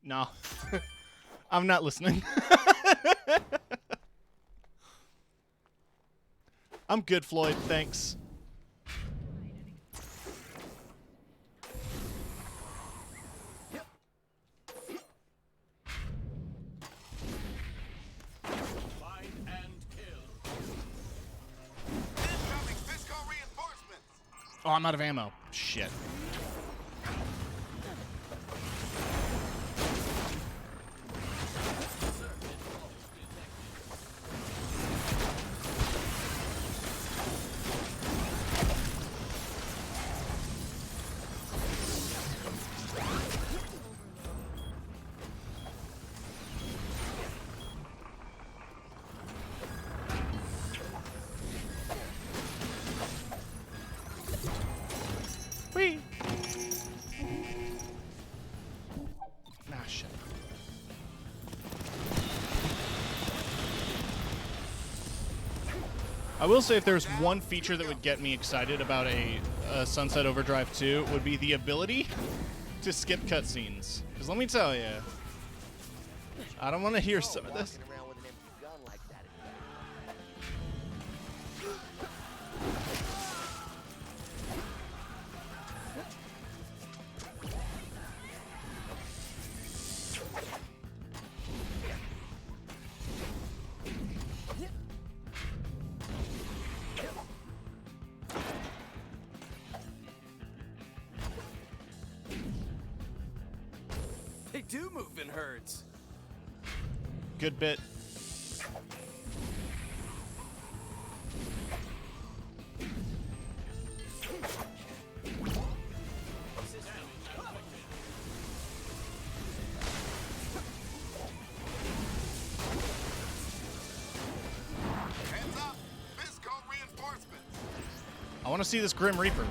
No. I'm not listening. I'm good, Floyd. Thanks. Oh, I'm out of ammo. Shit. Whee! Nah, shit. I will say if there's one feature that would get me excited about a Sunset Overdrive 2, would be the ability to skip cutscenes. Because let me tell you, I don't want to hear some of this. They do move in herds. Good bit. Heads up! Fisco reinforcements! I want to see this Grim Reaper.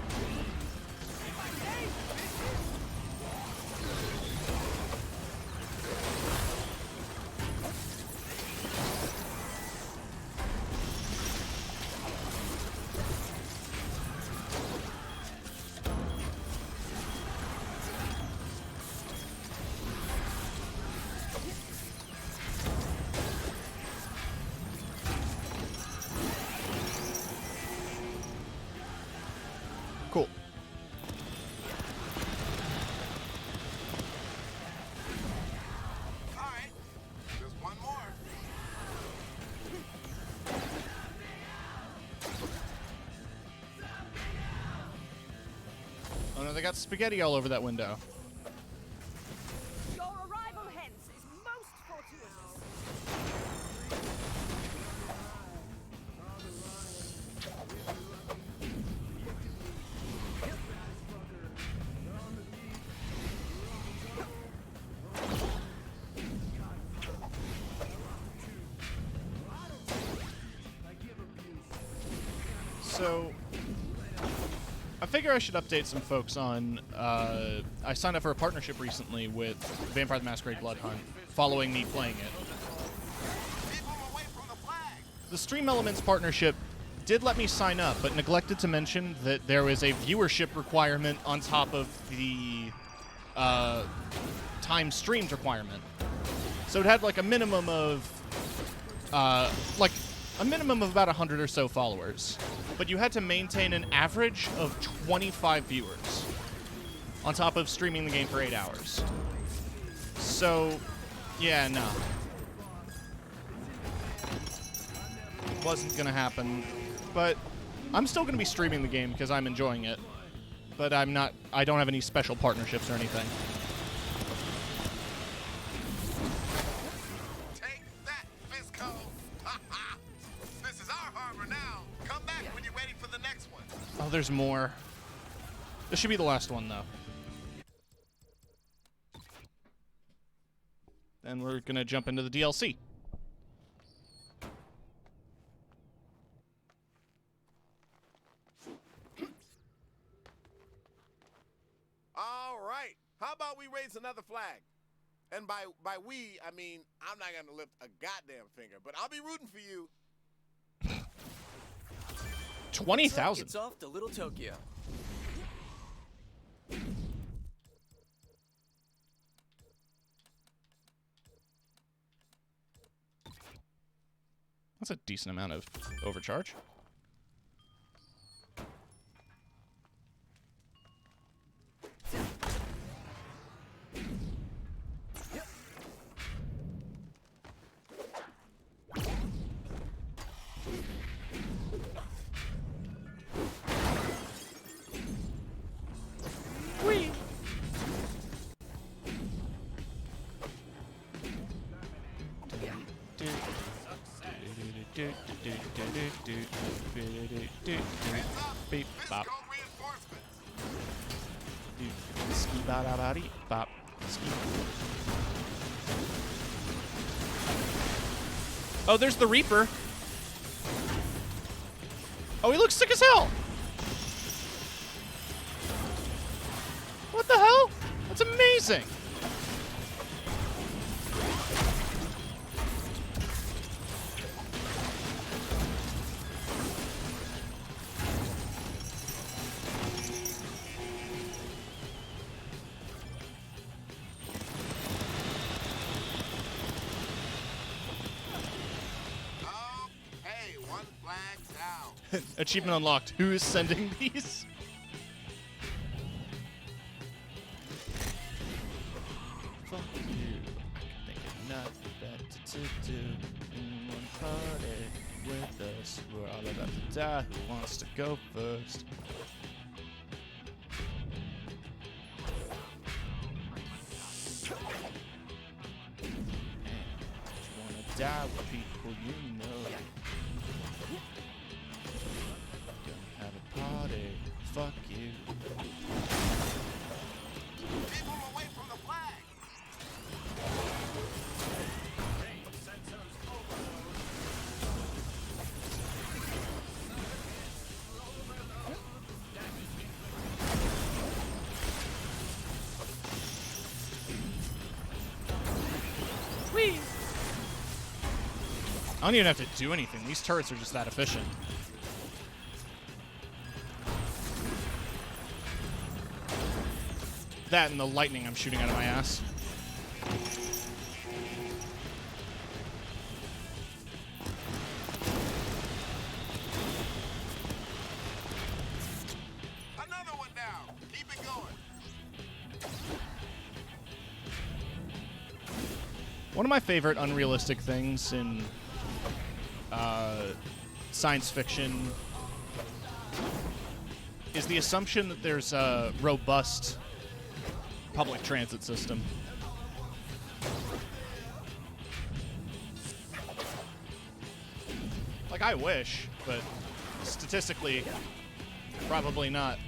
Cool. All right, just one more. Oh no, they got spaghetti all over that window. Your arrival hence is most fortuitous. So, I figure I should update some folks on, I signed up for a partnership recently with Vampire the Masquerade Blood Hunt, following me playing it. The Stream Elements partnership did let me sign up, but neglected to mention that there is a viewership requirement on top of the time streamed requirement. So it had like a minimum of about 100 or so followers, but you had to maintain an average of 25 viewers on top of streaming the game for 8 hours. So, yeah, no. Wasn't gonna happen, but I'm still gonna be streaming the game because I'm enjoying it, but I don't have any special partnerships or anything. Take that, Fisco! This is our harbor now. Come back when you're ready for the next one. Oh, there's more. This should be the last one, though. Then we're gonna jump into the DLC. All right. How about we raise another flag? And by we, I mean I'm not gonna lift a goddamn finger, but I'll be rooting for you. 20,000. It's off to Little Tokyo. That's a decent amount of overcharge. Whee! Beep bop. Ski ba da ba dee bop. Ski. Oh, there's the Reaper. Oh, he looks sick as hell. What the hell? That's amazing. Achievement unlocked. Who is sending these? Fuck you. I can think of nothing better to do in one party with us. We're all about to die. Who wants to go first? Just wanna die with people you know. Party, fuck you. Keep them away from the flag. Whee! I don't even have to do anything. These turrets are just that efficient. That and the lightning I'm shooting out of my ass. Another one down. Keep it going. One of my favorite unrealistic things in science fiction is the assumption that there's a robust public transit system. Like, I wish, but statistically, probably not.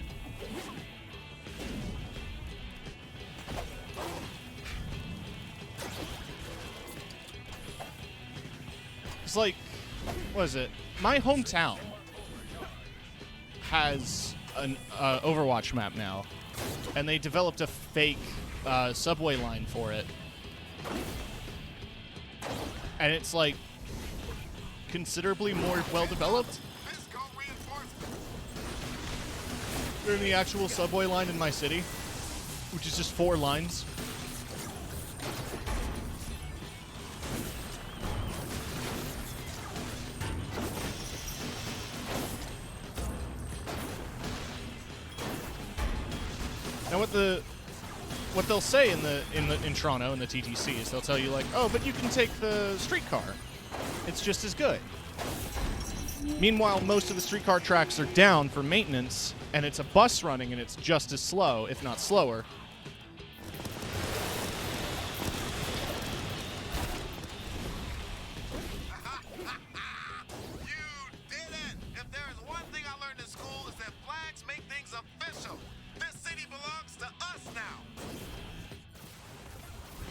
It's like, what is it? My hometown has an Overwatch map now, and they developed a fake subway line for it. And it's like considerably more well developed. than the actual subway line in my city, which is just 4 lines. Now what they'll say in Toronto in the TTC is they'll tell you like, oh, but you can take the streetcar. It's just as good. Meanwhile, most of the streetcar tracks are down for maintenance, and it's a bus running, and it's just as slow, if not slower.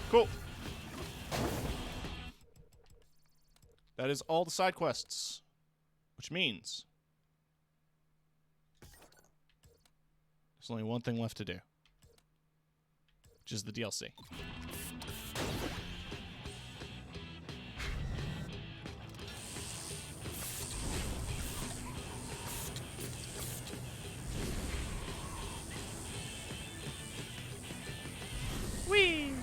Cool. That is all the side quests, which means there's only one thing left to do, which is the DLC. Whee!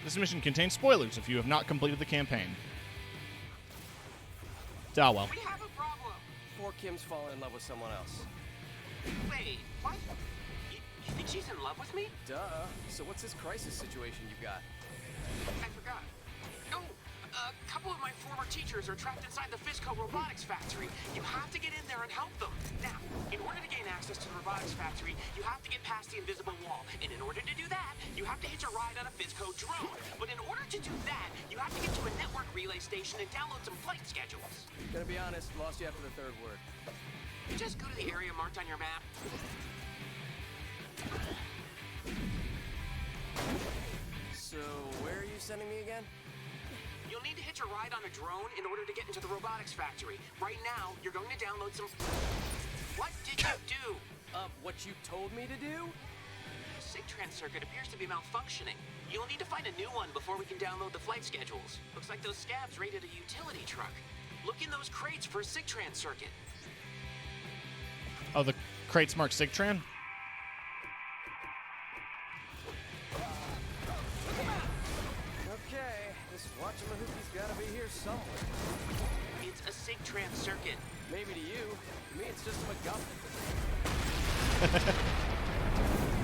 This mission contains spoilers if you have not completed the campaign. Well. We have a problem. 4 Kim's fallen in love with someone else. Wait, what? You think she's in love with me? Duh. So what's this crisis situation you've got? I forgot. Oh, a couple of my former teachers are trapped inside the Fisco robotics factory. You have to get in there and help them. Now, in order to gain access to the robotics factory, you have to get past the invisible wall. And in order to do that, you have to hitch a ride on a Fisco drone. But in order to do that, you have to get to a network relay station and download some flight schedules. Gonna be honest, lost you after the 3rd word. Just go to the area marked on your map. So, where are you sending me again? You'll need to hitch a ride on a drone in order to get into the robotics factory. Right now, you're going to download some... What did you do? What you told me to do? The SIGTRAN circuit appears to be malfunctioning. You'll need to find a new one before we can download the flight schedules. Looks like those scabs raided a utility truck. Look in those crates for a SIGTRAN circuit. Oh, the crates marked SIGTRAN? Okay, this whatchamahoochie's gotta be here somewhere. It's a SIGTRAN circuit. Maybe to you. To me, it's just a MacGuffin.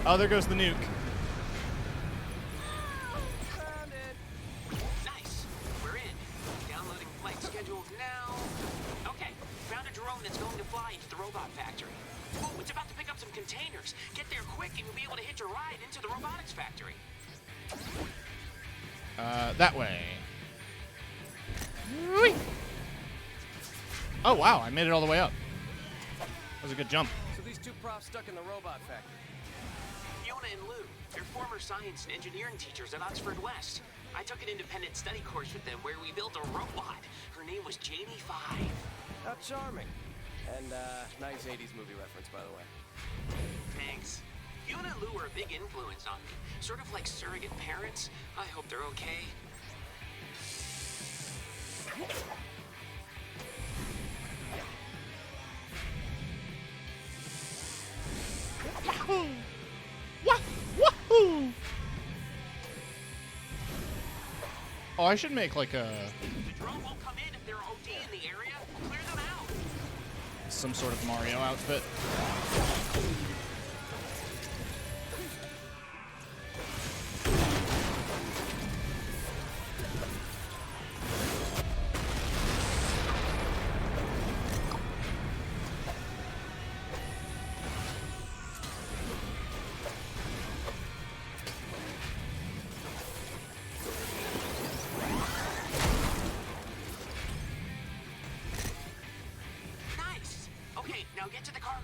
Oh, there goes the nuke. Found it. Nice. We're in. Downloading flight schedules now. Okay, found a drone that's going to fly into the robot factory. Oh, it's about to pick up some containers. Get there quick and you'll be able to hitch a ride into the robotics factory. That way. Whee! Oh, wow, I made it all the way up. That was a good jump. So these 2 profs stuck in the robot factory. Fiona and Lou, they're former science and engineering teachers at Oxford West. I took an independent study course with them where we built a robot. Her name was Janie 5. How charming. And, nice 80s movie reference, by the way. Thanks. Fiona and Lou were a big influence on me. Sort of like surrogate parents. I hope they're okay. Wahoo! Wahoo! Oh, I should make like a... The drone won't come in if there are OD in the area. We'll clear them out. some sort of Mario outfit.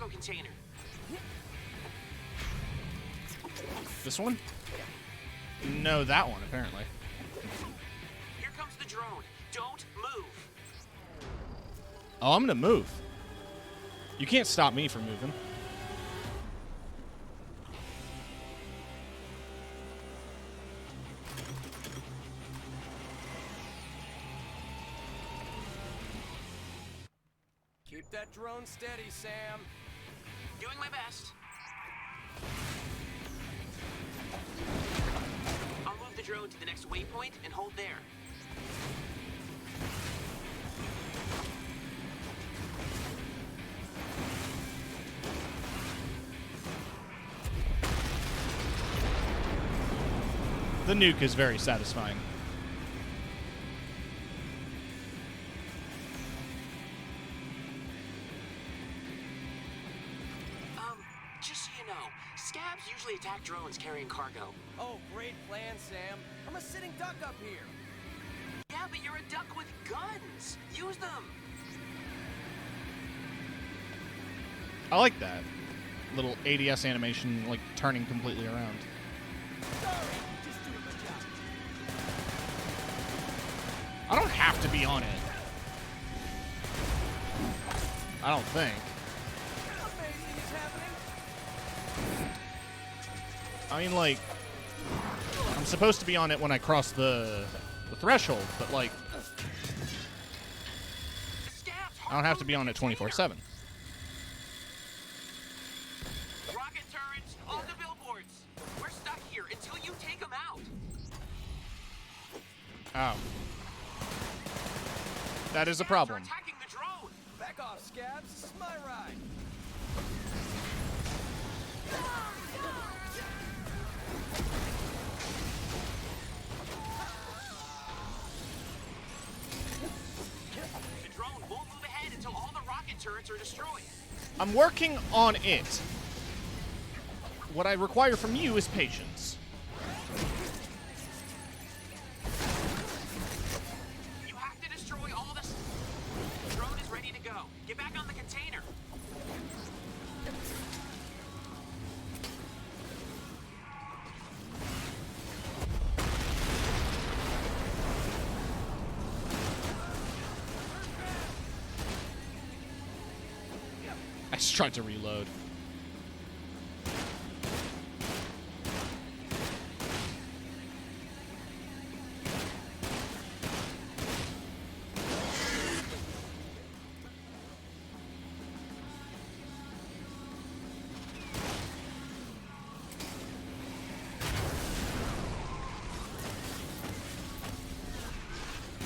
Container. This one? No, that one, apparently. Here comes the drone. Don't move. Oh, I'm gonna move. You can't stop me from moving. Keep that drone steady, Sam. Doing my best. I'll move the drone to the next waypoint and hold there. The nuke is very satisfying. Just so you know, scabs usually attack drones carrying cargo. Oh, great plan, Sam. I'm a sitting duck up here. Yeah, but you're a duck with guns. Use them. I like that little ADS animation, like turning completely around. I don't have to be on it. I don't think. I mean, like, I'm supposed to be on it when I cross the threshold, but, like, I don't have to be on it 24/7. Rocket turrets on the billboards. We're stuck here until you take them out. Oh. That is a problem. Attacking the drone. Back off, scabs. This is my ride. The drone won't move ahead until all the rocket turrets are destroyed. I'm working on it. What I require from you is patience. You have to destroy all this. The drone is ready to go. Get back on the container. I just tried to reload.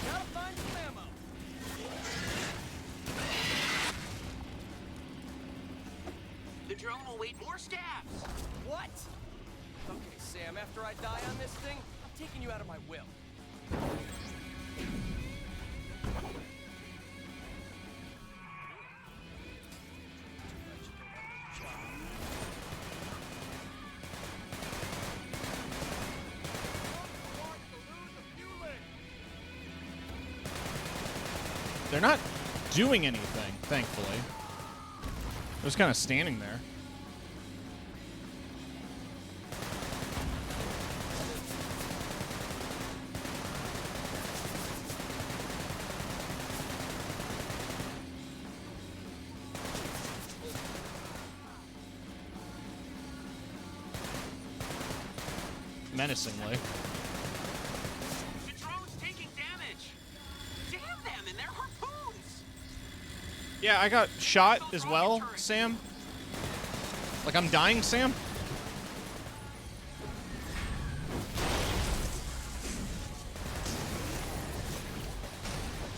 Gotta find some ammo. The drone will wait more scabs. What? Okay, Sam, after I die on this thing, I'm taking you out of my will. They're not doing anything, thankfully. They're just kind of standing there. Menacingly. The drone's taking damage. Damn them and their harpoons. Yeah, I got shot as well, Sam. Like, I'm dying, Sam.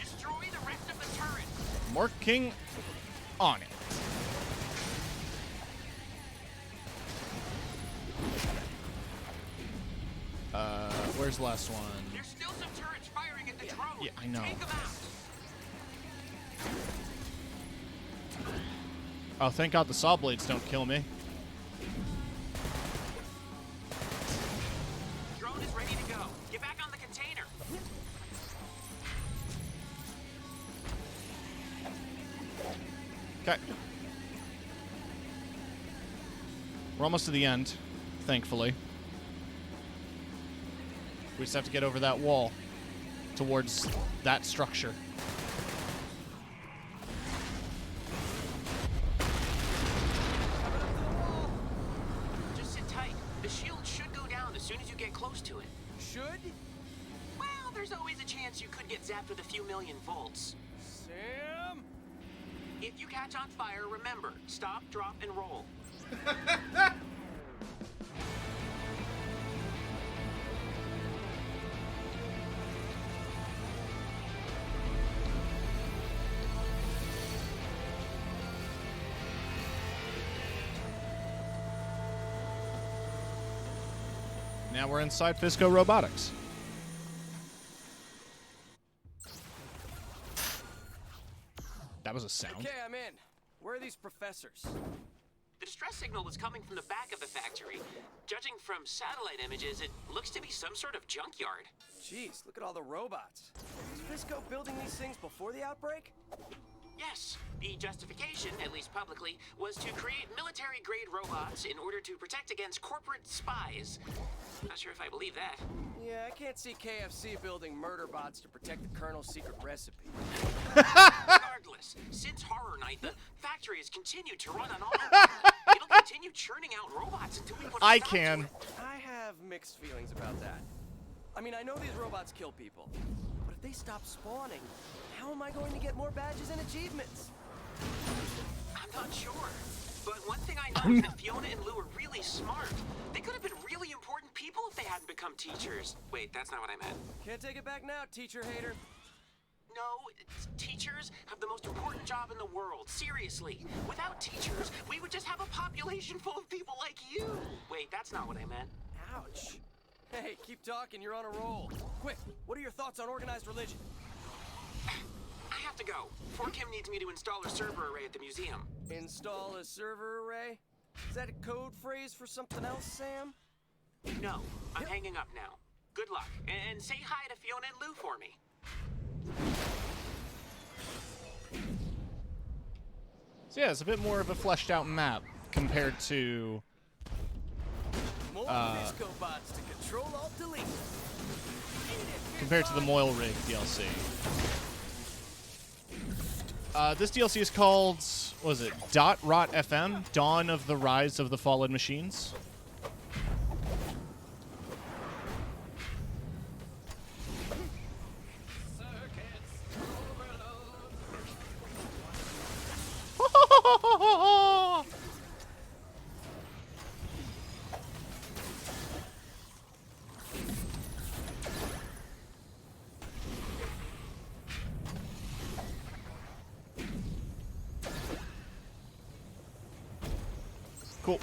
Destroy the rest of the turret. I'm working on it. Where's the last one? There's still some turrets firing at the drone. Yeah, I know. Take them out. Oh, thank God the saw blades don't kill me. Drone is ready to go. Get back on the container. Okay. We're almost to the end, thankfully. We just have to get over that wall towards that structure. Just sit tight. The shield should go down as soon as you get close to it. Should? Well, there's always a chance you could get zapped with a few million volts. Sam? If you catch on fire, remember, stop, drop, and roll. Now we're inside Fisco Robotics. That was a sound. Okay, I'm in. Where are these professors? The distress signal was coming from the back of the factory. Judging from satellite images, it looks to be some sort of junkyard. Jeez, look at all the robots. Was Fisco building these things before the outbreak? Yes, the justification, at least publicly, was to create military-grade robots in order to protect against corporate spies. Not sure if I believe that. Yeah, I can't see KFC building murder bots to protect the Colonel's secret recipe. Regardless, since Horror Night, the factory has continued to run on all. It'll continue churning out robots until we put a stop to it. I have mixed feelings about that. I mean, I know these robots kill people, but if they stop spawning, how am I going to get more badges and achievements? I'm not sure. But one thing I know is that Fiona and Lou are really smart. They could have been really important people if they hadn't become teachers. Wait, that's not what I meant. Can't take it back now, teacher hater. No, teachers have the most important job in the world. Seriously. Without teachers, we would just have a population full of people like you. Wait, that's not what I meant. Ouch. Hey, keep talking, you're on a roll. Quick, what are your thoughts on organized religion? I have to go. Fort Kim needs me to install a server array at the museum. Install a server array? Is that a code phrase for something else, Sam? No, I'm hanging up now. Good luck, and say hi to Fiona and Lou for me. So yeah, it's a bit more of a fleshed out map compared to More Fisco bots to control alt delete. compared to the Moil Rig DLC. This DLC is called, what was it, Dot Rot FM? Dawn of the Rise of the Fallen Machines. Cool.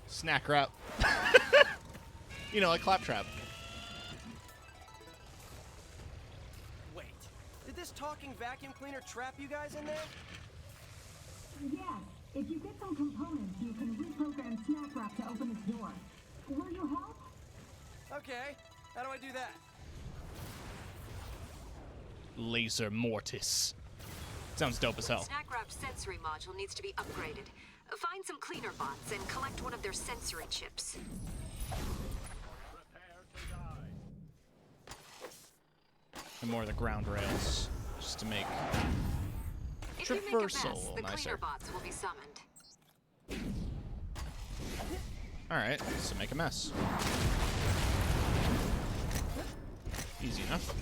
Snack wrap. You know, like Claptrap. Wait, did this talking vacuum cleaner trap you guys in there? Yes. If you get some components, you can reprogram Snack Wrap to open its door. Will you help? Okay. How do I do that? Laser Mortis. Sounds dope as hell. Snack Wrap's sensory module needs to be upgraded. Find some cleaner bots and collect one of their sensory chips. And more of the ground rails, just to make If you make a traversal mess, the nicer. cleaner bots will be summoned. Alright, so make a mess. Easy enough.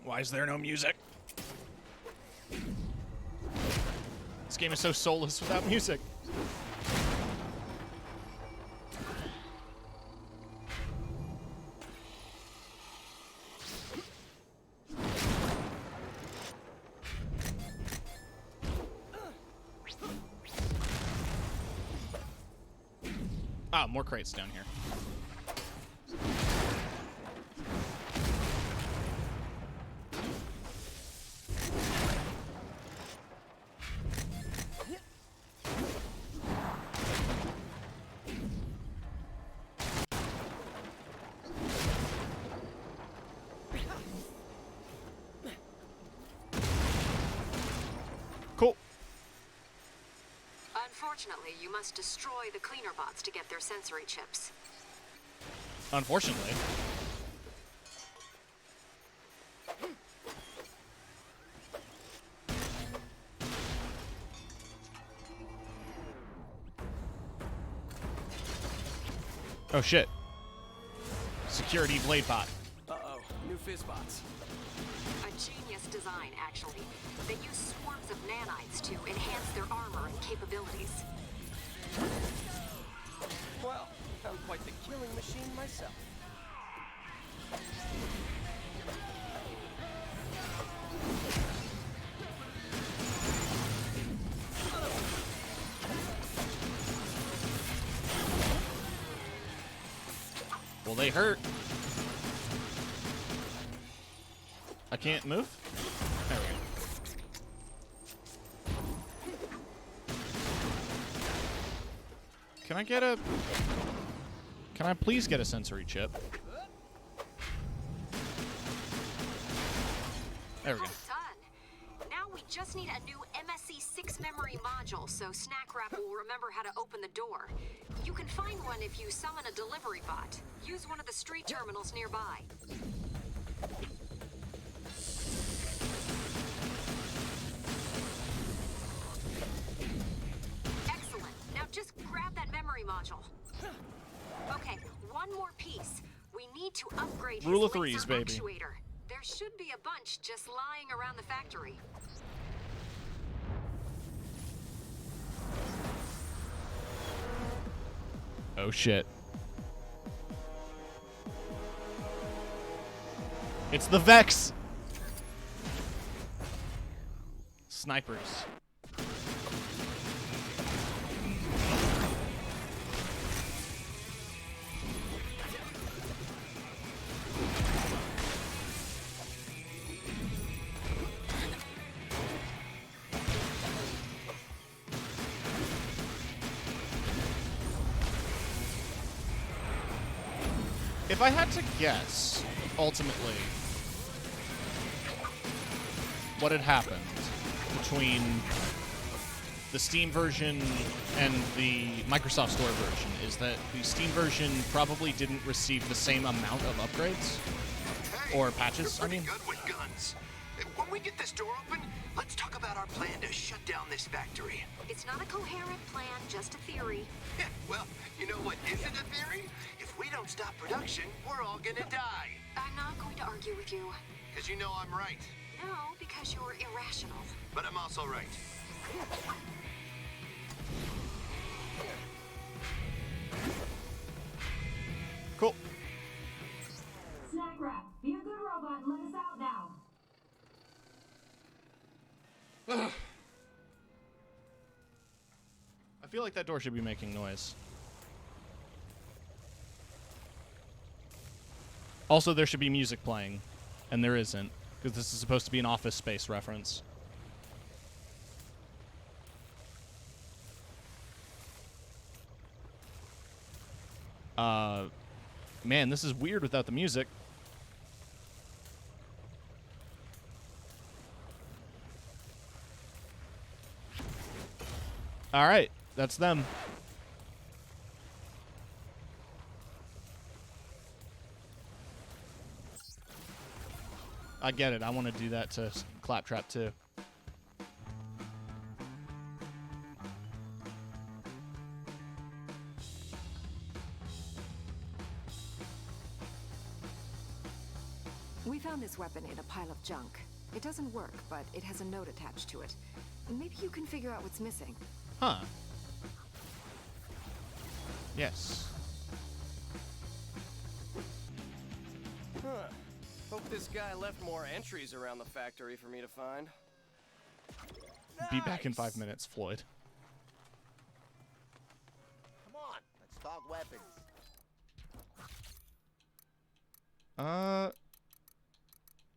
Why is there no music? This game is so soulless without music. Ah, more crates down here. Cool. Unfortunately, you must destroy the cleaner bots to get their sensory chips. Unfortunately. Oh shit. Security blade bot. Uh-oh, new fizzbots. A genius design, actually. They use swarms of nanites to enhance their armor and capabilities. Well, I'm quite the killing machine myself. Well, they hurt. I can't move? There we go. Can I get a... Can I please get a sensory chip? There we go. Done. Now we just need a new MSC6 memory module so Snack Wrap will remember how to open the door. You can find one if you summon a delivery bot. Use one of the street terminals nearby. Excellent. Now just grab that memory module. Okay, one more piece. We need to upgrade Rule his of threes, laser baby. actuator. There should be a bunch just lying around the factory. Oh shit. It's the Vex! Snipers. If I had to guess, ultimately, what had happened between the Steam version and the Microsoft Store version is that the Steam version probably didn't receive the same amount of upgrades or patches, I mean. Good with guns. When we get this door open, let's talk about our plan to shut down this factory. It's not a coherent plan, just a theory. Yeah, well, you know what isn't a theory? If we don't stop production, we're all gonna die. I'm not going to argue with you. Because you know I'm right. No, because you're irrational. But I'm also right. Cool. Snack Wrap, be a good robot and let us out now. I feel like that door should be making noise. Also, there should be music playing, and there isn't, because this is supposed to be an Office Space reference. Man, this is weird without the music. All right, that's them. I get it. I want to do that to Claptrap too. We found this weapon in a pile of junk. It doesn't work, but it has a note attached to it. Maybe you can figure out what's missing. Huh. Yes. Huh. Hope this guy left more entries around the factory for me to find. Be back in 5 minutes, Floyd. Come on, let's talk weapons.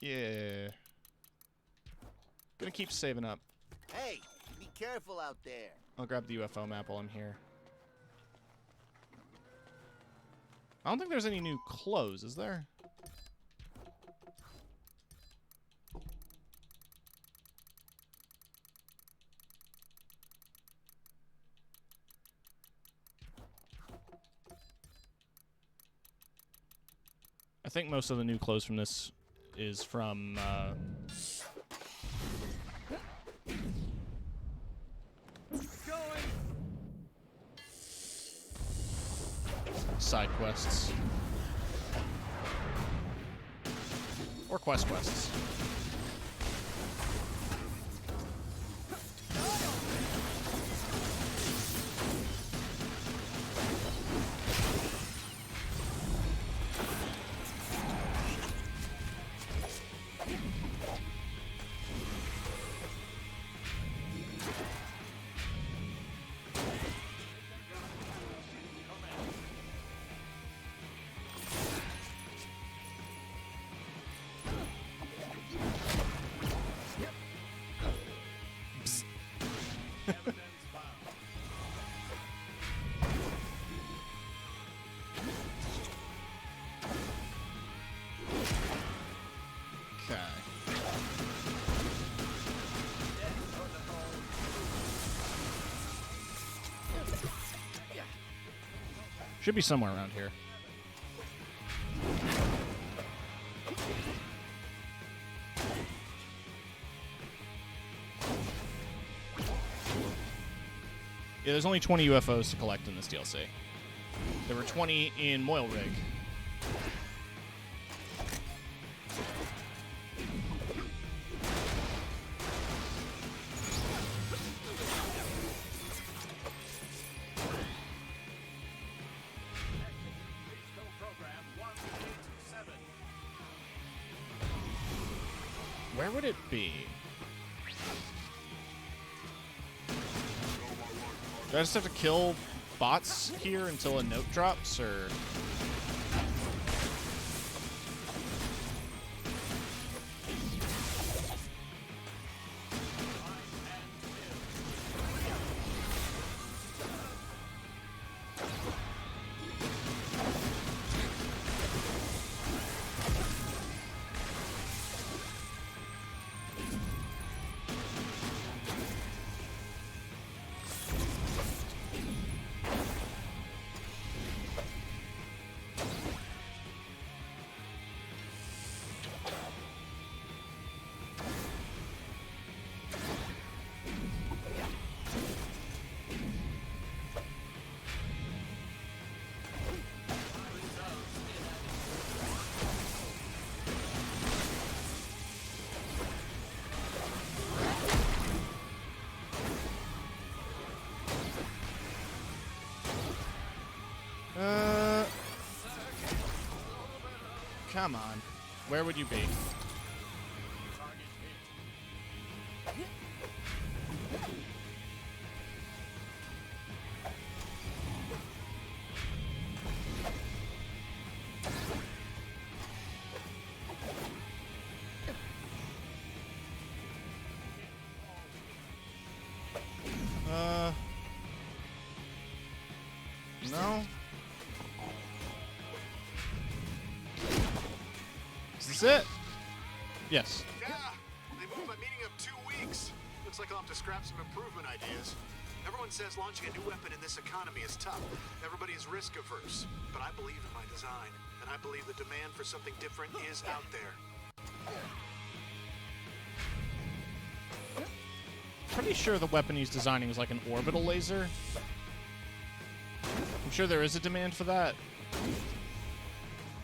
Yeah. Gonna keep saving up. Hey, be careful out there. I'll grab the UFO map while I'm here. I don't think there's any new clothes, is there? I think most of the new clothes from this is from side quests. Or quests. Should be somewhere around here. Yeah, there's only 20 UFOs to collect in this DLC. There were 20 in Moil Rig. Where would it be? Do I just have to kill bots here until a note drops, or...? Come on. Where would you be? No? Is this it? Yes. Yeah, they moved my meeting up 2 weeks. Looks like I'll have to scrap some improvement ideas. Everyone says launching a new weapon in this economy is tough. Everybody is risk averse. But I believe in my design, and I believe the demand for something different is out there. Pretty sure the weapon he's designing is like an orbital laser. I'm sure there is a demand for that.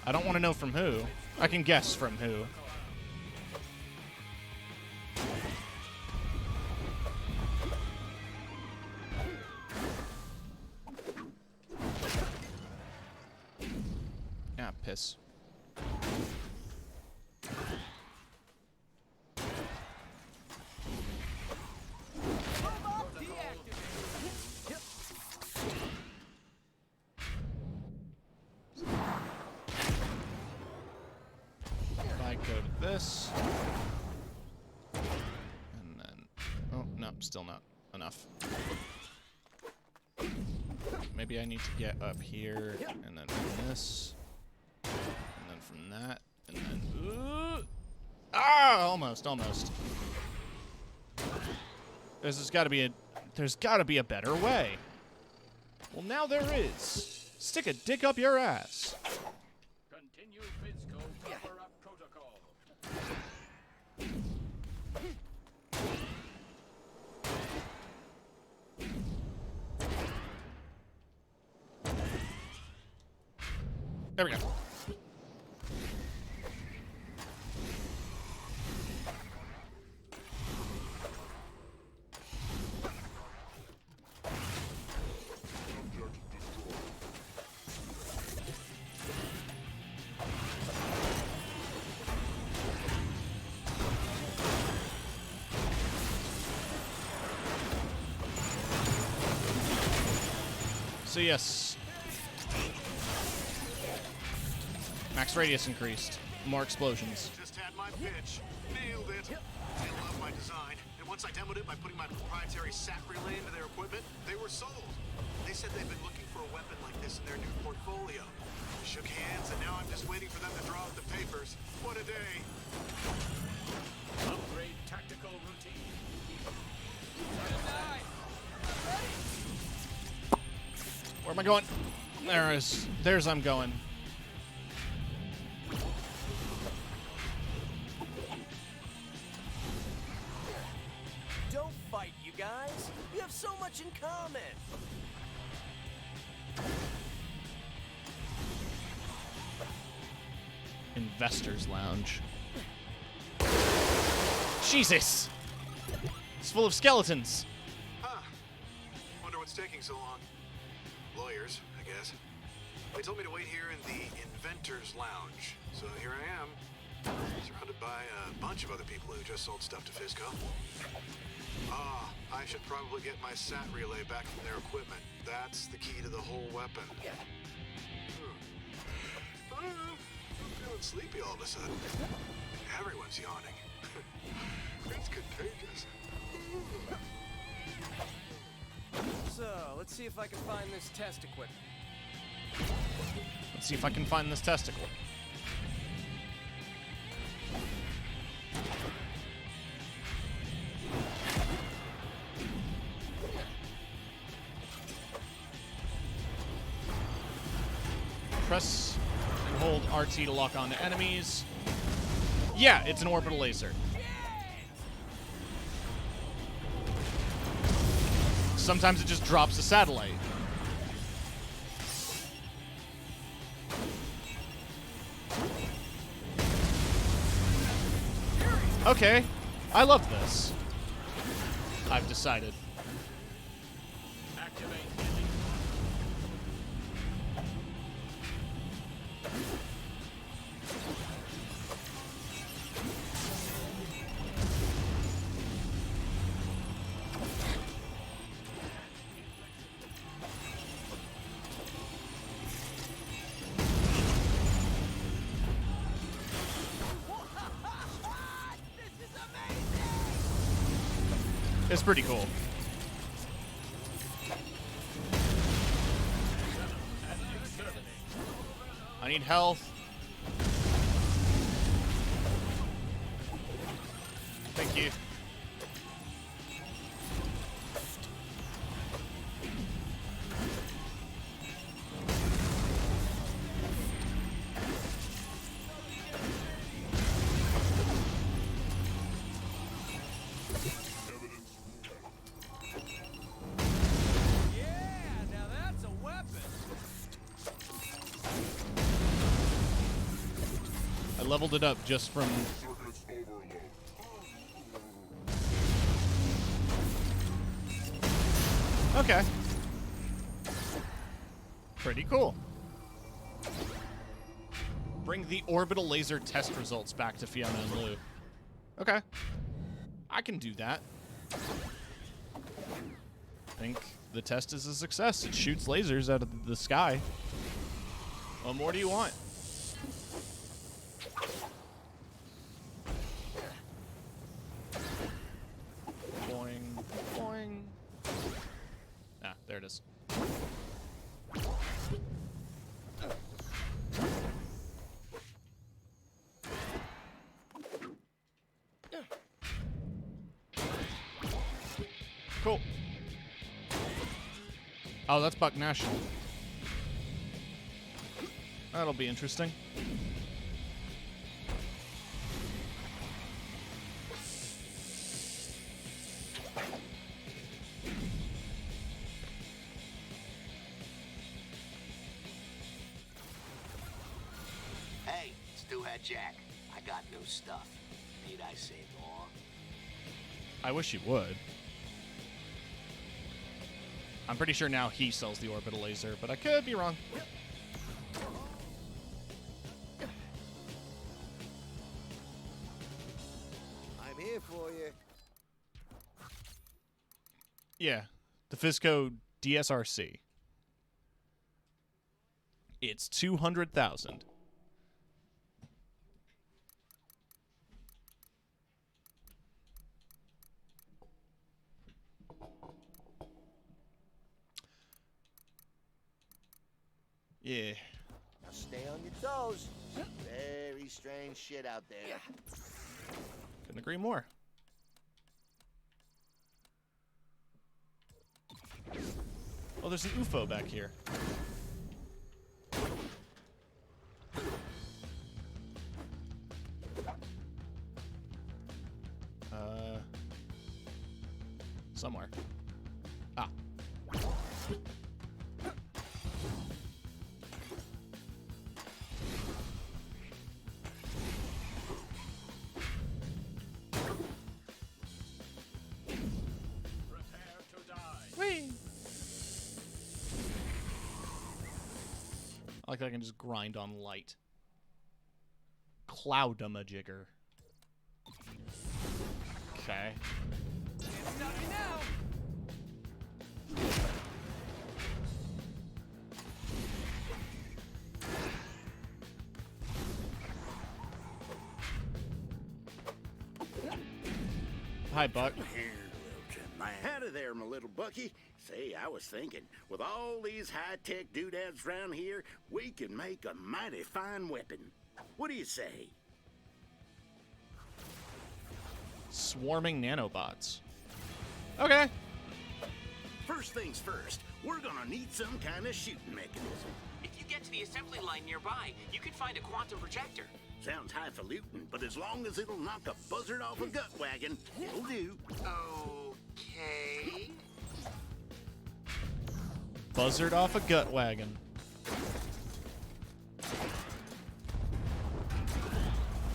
I don't want to know from who. I can guess from who. Ah, piss. This, and then, oh no, still not enough. Maybe I need to get up here, and then from this, and then from that, and then, almost. There's got to be a better way. Well, now there is. Stick a dick up your ass. Continue physical There we go. So yes, max radius increased, more explosions. Just had my pitch. Nailed it. They love my design. And once I demoed it by putting my proprietary SAT relay into their equipment, they were sold. They said they've been looking for a weapon like this in their new portfolio. We shook hands, and now I'm just waiting for them to draw up the papers. What a day. Upgrade tactical routine. Where am I going? There's I'm going. Don't fight, you guys. You have so much in common. Investors Lounge. Jesus! It's full of skeletons. Huh. Wonder what's taking so long. Lawyers, I guess. They told me to wait here in the Inventors Lounge. So here I am, surrounded by a bunch of other people who just sold stuff to Fisco. I should probably get my SAT relay back from their equipment. That's the key to the whole weapon. I'm feeling sleepy all of a sudden. Everyone's yawning. It's contagious. So, let's see if I can find this test equipment. Let's see if I can find this testicle. Press and hold RT to lock onto enemies. Yeah, it's an orbital laser. Sometimes it just drops a satellite. Okay, I love this. I've decided. Activate. It's pretty cool. I need health. Thank you. Leveled it up just from... Okay. Pretty cool. Bring the orbital laser test results back to Fiona and Lou. Okay. I can do that. I think the test is a success. It shoots lasers out of the sky. What more do you want? Boing, boing. Ah, there it is. Cool. Oh, that's Buck National. That'll be interesting. Stew-Head Jack. I got new stuff. Need I say more? I wish you would. I'm pretty sure now he sells the orbital laser, but I could be wrong. I'm here for you. Yeah, the Fisco DSRC. It's 200,000. Yeah. Now stay on your toes. Very strange shit out there. Couldn't agree more. Oh, there's an UFO back here. Somewhere. Ah. Whee! I like that I can just grind on light. Cloud-a-majigger. Okay. Can't stop me now. Hi, Buck. Howdy there, my little Bucky. Say, I was thinking, with all these high-tech doodads around here, we can make a mighty fine weapon. What do you say? Swarming nanobots. Okay. First things first, we're gonna need some kind of shooting mechanism. If you get to the assembly line nearby, you can find a quantum projector. Sounds highfalutin, but as long as it'll knock a buzzard off a gut wagon, it'll do. Okay. Buzzard off a gut wagon.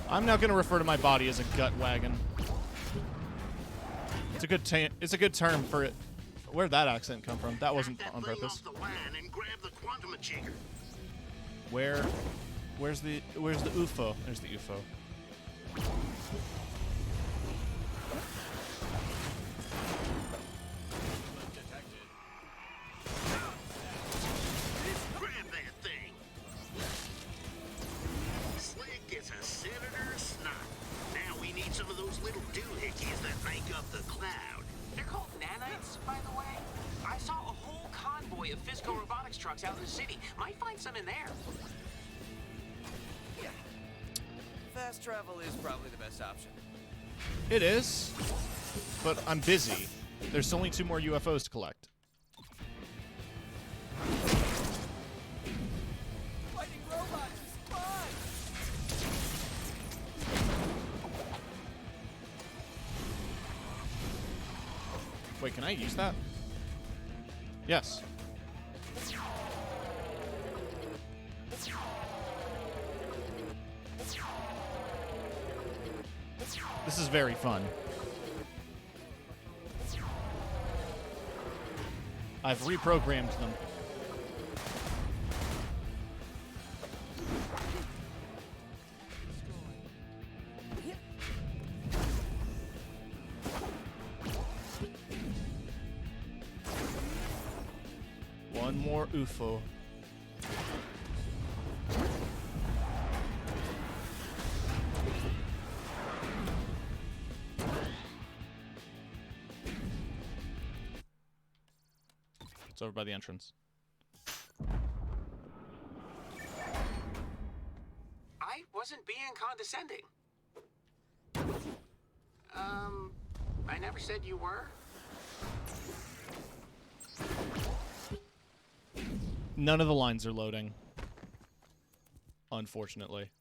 I'm now going to refer to my body as a gut wagon. It's a good term for it. Where'd that accent come from? That wasn't on purpose. Where's the UFO? There's the UFO. Grab that thing. Slick is a senator's snot. Now we need some of those little doohickeys that make up the cloud. They're called nanites, by the way. I saw a whole convoy of Fisco robotics trucks out in the city. Might find some in there. Yeah. Fast travel is probably the best option. It is, but I'm busy. There's only 2 more UFOs to collect. Fighting robots is fun! Wait, can I use that? Yes. This is very fun. I've reprogrammed them. One more UFO. It's over by the entrance. I wasn't being condescending. I never said you were. None of the lines are loading. Unfortunately.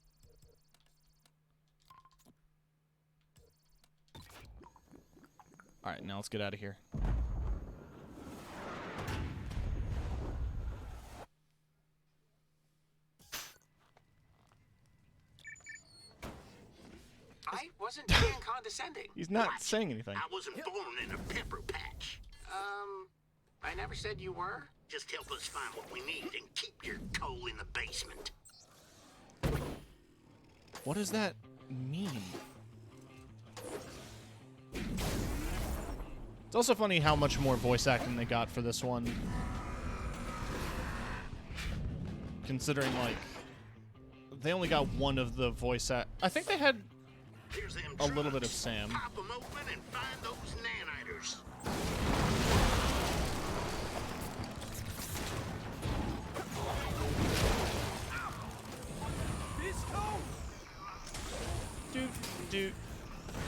Alright, now let's get out of here. I wasn't being condescending. He's not saying anything. I wasn't born in a pepper patch. I never said you were. Just help us find what we need and keep your coal in the basement. What does that mean? It's also funny how much more voice acting they got for this one. Considering, like, they only got one of the voice act. I think they had a little bit of Sam. Pop them open and find those naniters. Doot, doot,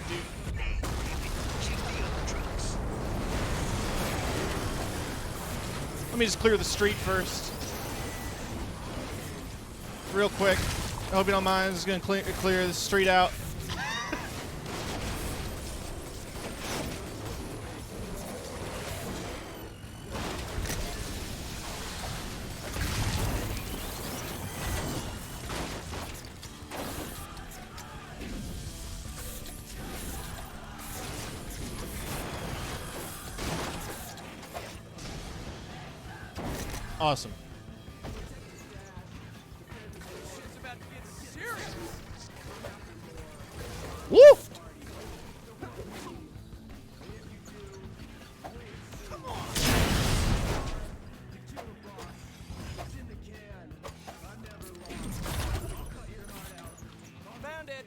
doot. Let me just clear the street first. Real quick. I hope you don't mind. I'm just going to clear the street out. Awesome. Woo! Found it.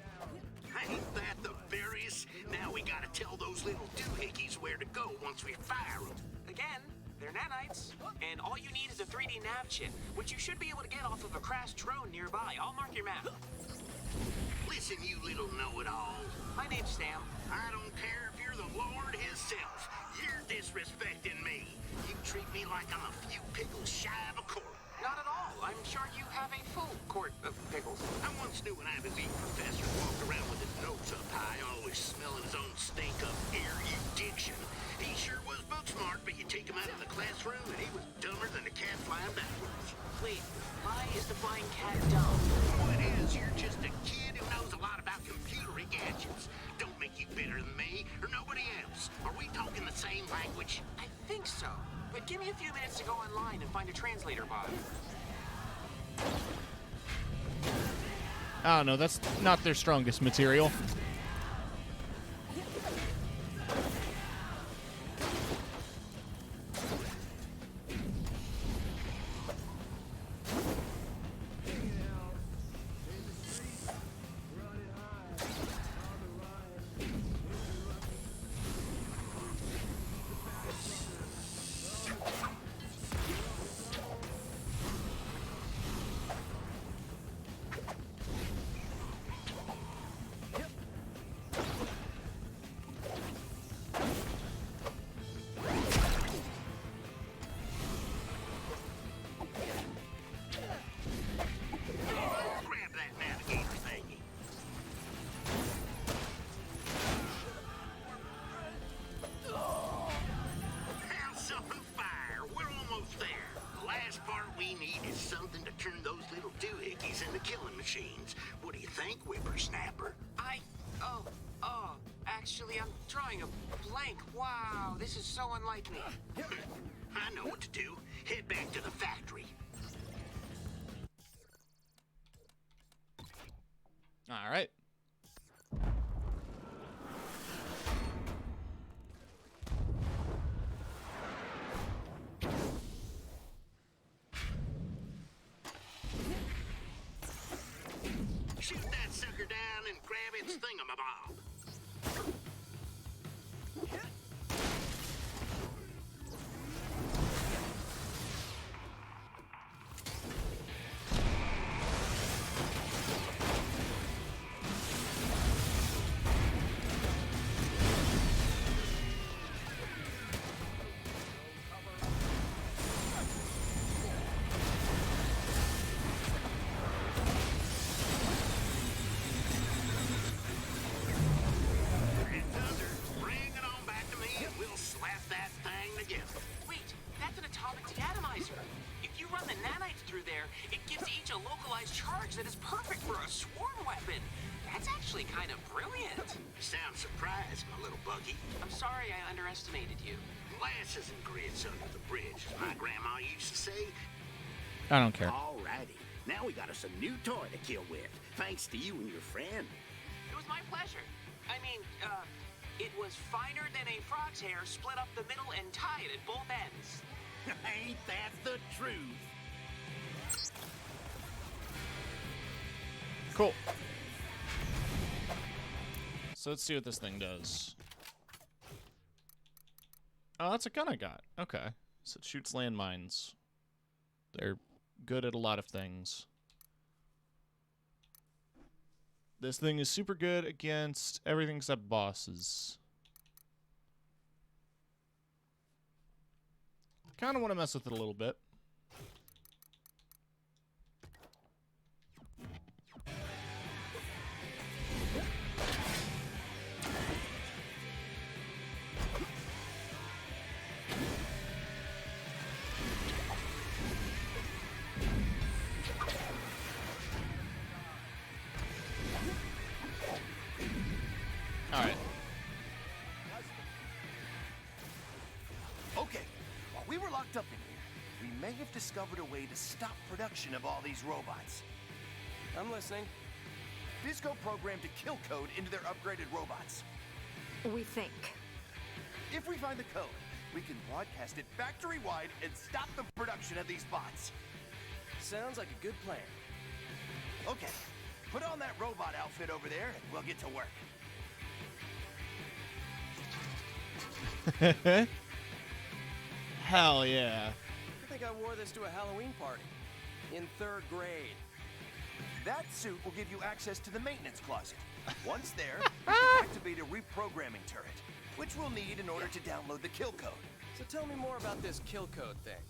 Ain't that the berries? Now we gotta tell those little doohickeys where to go once we fire them. Again, they're nanites, and all you need is a 3D nav chip, which you should be able to get off of a crashed drone nearby. I'll mark your map. Listen, you little know-it-all. My name's Sam. I don't care if you're the Lord himself. You're disrespecting me. You treat me like I'm a few pickles shy of a quart. Not at all. I'm sure you have a full quart of pickles. I once knew an Ivy League professor walked around with his nose up high, always smelling his own stink of erudition. He sure was book smart, but you take him out of the classroom and he was dumber than a cat flying backwards. Wait, why is the flying cat dumb? What is? You're just a kid who knows a lot about computer gadgets. Don't make you better than me or nobody else. Are we talking the same language? I think so. But give me a few minutes to go online and find a translator bot. I don't know. That's not their strongest material. Grab that navigator thingy. House up and fire. We're almost there. The last part we need is something to turn those little doohickeys into killing machines. What do you think, whippersnapper? Actually, I'm drawing a blank. Wow, this is so unlike me. I know what to do. Head back to the factory. All right. Shoot that sucker down and grab its thingamabob. perfect for a swarm weapon. That's actually kind of brilliant. Sound surprised, my little buggy. I'm sorry I underestimated you. Glasses and grits under the bridge, as my grandma used to say. I don't care. Alrighty. Now we got us a new toy to kill with, thanks to you and your friend. It was my pleasure. I mean, it was finer than a frog's hair, split up the middle and tied at both ends. Ain't that the truth? Cool. So let's see what this thing does. Oh, that's a gun I got. Okay. So it shoots landmines. They're good at a lot of things. This thing is super good against everything except bosses. Kind of want to mess with it a little bit. Alright. Okay, while we were locked up in here, we may have discovered a way to stop production of all these robots. I'm listening. Fisco programmed a kill code into their upgraded robots. We think. If we find the code, we can broadcast it factory-wide and stop the production of these bots. Sounds like a good plan. Okay, put on that robot outfit over there and we'll get to work. Hell yeah. I think I wore this to a Halloween party. In 3rd grade. That suit will give you access to the maintenance closet. Once there, you can activate a reprogramming turret, which we'll need in order to download the kill code. So tell me more about this kill code thing.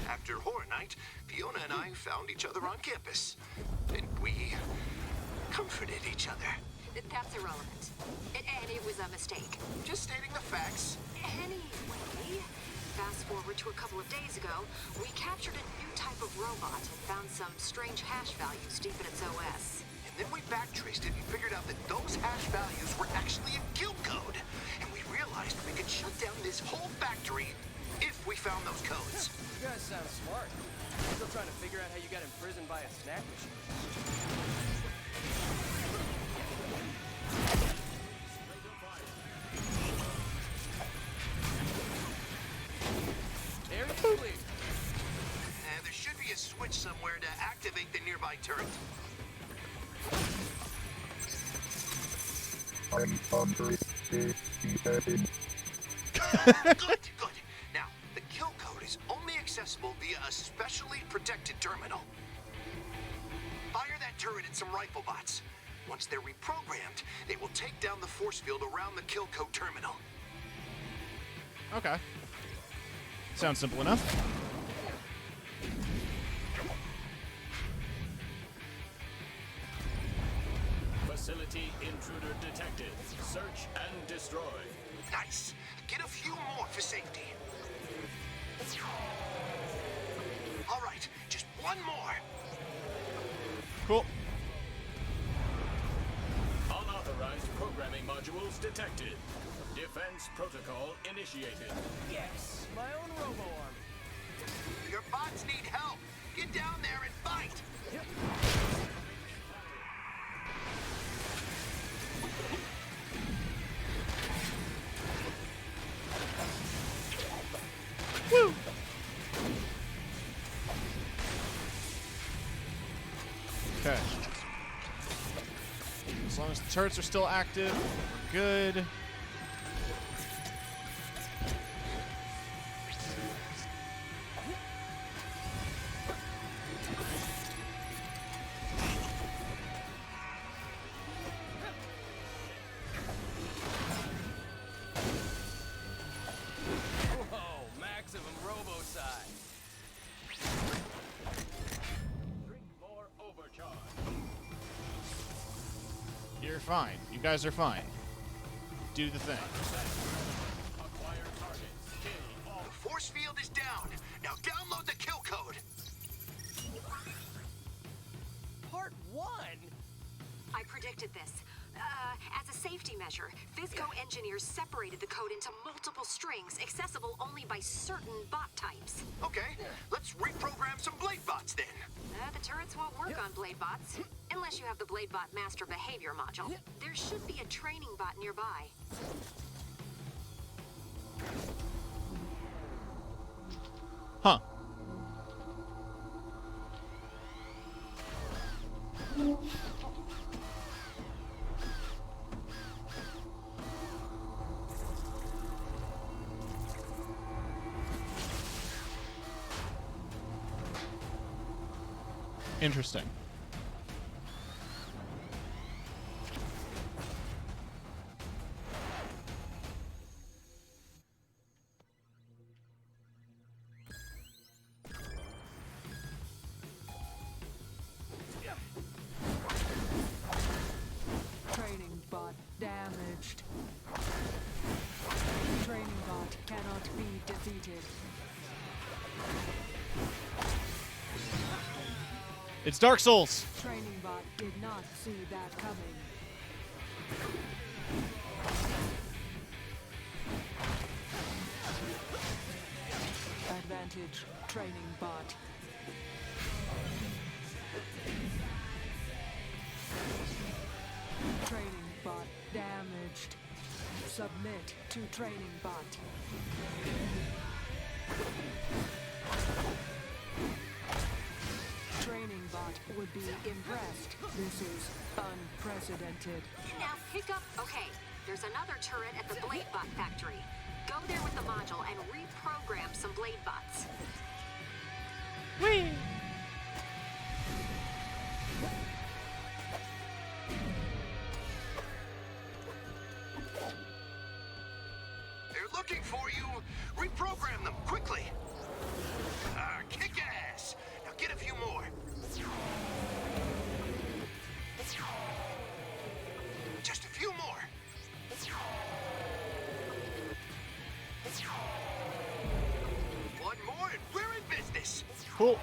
After Horror Night, Fiona and I found each other on campus. And we comforted each other. That's irrelevant. And it was a mistake. Just stating the facts. Anyway, fast forward to a couple of days ago, we captured a new type of robot and found some strange hash values deep in its OS. And then we backtraced it and figured out that those hash values were actually a kill code. And we realized we could shut down this whole factory if we found those codes. You guys sound smart. Still trying to figure out how you got imprisoned by a snack machine. Air is clear. There should be a switch somewhere to activate the nearby turret. Good. Now, the kill code is only accessible via a specially protected terminal. Fire that turret at some rifle bots. Once they're reprogrammed, they will take down the force field around the kill code terminal. Okay. Sounds simple enough. Facility intruder detected. Search and destroy. Nice. Get a few more for safety. All right, just one more. Cool. Unauthorized programming modules detected. Defense protocol initiated. Yes, my own robo-army. Your bots need help. Get down there and fight. Yep. Woo! Okay. As long as the turrets are still active, we're good. You're fine. You guys are fine. Do the thing. The force field is down. Now download the kill code. Part one? I predicted this. As a safety measure, Fisco engineers separated the code into multiple strings, accessible only by certain bot types. Okay, let's reprogram some blade bots then. The turrets won't work on blade bots, unless you have the blade bot master behavior module. There should be a training bot nearby. Huh. Interesting. Training bot damaged. Training bot cannot be defeated. It's Dark Souls. Training bot did not see that coming. Advantage, training bot. Training bot damaged. Submit to training bot. Training bot would be impressed. This is unprecedented. Now pick up. Okay, there's another turret at the blade bot factory. Go there with the module and reprogram some blade bots. Whee! They're looking for you. Reprogram them quickly. Kick ass. Now get a few more. Just a few more. One more and we're in business. Cool.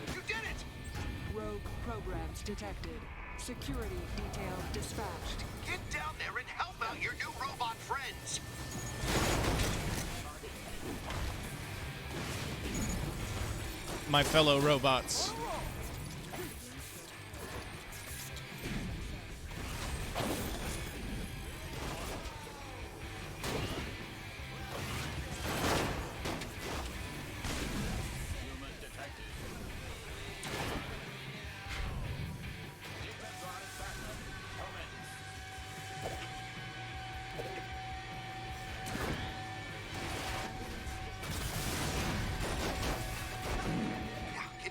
You did it. Rogue programs detected. Security detail dispatched. Get down there and help out your new robot friends. My fellow robots.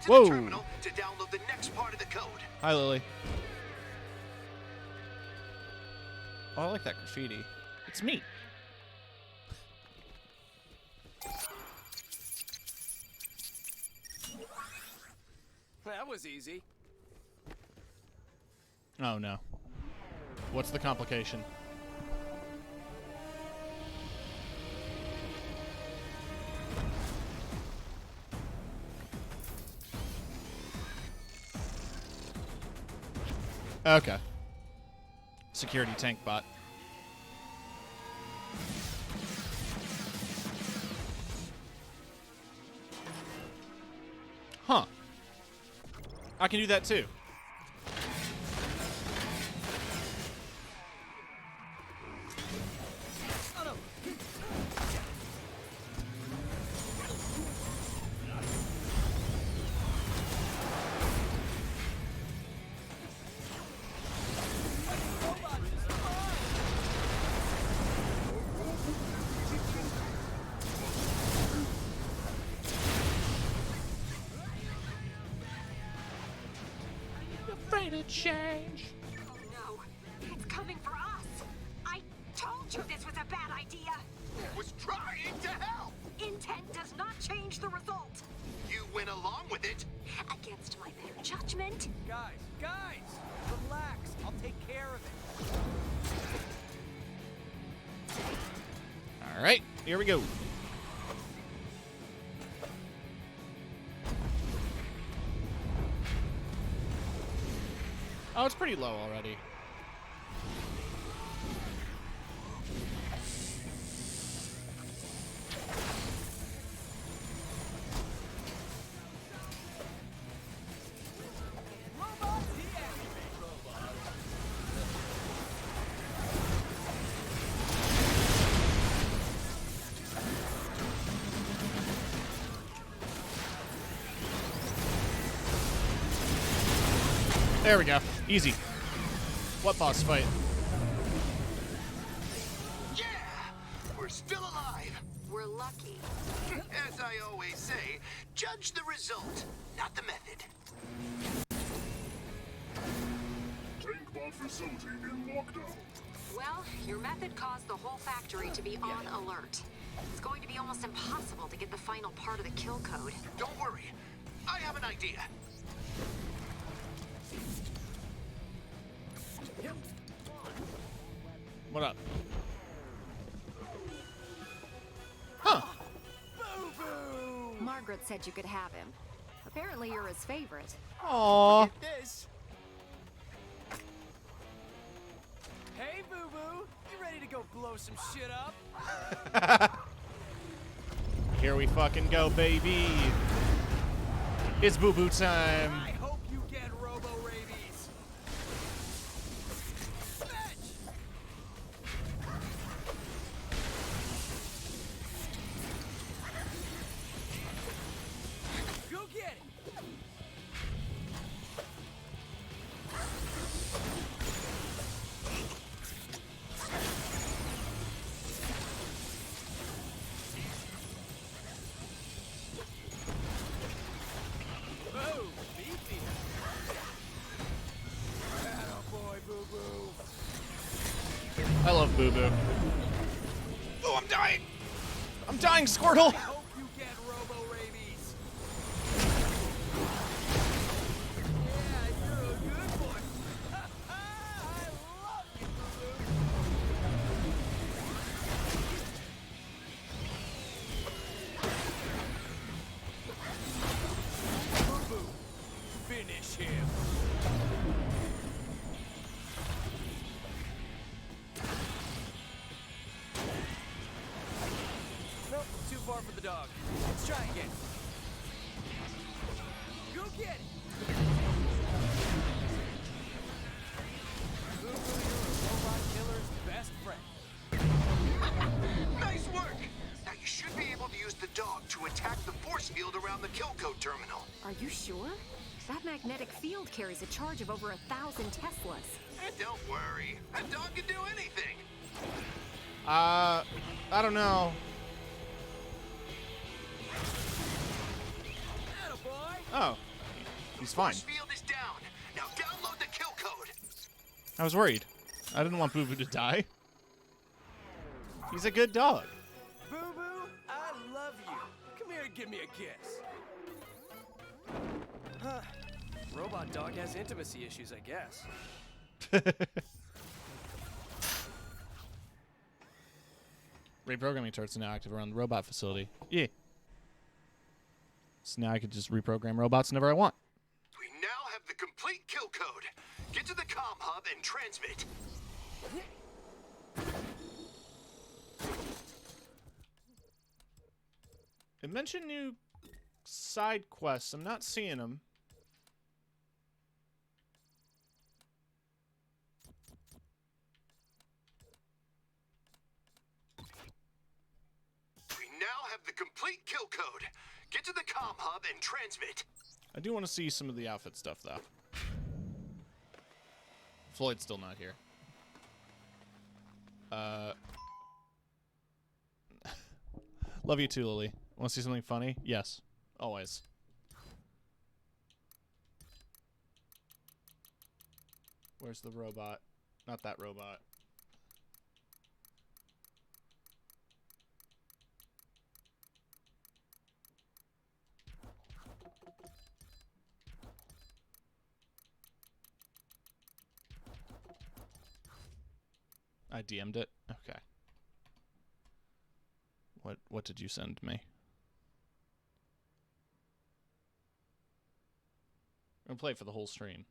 To the terminal to download the next part of the code. Hi, Lily. Oh, I like that graffiti. It's me. That was easy. Oh, no. What's the complication? Okay. Security tank bot. Huh. I can do that too. Afraid of change. Oh no, it's coming for us. I told you this was a bad idea. Was trying to help. Intent does not change the result. You went along with it. Against my better judgment. Guys, relax. I'll take care of it. All right, here we go. Oh, it's pretty low already. There we go. Easy. What boss fight? Yeah! We're still alive. We're lucky. As I always say, judge the result, not the method. Tank bot facility in lockdown. Well, your method caused the whole factory to be on alert. It's going to be almost impossible to get the final part of the kill code. Don't worry. I have an idea. What up? Huh. Margaret said you could have him. Apparently you're his favorite. Aww. This. Hey, Boo Boo, you ready to go blow some shit up? Here we fucking go, baby. It's Boo Boo time. I hope you get robo rabies. Go get it. Oh, beefy. Attaboy, Boo Boo. I love Boo Boo. Oh, I'm dying. I'm dying, Squirtle. I hope you get robo rabies. Yeah, you're a good boy. I love you, Boo Boo. Boo Boo. Finish him. Nope, too far for the dog. Let's try again. Go get it. Boo Boo, you're a robot killer's best friend. Nice work! Now you should be able to use the dog to attack the force field around the kill code terminal. Are you sure? That magnetic field carries a charge of over 1,000 Teslas. Don't worry, a dog can do anything. I don't know. Attaboy. Oh, he's fine. Force field is down. Now download the kill code. I was worried. I didn't want Boo Boo to die. He's a good dog. Boo Boo, I love you. Come here and give me a kiss. Huh. Robot dog has intimacy issues, I guess. Reprogramming turrets are now active around the robot facility. Yeah. So now I could just reprogram robots whenever I want. We now have the complete kill code. Get to the comm hub and transmit. It mentioned new side quests. I'm not seeing them. We now have the complete kill code. Get to the comm hub and transmit. I do want to see some of the outfit stuff, though. Floyd's still not here. Love you too, Lily. Want to see something funny? Yes. Always. Where's the robot? Not that robot. I DM'd it? Okay. What did you send me? I'm gonna play it for the whole stream.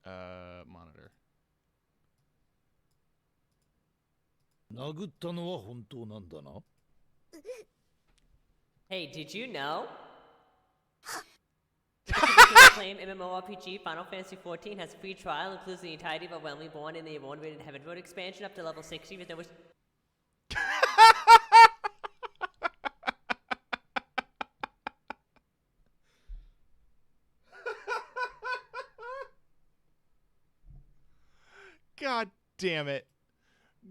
Monitor. 殴ったのは本当なんだな。 Hey, did you know? The critically acclaimed MMORPG Final Fantasy XIV has a free trial, includes the entirety of Realm Reborn and the award-winning Heaven Road expansion up to level 60 with no... God damn it.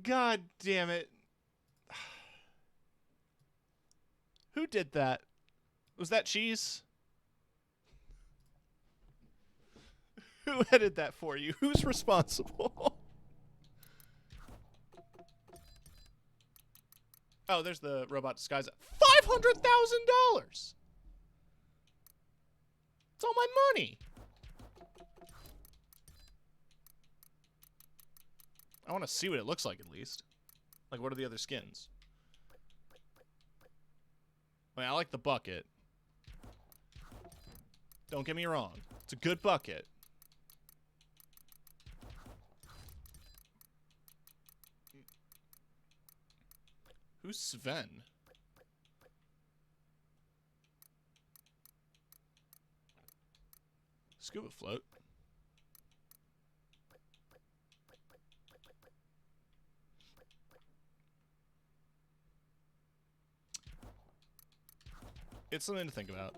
God damn it. Who did that? Was that Cheese? Who edited that for you? Who's responsible? Oh, there's the robot disguise. $500,000! It's all my money. I want to see what it looks like, at least. Like, what are the other skins? I mean, I like the bucket. Don't get me wrong. It's a good bucket. Who's Sven? Scuba float. It's something to think about.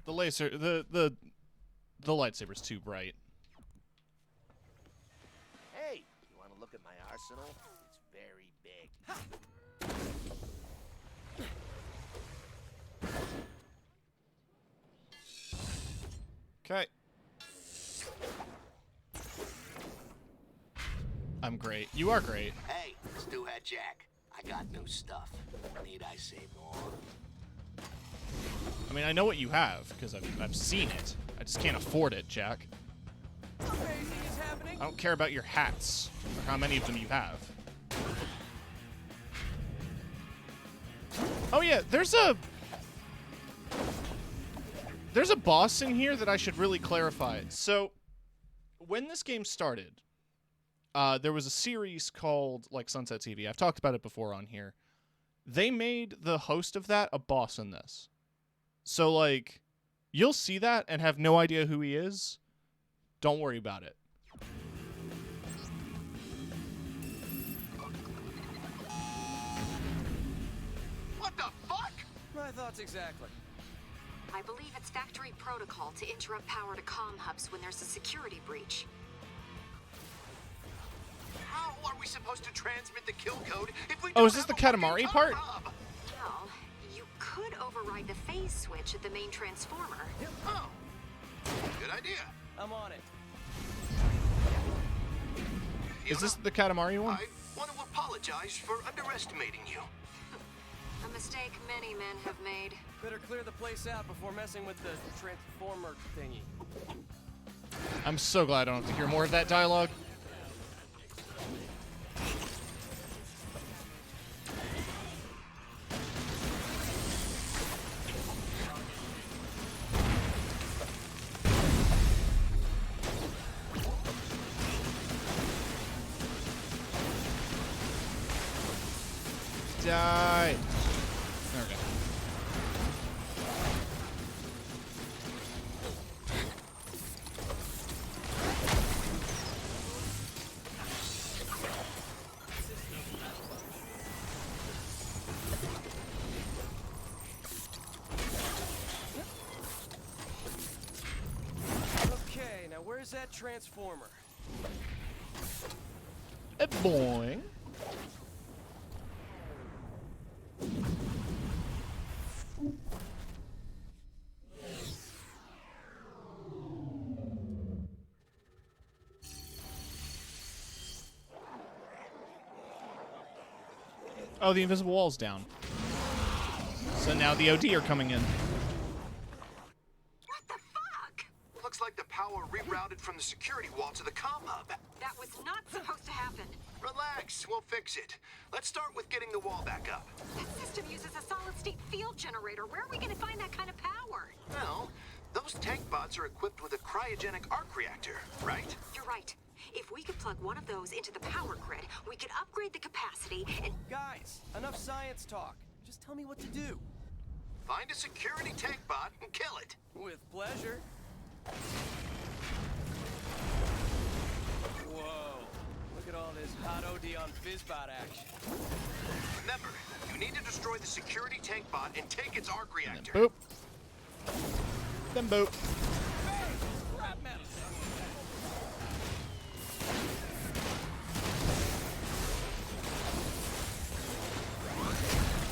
The laser, the lightsaber's too bright. Hey, you want to look at my arsenal? It's very big. Okay. I'm great. You are great. Hey, Stewhead Jack. I got new stuff. Need I say more? I mean, I know what you have, because I've seen it. I just can't afford it, Jack. I don't care about your hats, or how many of them you have. Oh yeah, there's a boss in here that I should really clarify. So, when this game started, there was a series called, like, Sunset TV. I've talked about it before on here. They made the host of that a boss in this. So, like, you'll see that and have no idea who he is. Don't worry about it. What the fuck? My thoughts exactly. I believe it's factory protocol to interrupt power to comm hubs when there's a security breach. How are we supposed to transmit the kill code if we Oh, is this the Katamari part? Well, you could override the phase switch at the main transformer. Oh, good idea. I'm on it. Is this the Katamari one? I want to apologize for underestimating you. A mistake many men have made. Better clear the place out before messing with the transformer thingy. I'm so glad I don't have to hear more of that dialogue. Die. There we go. Okay, now where's that transformer? Boing. Oh, the invisible wall's down. So now the OD are coming in. Looks like the power rerouted from the security wall to the comm hub. That was not supposed to happen. Relax, we'll fix it. Let's start with getting the wall back up. volt generator. Where are we gonna find that kind of power? Well, those tank bots are equipped with a cryogenic arc reactor, right? You're right. If we could plug one of those into the power grid, we could upgrade the capacity and... Guys, enough science talk. Just tell me what to do. Find a security tank bot and kill it. With pleasure. Whoa. Look at all this hot OD on Fizzbot action. Remember, you need to destroy the security tank bot and take its arc reactor. Boop. Then boop. Crap metal.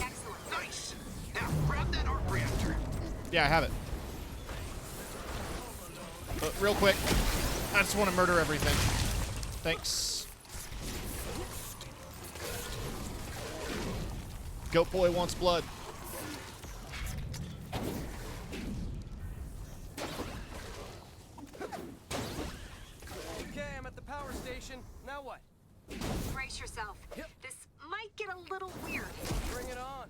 Excellent. Nice. Now grab that arc reactor. Yeah, I have it. Real quick, I just want to murder everything. Thanks. Goat boy wants blood. Okay, I'm at the power station. Now what? Brace yourself. This might get a little weird. Bring it on.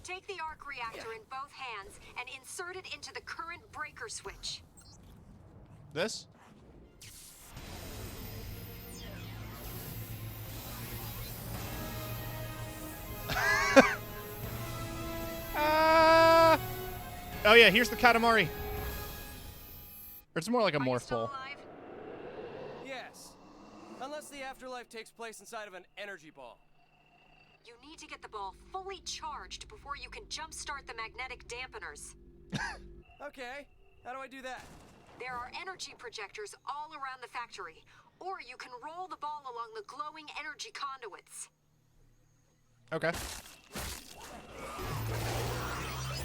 Take the arc reactor in both hands and insert it into the current breaker switch. This? Oh yeah, here's the Katamari. Or it's more like a morph ball. Yes. Unless the afterlife takes place inside of an energy ball. You need to get the ball fully charged before you can jumpstart the magnetic dampeners. Okay. How do I do that? There are energy projectors all around the factory, or you can roll the ball along the glowing energy conduits. Okay.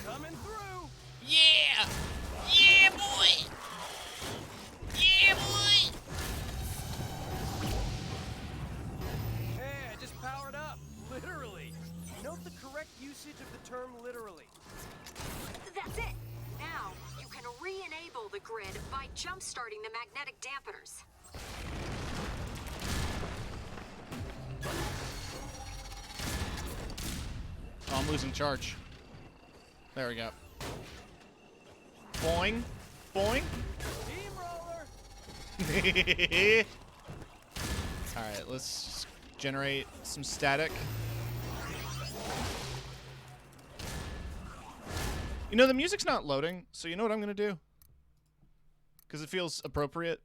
Coming through. Yeah! Yeah, boy! Yeah, boy! Hey, I just powered up. Literally. Note the correct usage of the term literally. That's it. Now, you can re-enable the grid by jump-starting the magnetic dampeners. Oh, I'm losing charge. There we go. Boing. Boing. Steamroller. Alright, let's generate some static. You know, the music's not loading, so you know what I'm going to do? Because it feels appropriate.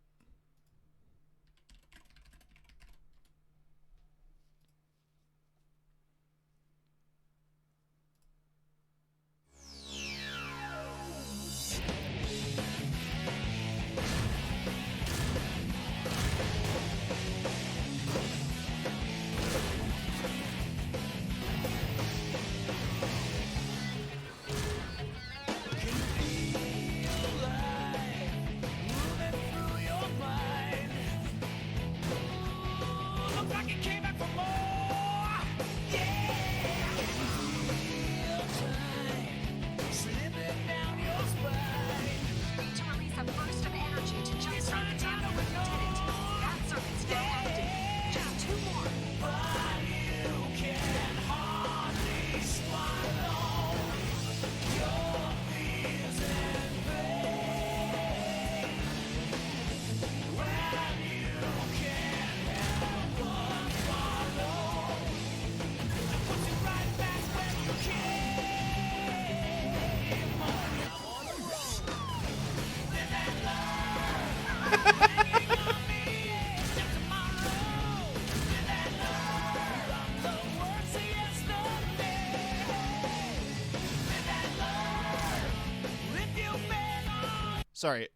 Sorry,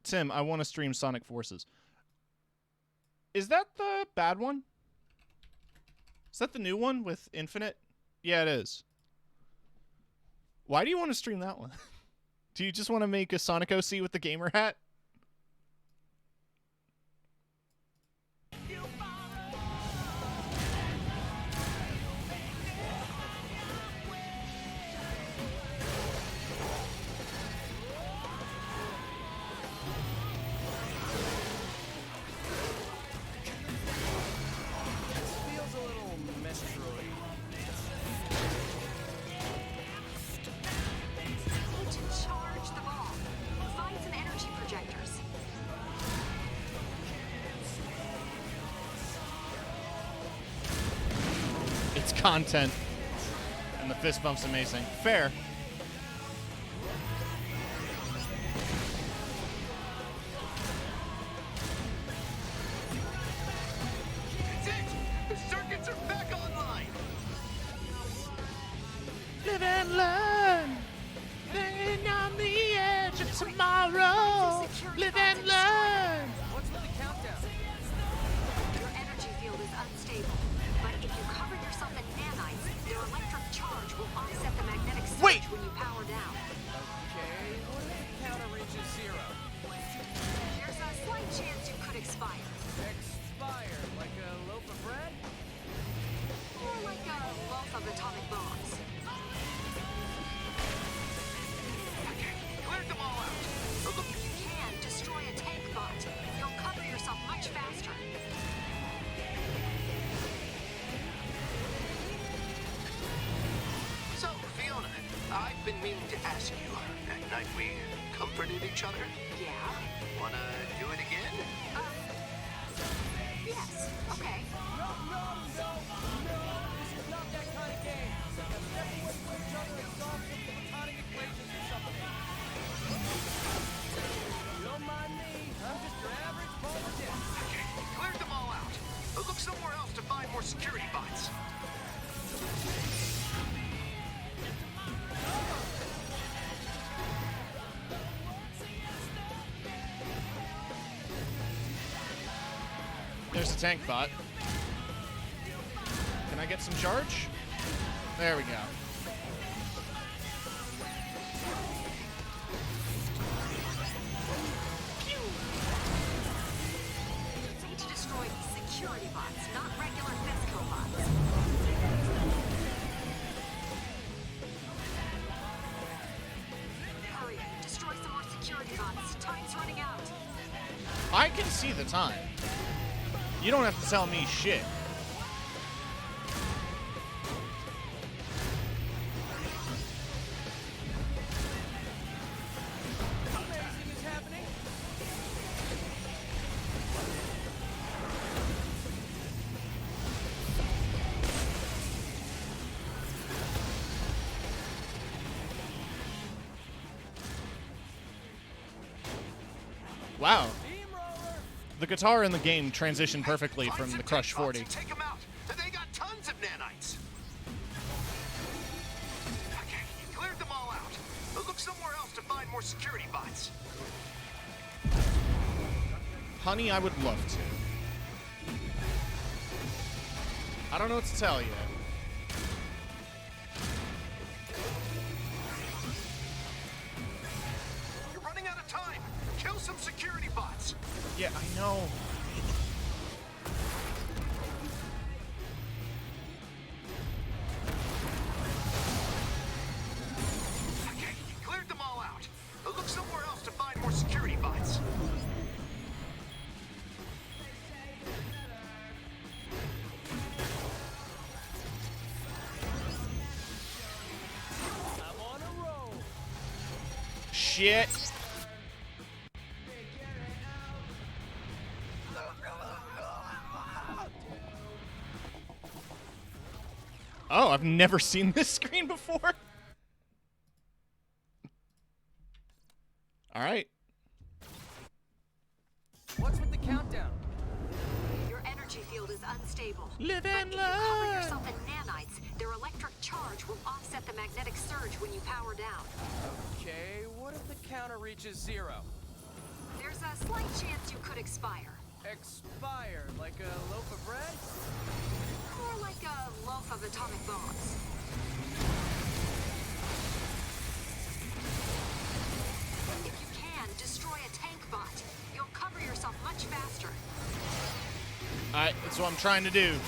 Tim, I want to stream Sonic Forces. Is that the bad one? Is that the new one with Infinite? Yeah, it is. Why do you want to stream that one? Do you just want to make a Sonic OC with the gamer hat? content. And the fist bump's amazing. Fair. That's it! The circuits are back online! Live and learn. Living on the edge of tomorrow. Live and learn. What's with the countdown? Your energy field is unstable, but if you cover yourself in nanites, their electric charge will offset the magnetic surge when you power down. Okay, what if the counter reaches 0? There's a slight chance you could expire. Expire? Like a loaf of bread? Or like a loaf of atomic bombs. Cleared them all out! If you can, destroy a tank bot. You'll cover yourself much faster. So, Fiona, I've been meaning to ask you. That night we comforted each other? Yeah? Wanna do it again? Yes. Okay. No! This is not that kind of game. Now step away from each other and solve some platonic equations or something. Don't mind me. I'm just your average ball of death. Okay, cleared them all out. Look somewhere else to find more security bots. There's a tank bot. Can I get some charge? There we go. You need to destroy security bots, not regular Fisco bots. Hurry, destroy some more security bots. Time's running out. I can see the time. You don't have to tell me shit. Amazing is happening. Wow. The guitar in the game transitioned perfectly from the Crush 40. Take them out. They got tons of nanites. Okay, you cleared them all out. Look somewhere else to find more security bots. Honey, I would love to. I don't know what to tell you. You're running out of time. Kill some security bots. Yeah, I know. Okay, you cleared them all out. Look somewhere else to find more security bots. I'm on a roll. Shit. Oh, I've never seen this screen before. All right. What's with the countdown? Your energy field is unstable. Live but and if you cover learn. yourself in nanites, their electric charge will offset the magnetic surge when you power down. Okay, what if the counter reaches 0? There's a slight chance you could expire. Expire? Like a loaf of bread? Or like a loaf of atomic bombs. If you can, destroy a tank bot. You'll cover yourself much faster. Alright, that's what I'm trying to do.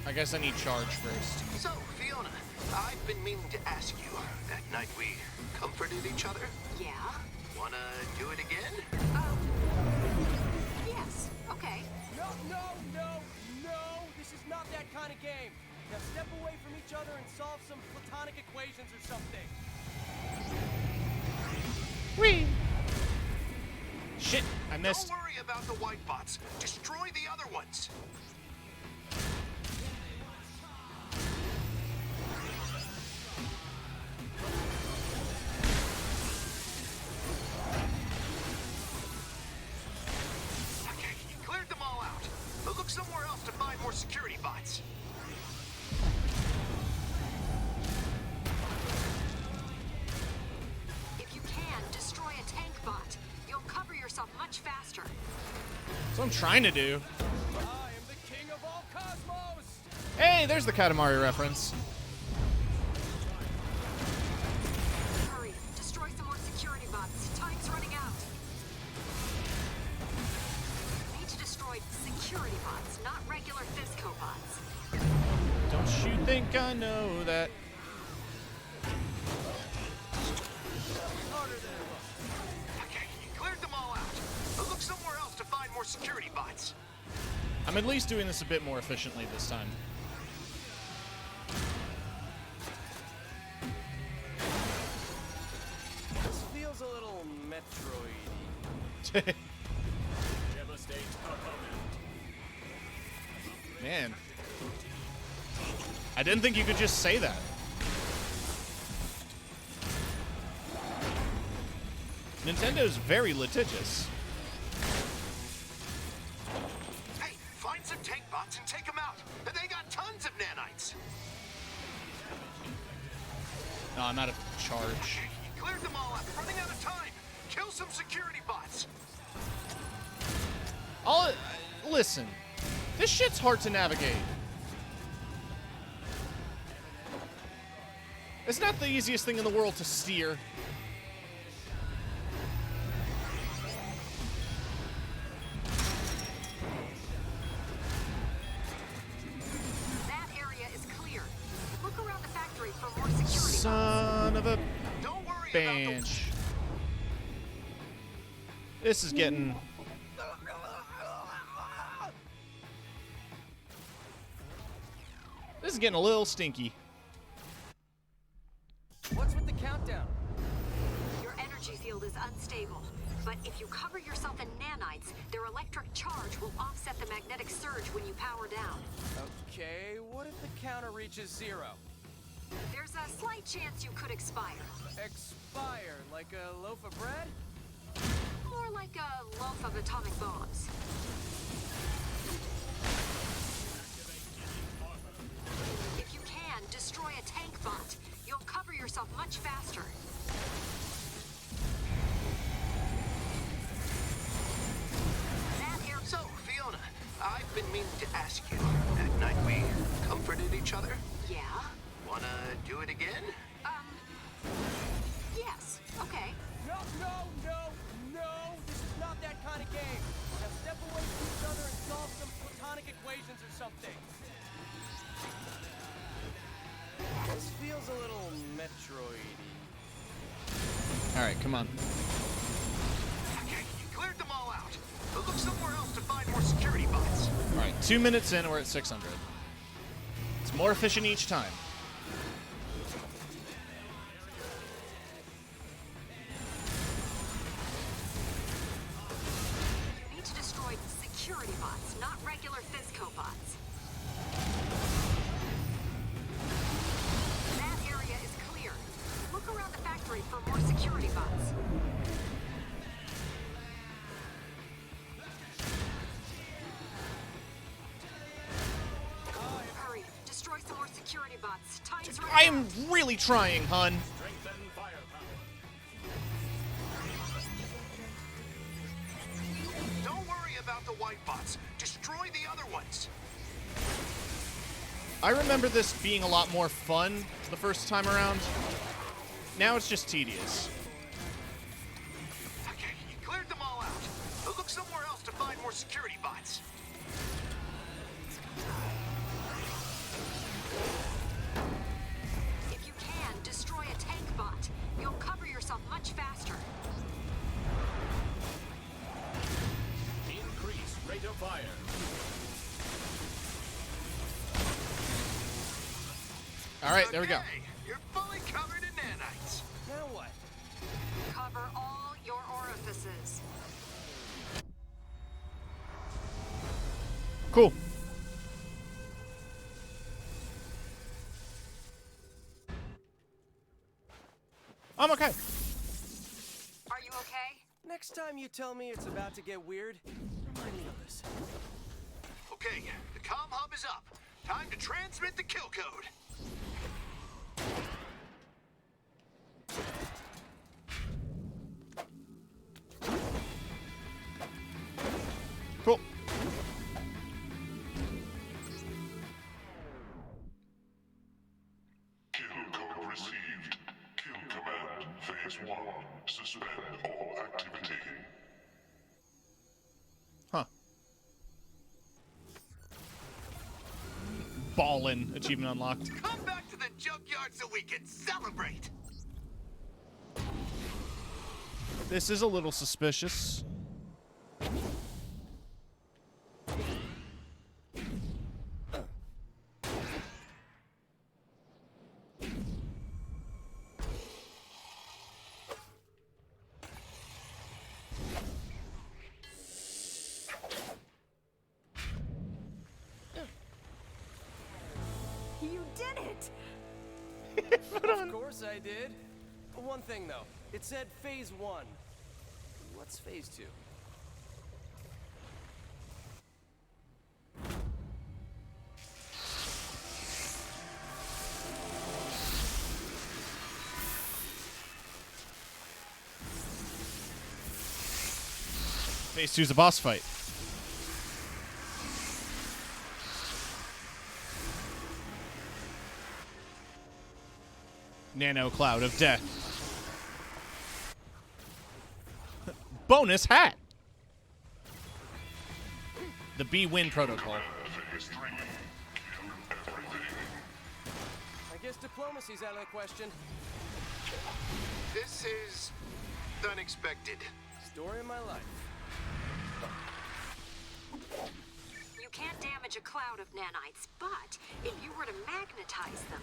I guess I need charge first. So, Fiona, I've been meaning to ask you. That night we comforted each other? Yeah? Wanna do it again? Yes. Okay. No! This is not that kind of game. Now step away from each other and solve some platonic equations or something. Whee! Shit, I missed. Don't worry about the white bots. Destroy the other ones. what I'm trying to do. I am the king of all cosmos! Hey, there's the Katamari reference. Hurry, destroy some more security bots. Time's running out. Need to destroy security bots, not regular Fisco bots. Don't you think I know that? Okay, you cleared them all out. But look somewhere else to find more security bots. I'm at least doing this a bit more efficiently this time. This feels a little Metroid-y. Devastate opponent. Man. I didn't think you could just say that. Nintendo's very litigious. Hey, find some tank bots and take them out. They got tons of nanites. No, I'm out of charge. You cleared them all out. Running out of time. Kill some security bots. Listen, this shit's hard to navigate. It's not the easiest thing in the world to steer. That area is clear. Look around the factory for more security bots. Son of a bench. This is getting... This is getting a little stinky. What's with the countdown? Your energy field is unstable, but if you cover yourself in nanites, their electric charge will offset the magnetic surge when you power down. Okay, what if the counter reaches 0? There's a slight chance you could expire. Expire? Like a loaf of bread? More like a loaf of atomic bombs. If you can, destroy a tank bot. You'll cover yourself much faster. So, Fiona, I've been meaning to ask you. That night we comforted each other. Yeah? Wanna do it again? Yes. Okay. No, no, no, no! This is not that kind of game. Now step away from each other and solve some platonic equations or something. This feels a little Metroid-y. Alright, come on. Okay, you cleared them all out. But look somewhere else to find more security bots. Alright, 2 minutes in, we're at 600. It's more efficient each time. You need to destroy security bots, not regular Fisco bots. That area is clear. Look around the factory for more security bots. Hurry, destroy some more security bots. Time's running I am out. really trying, hun. Strengthen firepower. Don't worry about the white bots. Destroy the other ones. I remember this being a lot more fun the first time around. Now it's just tedious. Okay, you cleared them all out. But look somewhere else to find more security bots. If you can, destroy a tank bot. You'll cover yourself much faster. Increase rate of fire. Alright, there we go. Okay, you're fully covered in nanites. Now what? Cover all your orifices. Cool. I'm okay. Are you okay? Next time you tell me it's about to get weird, remind me of this. Okay, the comm hub is up. Time to transmit the kill code. Cool. Phase 1. Suspend all activity. Huh. Ballin'. Achievement unlocked. Come back to the junkyard so we can celebrate. This is a little suspicious. You did it! Of course I did. One thing though, it said Phase 1. What's Phase 2? Phase 2's a boss fight. Nano cloud of death. Bonus hat. The B-Win protocol. I guess diplomacy's out of the question. This is unexpected. Story of my life. You can't damage a cloud of nanites, but if you were to magnetize them...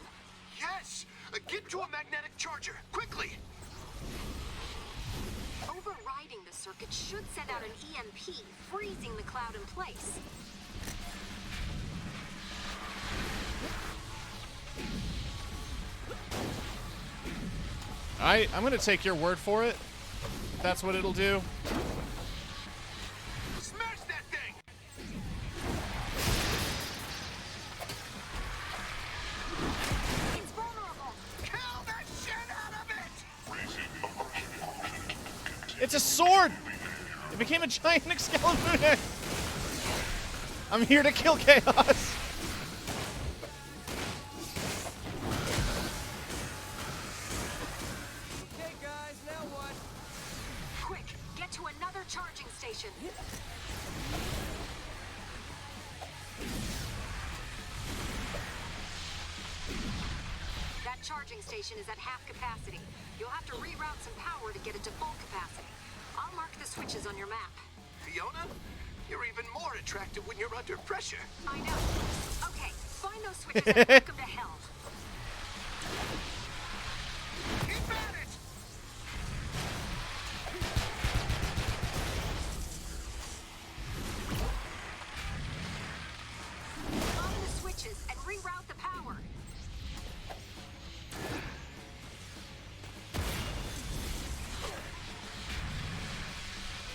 Yes! Get to a magnetic charger, quickly! Overriding the circuit should send out an EMP, freezing the cloud in place. I'm gonna take your word for it. If that's what it'll do. Smash that thing! It's vulnerable. Kill the shit out of it! It's a sword! It became a giant Excalibur head! I'm here to kill chaos! Okay guys, now what? Quick, get to another charging station. That charging station is at half capacity. You'll have to reroute some power to get it to full capacity. I'll mark the switches on your map. Fiona, you're even more attractive when you're under pressure. I know. Okay, find those switches and welcome to hell. Keep at it! Find the switches and reroute the power.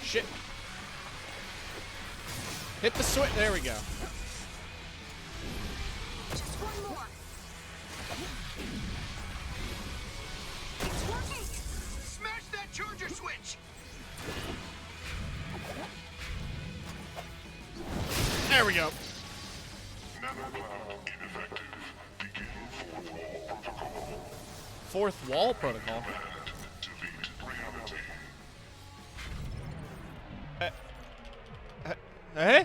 Shit. Hit the switch. There we go. Just one more. It's working. Smash that charger switch! There we go. Nanocloud ineffective. Begin Fourth wall protocol. Delete reality. Eh?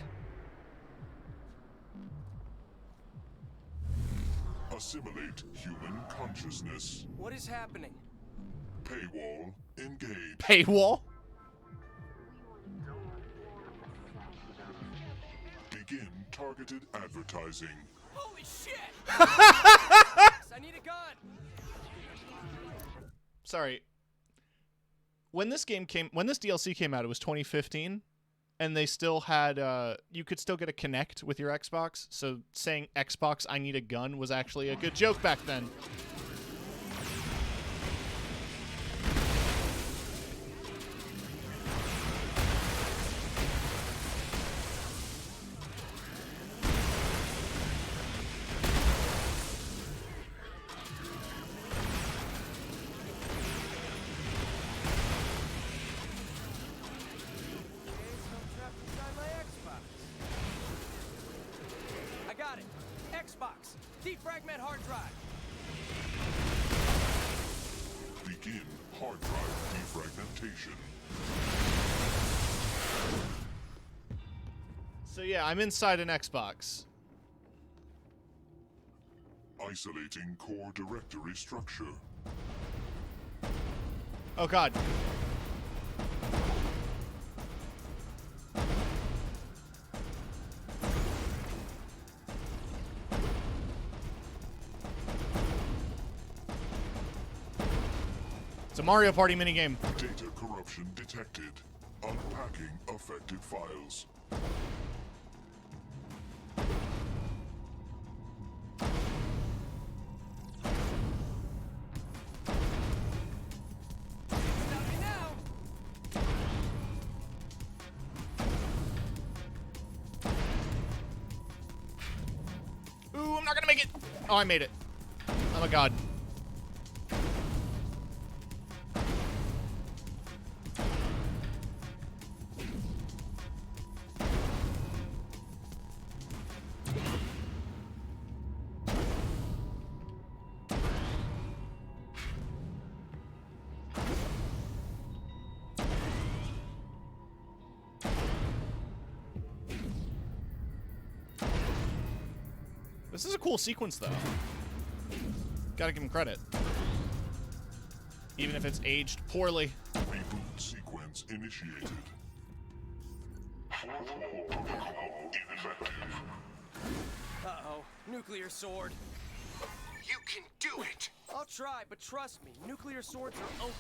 Assimilate human consciousness. What is happening? Paywall engaged. Paywall? Begin targeted advertising. Holy shit! I need a gun! Sorry. When this DLC came out, it was 2015, and they still had, you could still get a Kinect with your Xbox, so saying Xbox, I need a gun was actually a good joke back then. Xbox. Defragment hard drive. Begin hard drive corruption. So yeah, I'm inside an Xbox. Isolating core directory structure. Oh god. It's a Mario Party minigame. Data corruption detected. Unpacking affected files. Ooh, I'm not gonna make it. Oh, I made it. Oh my god. This is a cool sequence, though. Gotta give him credit. Even if it's aged poorly. Reboot sequence initiated. Fourth wall protocol ineffective. Uh-oh. Nuclear sword. You can do it! I'll try, but trust me, nuclear swords are OP.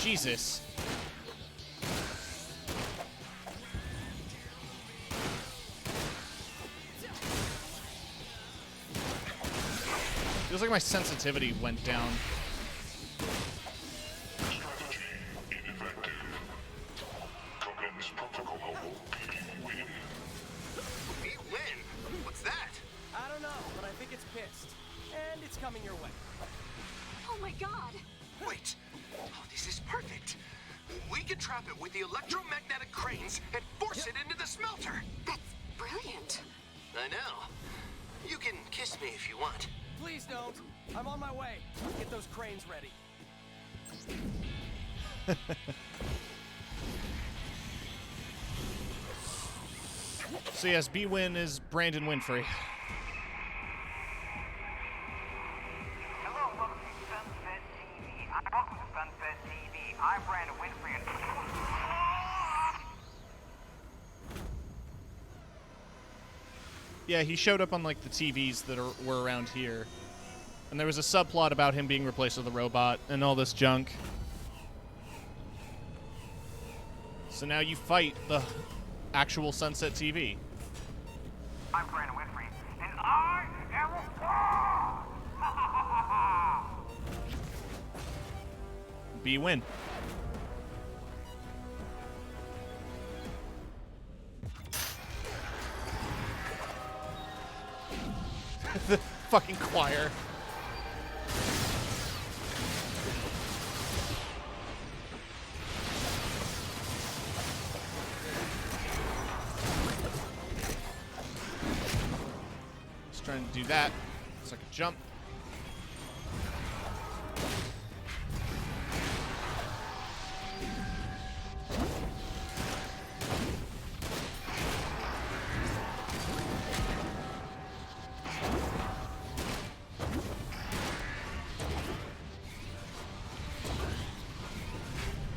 Jesus. Feels like my sensitivity went down. Strategy ineffective. Commence protocol win. Win? What's that? I don't know, but I think it's pissed. And it's coming your way. Oh my god! Wait. Oh, this is perfect. We can trap it with the electromagnetic cranes and force it into the smelter. That's brilliant. I know. You can kiss me if you want. Please don't. I'm on my way. Get those cranes ready. So yes, B-Win is Brandon Winfrey. Hello, welcome to Sunset TV. Welcome to Sunset TV. I'm Brandon Winfrey and... Yeah, he showed up on, like, the TVs that were around here. And there was a subplot about him being replaced with a robot and all this junk. So now you fight the actual Sunset TV. I'm Brandon Winfrey, and I am a B-Win. The fucking choir. Just trying to do that so I can jump.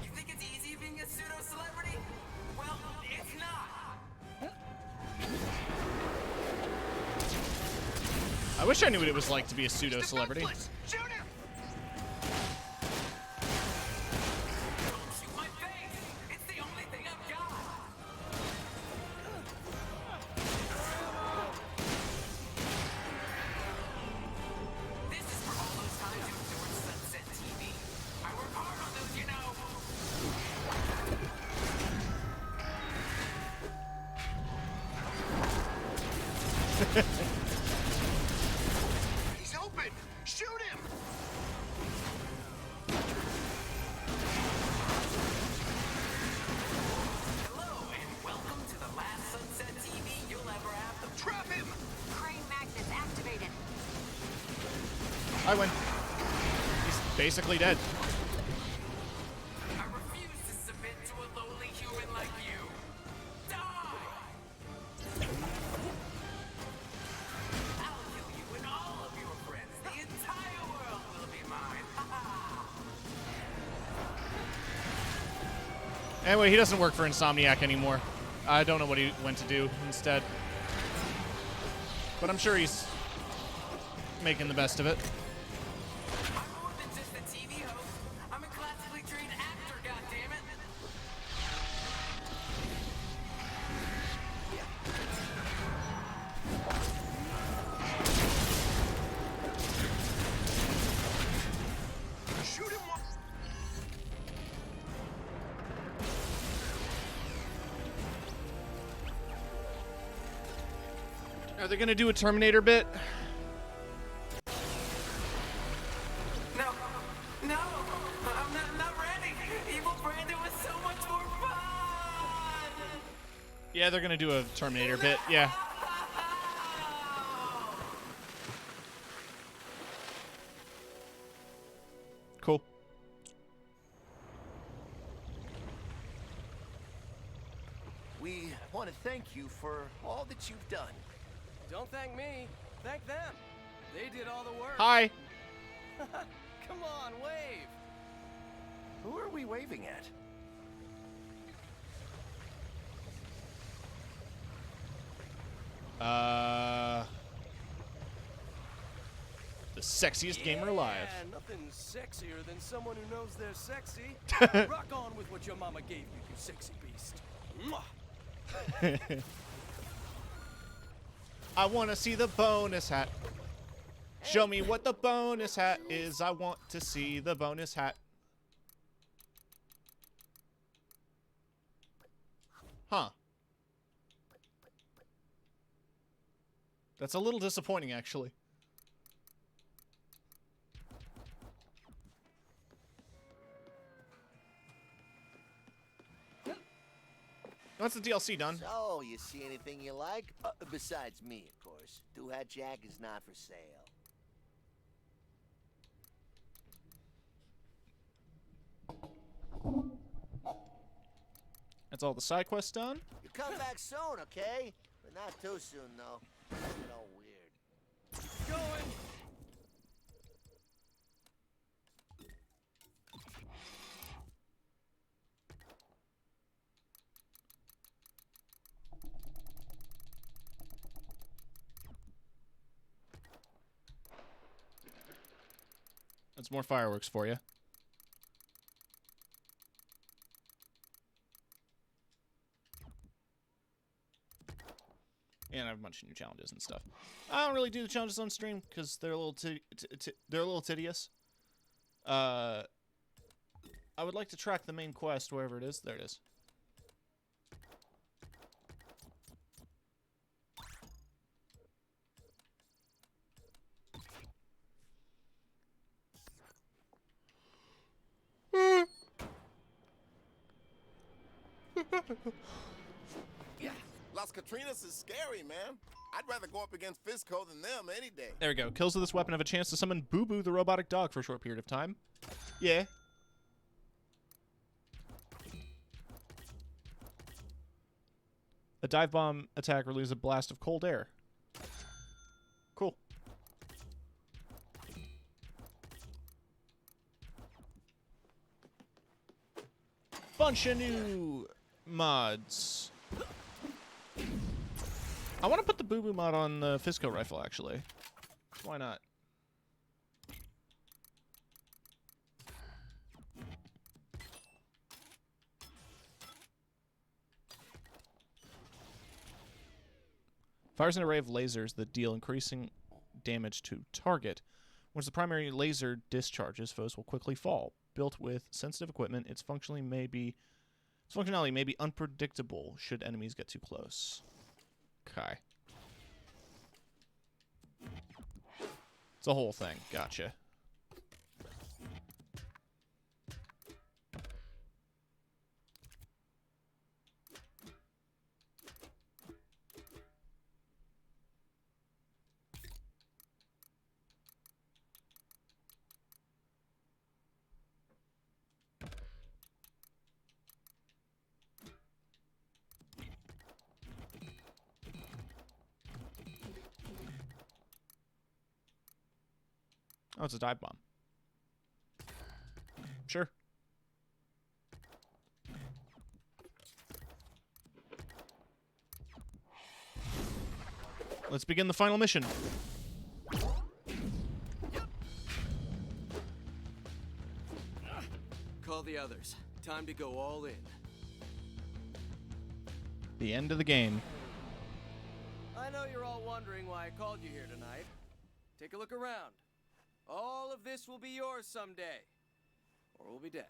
You think it's easy being a pseudo-celebrity? Well, it's not. I wish I knew what it was like to be a pseudo-celebrity. Shoot him! Shoot my face! It's the only thing I've got! This is for all those times you endured Sunset TV. I work hard on those, you know. He's open! Shoot him! I win. He's basically dead. I refuse to submit to a lowly human like you. Die! I'll kill you and all of your friends. The entire world will be mine. Anyway, he doesn't work for Insomniac anymore. I don't know what he went to do instead. But I'm sure he's making the best of it. I'm more than just a TV host. I'm a classically trained actor, goddammit. Shoot him. Are they gonna do a Terminator bit? No, I'm not ready. Evil Brandon was so much more fun. Yeah, they're gonna do a Terminator bit. Yeah. Cool. We want to thank you for all that you've done. Don't thank me. Thank them. They did all the work. Hi. Come on, wave. Who are we waving at? The sexiest gamer alive. Yeah, nothing sexier than someone who knows they're sexy. Rock on with what your mama gave you, you sexy beast. Mwah. I want to see the bonus hat. Show me what the bonus hat is. I want to see the bonus hat. Huh. That's a little disappointing, actually. What's the DLC done? So, you see anything you like? Besides me, of course. Two-Hat Jack is not for sale. That's all the side quests done? You come back soon, okay? But not too soon, though. It's all weird. Going. That's more fireworks for you. And I have a bunch of new challenges and stuff. I don't really do the challenges on stream because they're a little tedious. I would like to track the main quest wherever it is. There it is. Yeah, Las Catrinas is scary, man. I'd rather go up against Fisco than them any day. There we go. Kills with this weapon have a chance to summon Boo Boo the robotic dog for a short period of time. Yeah. A dive bomb attack releases a blast of cold air. Cool. Bunch of new mods. I want to put the Boo Boo mod on the Fisco rifle, actually. Why not? Fires an array of lasers that deal increasing damage to target. Once the primary laser discharges, foes will quickly fall. Built with sensitive equipment, its functionality may be unpredictable should enemies get too close. Okay. It's a whole thing. Gotcha. Oh, it's a dive bomb. Sure. Let's begin the final mission. Call the others. Time to go all in. The end of the game. I know you're all wondering why I called you here tonight. Take a look around. All of this will be yours someday. Or we'll be dead.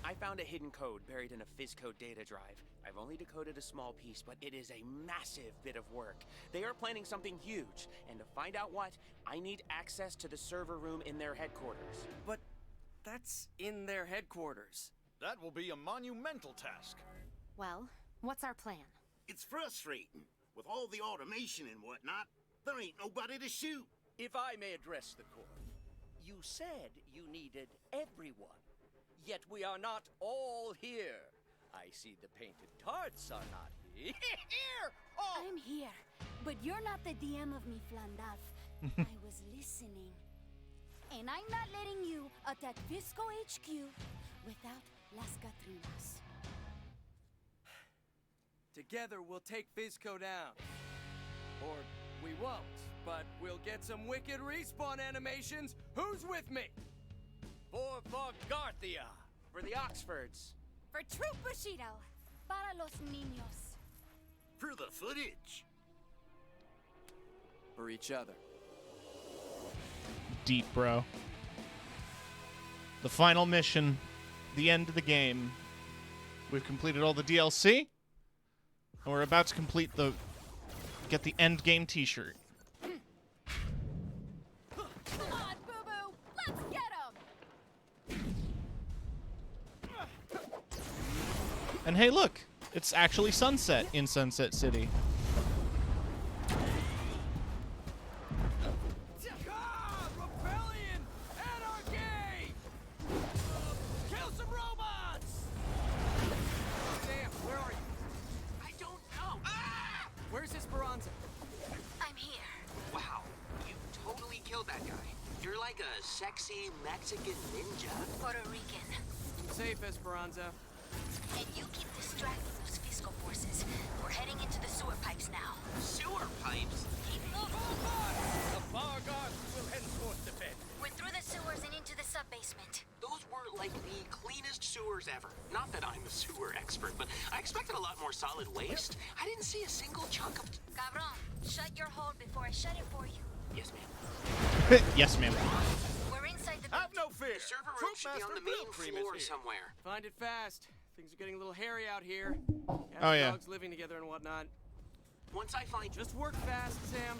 I found a hidden code buried in a Fizzcode data drive. I've only decoded a small piece, but it is a massive bit of work. They are planning something huge, and to find out what, I need access to the server room in their headquarters. But that's in their headquarters. That will be a monumental task. Well, what's our plan? It's frustrating. With all the automation and whatnot, there ain't nobody to shoot. If I may address the court, you said you needed everyone, yet we are not all here. I see the painted tarts are not here. Oh! I'm here, but you're not the DM of me, Flandaf. I was listening. And I'm not letting you attack Visco HQ without Las Catrinas. Together we'll take Fizzco down. Or we won't, but we'll get some wicked respawn animations. Who's with me? For Garthia. For the Oxfords. For Troop Bushido. Para los niños. For the footage. For each other. Deep, bro. The final mission. The end of the game. We've completed all the DLC. And we're about to complete the... Get the end game t-shirt. Come on, Boo-Boo! Let's get him! And hey, look! It's actually sunset in Sunset City. Rebellion! Anarchy! Kill some robots! Sam, where are you? I don't know. Ah! Where's Esperanza? I'm here. Wow, you totally killed that guy. You're like a sexy Mexican ninja. Puerto Rican. Keep safe, Esperanza. And you keep distracting those Fiscal forces. We're heading into the sewer pipes now. Sewer pipes? Keep moving. The bar guards will henceforth defend. We're through the sewers and into the sub-basement. Those were like the cleanest sewers ever. Not that I'm a sewer expert, but I expected a lot more solid waste. I didn't see a single chunk of... Cabron, shut your hole before I shut it for you. Yes, ma'am. Yes, ma'am. We're inside the Have no fear. The server room should be on the main floor somewhere. Find it fast. Things are getting a little hairy out here. Oh, yeah. Dogs living together and whatnot. Once I find... Just work fast, Sam.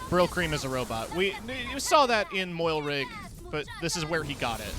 Brill Cream is a robot. We saw that in Moil Rig, but this is where he got it.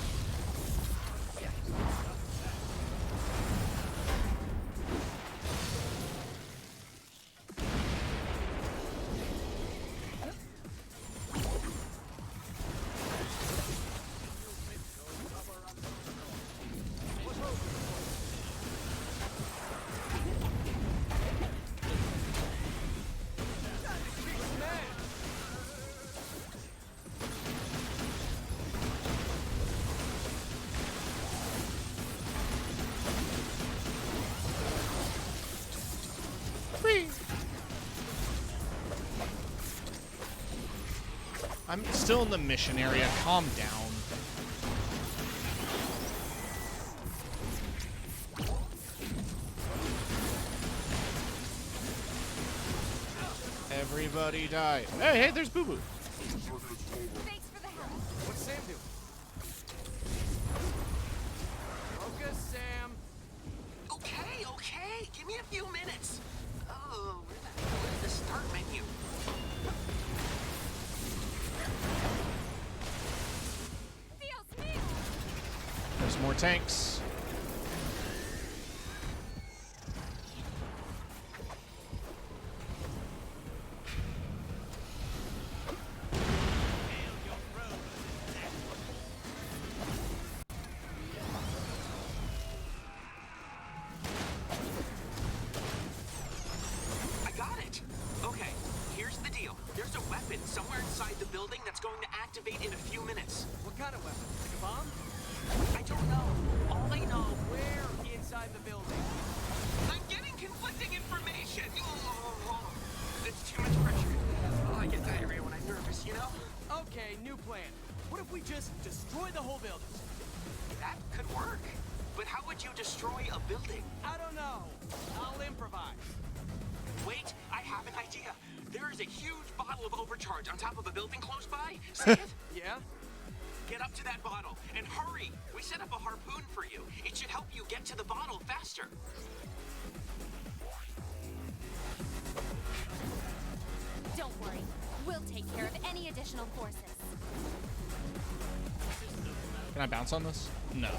I'm still in the mission area. Calm down. Everybody die. Hey, there's Boo Boo. Thanks for the help. What's Sam doing? Focus, Sam. Okay. Give me a few minutes. Oh, where the hell is the start menu? There's more tanks. I got it. Okay, here's the deal. There's a weapon somewhere inside the building that's going to activate in a few minutes. What kind of weapon? Like a bomb? I don't know. All I know... Where inside the building? I'm getting conflicting information. Oh, it's too much pressure. Oh, I get diarrhea when I'm nervous, you know? Okay, new plan. What if we just destroy the whole building? That could work. But how would you destroy a building? I don't know. I'll improvise. Wait, I have an idea. There is a huge bottle of overcharge on top of a building close by. See it? Yeah? Get up to that bottle and hurry. We set up a harpoon for you. It should help you get to the bottle faster. Don't worry. We'll take care of any additional forces. Can I bounce on this? No.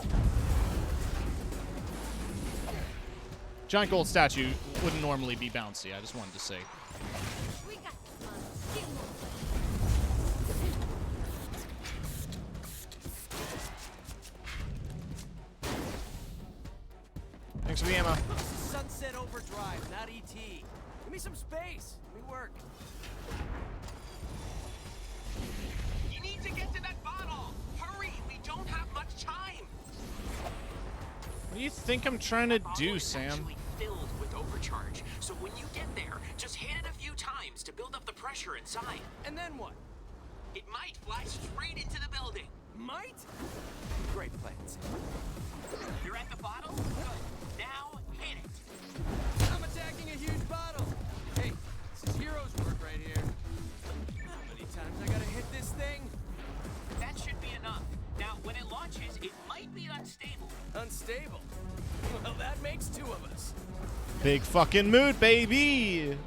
Giant gold statue wouldn't normally be bouncy. I just wanted to say. We got this, Mom. Get moving. Thanks for the ammo. Sunset Overdrive, not ET. Give me some space. Let me work. You need to get to that bottle. Hurry, we don't have much time. What do you think I'm trying to do, Sam? Actually filled with overcharge. So when you get there, just hit it a few times to build up the pressure inside. And then what? It might fly straight into the building. Might? Great plans. You're at the bottle? Good. Now hit it. I'm attacking a huge bottle. Hey, this is hero's work right here. How many times I gotta hit this thing? That should be enough. Now, when it launches, it might be unstable. Unstable? Well, that makes two of us. Big fucking mood, baby!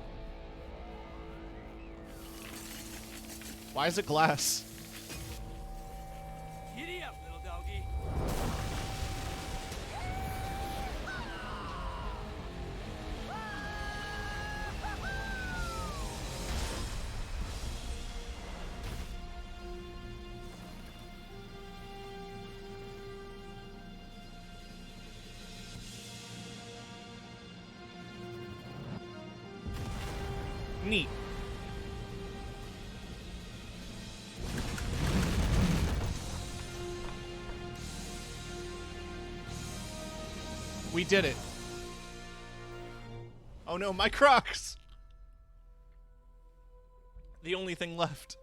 Why is it glass? Giddy up, little doggy. Neat. We did it. Oh no, my Crocs! The only thing left.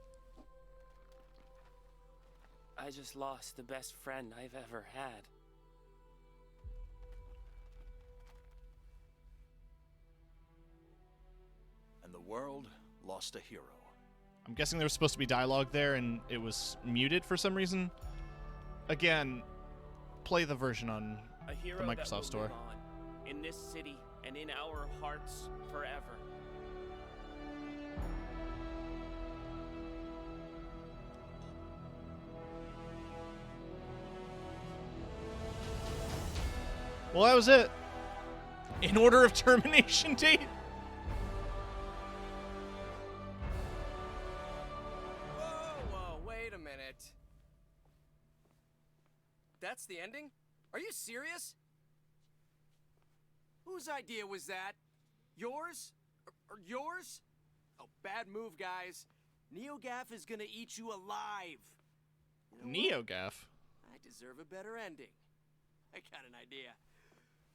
I just lost the best friend I've ever had. And the world lost a hero. I'm guessing there was supposed to be dialogue there and it was muted for some reason. Again, play the version on A hero the that Microsoft will Store. live on in this city and in our hearts forever. Well, that was it. In order of termination date. Whoa, wait a minute. That's the ending? Are you serious? Whose idea was that? Yours? Or yours? Oh, bad move, guys. NeoGaf is gonna eat you alive. You know what? NeoGaf? I deserve a better ending. I got an idea.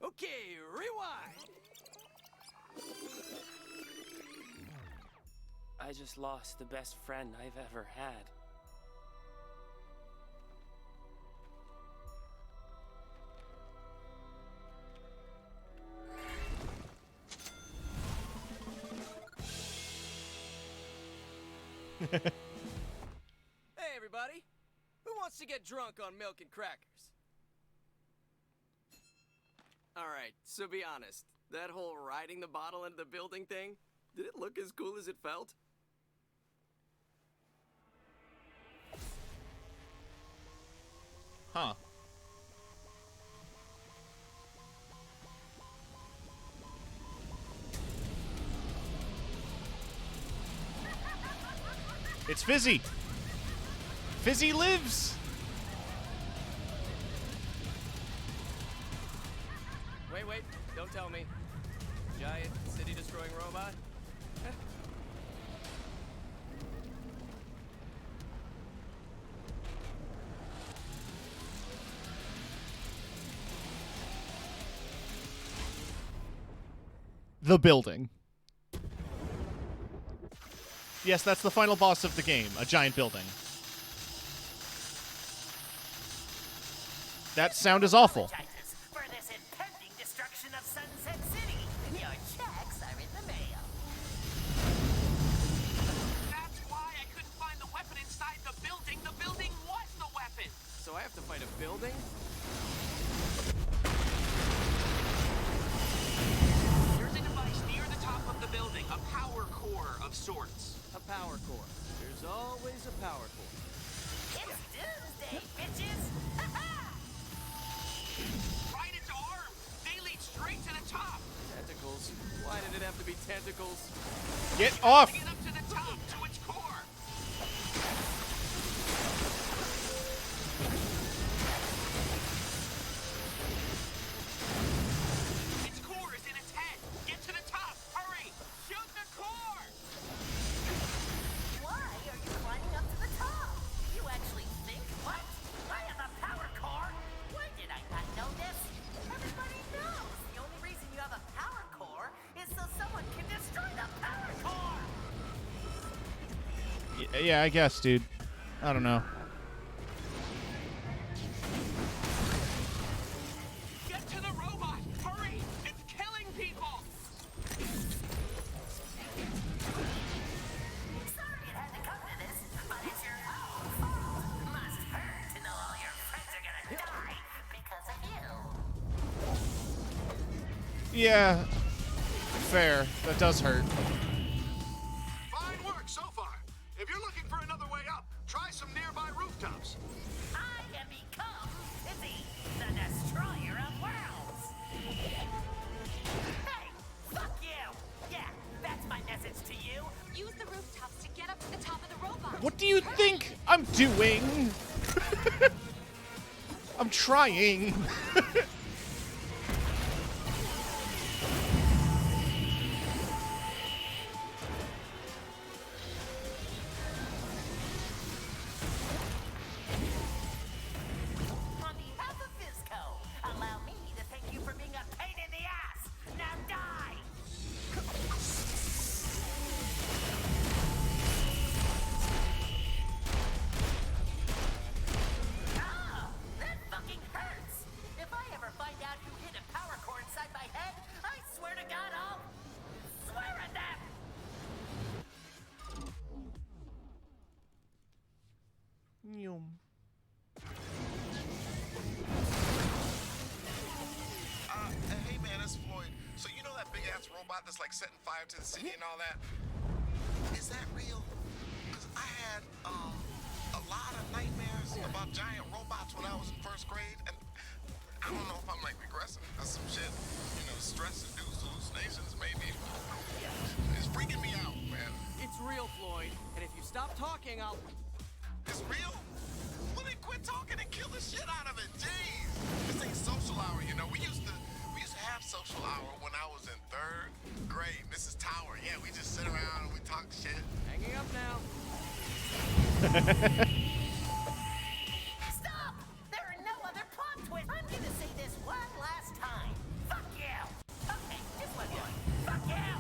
Okay, rewind. I just lost the best friend I've ever had. Hey, everybody. Who wants to get drunk on milk and crackers? Alright, so be honest. That whole riding the bottle into the building thing, did it look as cool as it felt? Huh. It's Fizzy. Fizzy lives. Wait, don't tell me. Giant city-destroying robot? the building. Yes, that's the final boss of the game, a giant building. That sound is awful. For this impending destruction of Sunset City. Your checks are in the mail. That's why I couldn't find the weapon inside the building. The building was the weapon. So I have to fight a building? There's a device near the top of the building, a power core of sorts. A power core. There's always a power core. It's doomsday, bitches! Right its arm. They lead straight to the top. Tentacles. Why did it have to be tentacles? Get off! Get up to the top, to its core. Its core is in its head. Get to the top. Hurry. Shoot the core. Why are you climbing up to the top? You actually think what? I have a power core? Why did I not know this? Everybody knows the only reason you have a power core is so someone can destroy the power core! Yeah, I guess, dude. I don't know. Get to the robot. Hurry. It's killing people. Sorry it had to come to this, but it's your own fault. Must hurt to know all your friends are gonna die because of you. Yeah. Fair. That does hurt. Fine work so far. If you're looking for another way up, try some nearby rooftops. I am become the destroyer of worlds. Hey, fuck you! Yeah, that's my message to you. Use the rooftops to get up to the top of the robot. What do you think I'm doing? I'm trying. On behalf of Fisco, allow me to thank you for being a pain in the ass. Now die! Oh, that fucking hurts! If I ever find out who hid a power core inside my head, I swear to God I'll swear at them! Hey man, it's Floyd. So you know that big ass robot that's like setting fire to the city and all that? Is that real? Cause I had a lot of nightmares about giant robots when I was in first grade, and I don't know if I'm like regressing or some shit. You know, stress-induced hallucinations maybe. It's freaking me out, man. It's real, Floyd. And if you stop talking, I'll... It's real? Well, then quit talking and kill the shit out of it. Jeez. This ain't social hour, you know. We used to have social hour when I was in third grade. Mrs. Tower. Yeah, we just sit around and we talk shit. Hanging up now. Stop! There are no other plot twists. I'm gonna say this one last time. Fuck you! Okay, just one more. Fuck you!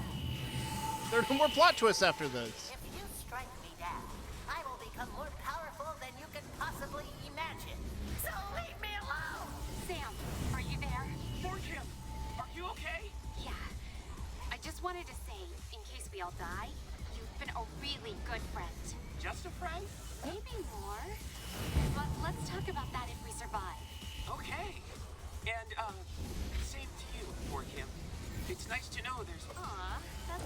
There are no more plot twists after this. If you strike me down, I will become more powerful than you can possibly imagine. So leave me alone! Sam, are you there? Kim, are you okay? Yeah. I just wanted to say, in case we all die, you've been a really good friend. Just a friend? Maybe more. But let's talk about that if we survive. Okay. And, same to you, poor Kim. It's nice to know there's... Aw, that's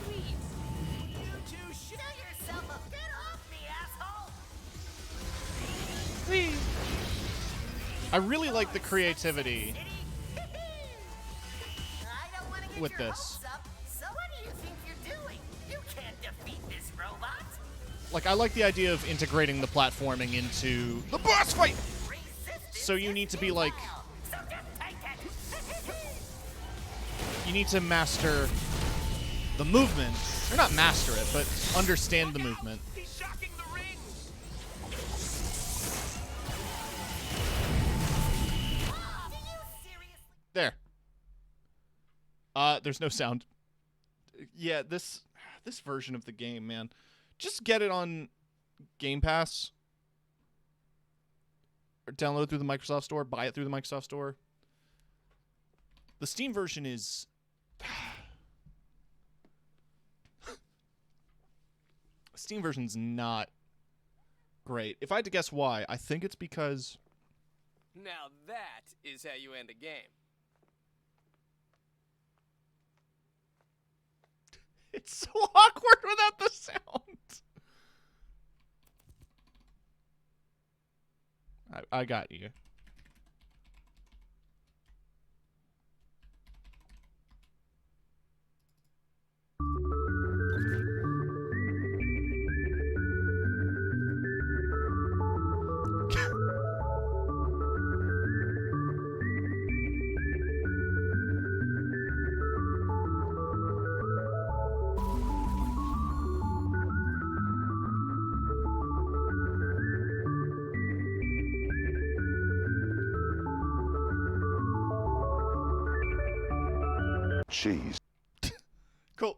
sweet. You two show yourself a get off me, asshole! I really like the creativity I don't want to get with your this. hopes up, so what do you think you're doing? You can't defeat this robot! Like, I like the idea of integrating the platforming into the boss fight. So you need to be like, So just take it! you need to master the movement, or not master it, but understand the movement. He's shocking the rings! There. There's no sound. Yeah, this version of the game, man. Just get it on Game Pass. Or download it through the Microsoft Store. Buy it through the Microsoft Store. The Steam version is... Steam version's not great. If I had to guess why, I think it's because... Now that is how you end a game. It's so awkward without the sound. I got you. Cheese. Cool.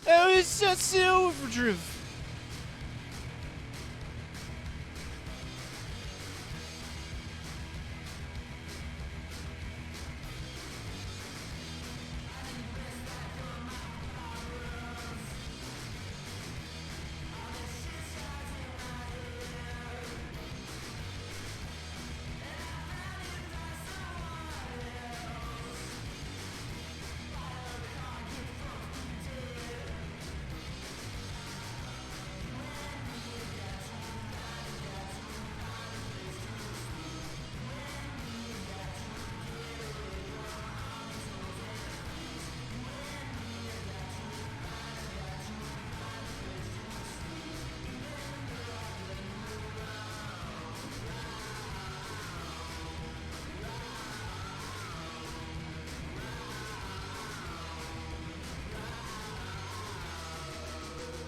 Oh, it's just Overdrive.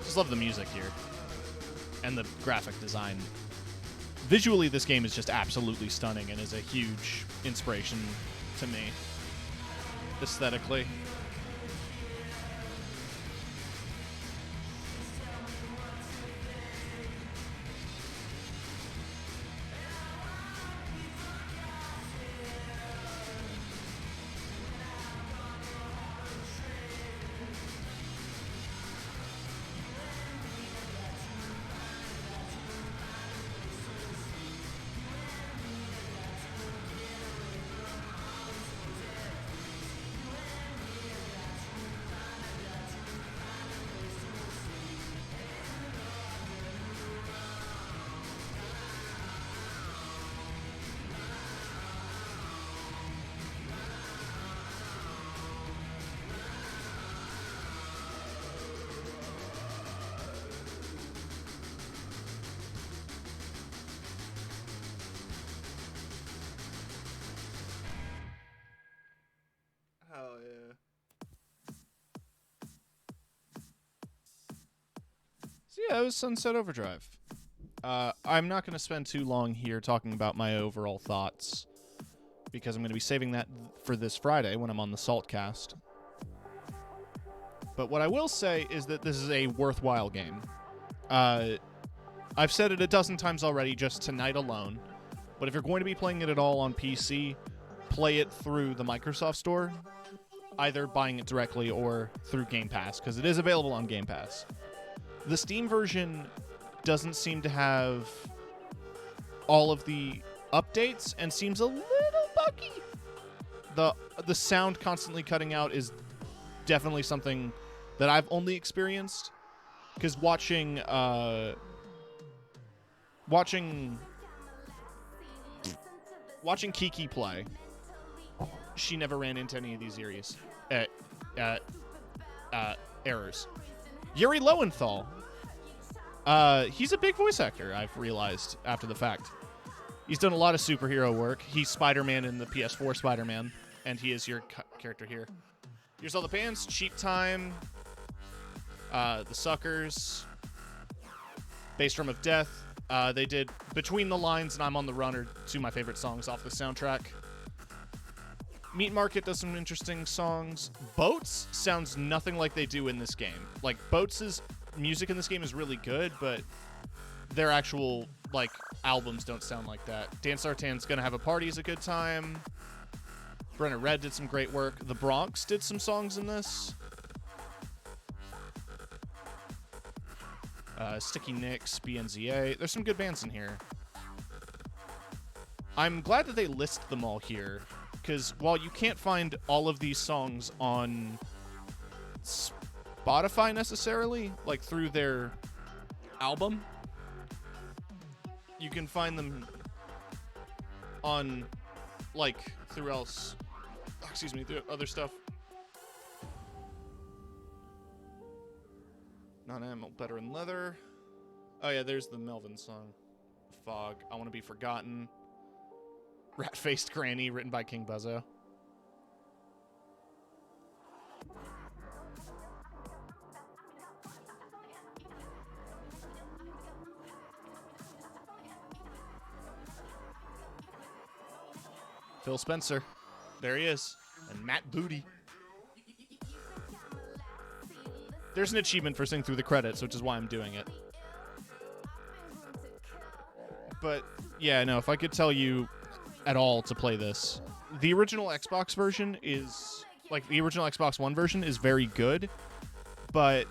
Just love the music here and the graphic design. Visually, this game is just absolutely stunning and is a huge inspiration to me aesthetically. Oh, yeah. So, yeah, it was Sunset Overdrive. I'm not going to spend too long here talking about my overall thoughts because I'm going to be saving that for this Friday when I'm on the Saltcast. But what I will say is that this is a worthwhile game. I've said it a dozen times already just tonight alone, but if you're going to be playing it at all on PC, play it through the Microsoft Store, either buying it directly or through Game Pass, because it is available on Game Pass. The Steam version doesn't seem to have all of the updates and seems a little buggy. The sound constantly cutting out is definitely something that I've only experienced, because watching Kiki play, she never ran into any of these errors. Yuri Lowenthal, he's a big voice actor, I've realized after the fact. He's done a lot of superhero work. He's Spider-Man in the PS4 Spider-Man, and he is your character here. Here's all the bands: Cheap Time, The Suckers, Bass Drum of Death. They did Between the Lines and I'm on the Run are two of my favorite songs off the soundtrack. Meat Market does some interesting songs. Boats sounds nothing like they do in this game. Like, Boats' music in this game is really good, but their actual, like, albums don't sound like that. Dan Sartan's Gonna Have a Party is a good time. Brenna Red did some great work. The Bronx did some songs in this. Sticky Nicks, BNZA. There's some good bands in here. I'm glad that they list them all here, because while you can't find all of these songs on Spotify necessarily, like through their album, you can find them on, like, through other stuff. Non-ammo, Better in Leather. Oh yeah, there's the Melvin song. Fog, I Want to Be Forgotten. Rat-Faced Granny, written by King Buzzo. Phil Spencer. There he is. And Matt Booty. There's an achievement for singing through the credits, which is why I'm doing it. But, yeah, no, if I could tell you at all to play this, the original Xbox version is, like, the original Xbox One version is very good, but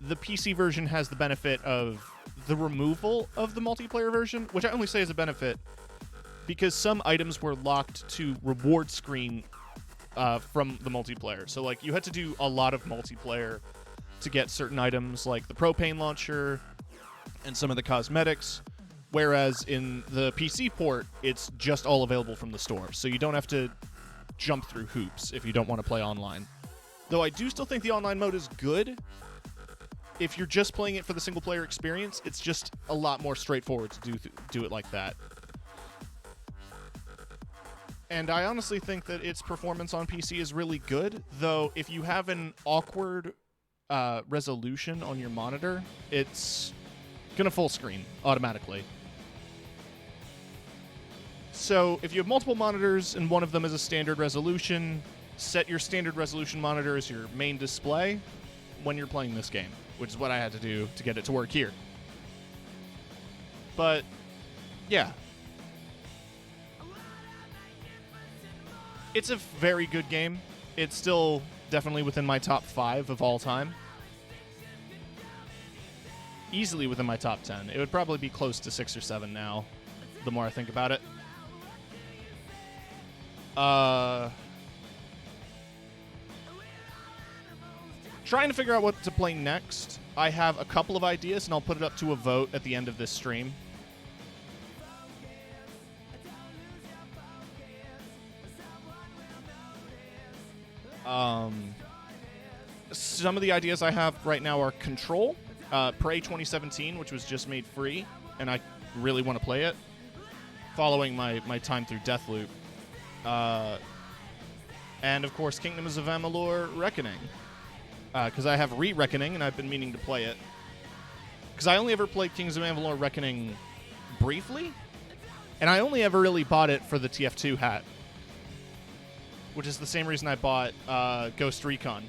the PC version has the benefit of the removal of the multiplayer version, which I only say is a benefit because some items were locked to reward screen from the multiplayer. So, like, you had to do a lot of multiplayer to get certain items like the propane launcher and some of the cosmetics, whereas in the PC port, it's just all available from the store. So you don't have to jump through hoops if you don't want to play online. Though I do still think the online mode is good. If you're just playing it for the single-player experience, it's just a lot more straightforward to do it like that. And I honestly think that its performance on PC is really good, though if you have an awkward resolution on your monitor, it's gonna full screen automatically. So if you have multiple monitors and one of them is a standard resolution, set your standard resolution monitor as your main display when you're playing this game, which is what I had to do to get it to work here. But yeah, it's a very good game. It's still definitely within my top 5 of all time. Easily within my top 10. It would probably be close to 6 or 7 now, the more I think about it. Trying to figure out what to play next. I have a couple of ideas, and I'll put it up to a vote at the end of this stream. Some of the ideas I have right now are Control, Prey 2017, which was just made free, and I really want to play it, following my time through Deathloop. And, of course, Kingdoms of Amalur Reckoning, because I have Re-Reckoning, and I've been meaning to play it. Because I only ever played Kingdoms of Amalur Reckoning briefly, and I only ever really bought it for the TF2 hat, which is the same reason I bought Ghost Recon.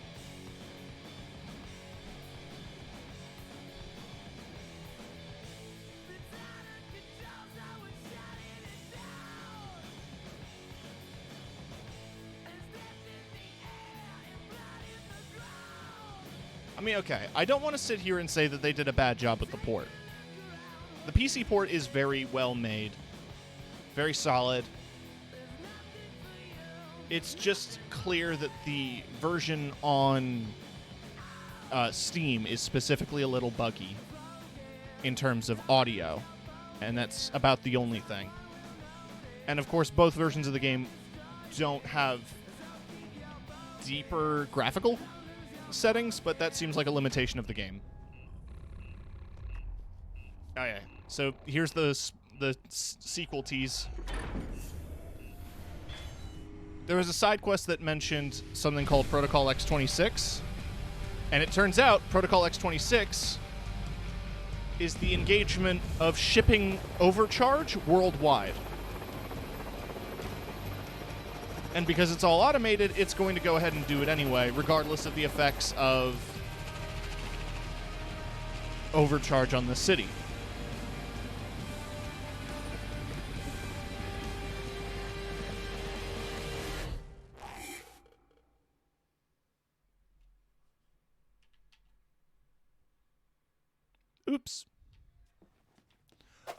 I mean, okay, I don't want to sit here and say that they did a bad job with the port. The PC port is very well made, very solid. It's just clear that the version on Steam is specifically a little buggy in terms of audio, and that's about the only thing. And of course, both versions of the game don't have deeper graphical settings, but that seems like a limitation of the game. Oh yeah, so here's the sequel tease. There was a side quest that mentioned something called Protocol X-26, and it turns out Protocol X-26 is the engagement of shipping overcharge worldwide. And because it's all automated, it's going to go ahead and do it anyway, regardless of the effects of overcharge on the city. Oops.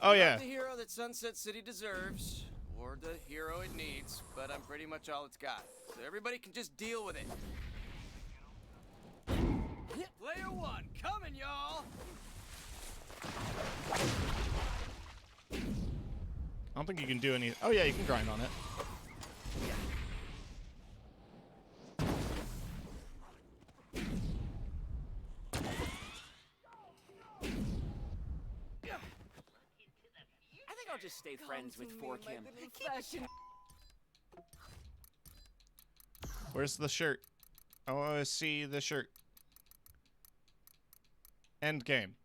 Oh, yeah. Not the hero that Sunset City deserves, or the hero it needs, but I'm pretty much all it's got. So everybody can just deal with it. Player one, coming, y'all! I don't think you can do any... Oh, yeah, you can grind on it. I think I'll just stay friends with Forkim. Where's the shirt? I want to see the shirt. End game.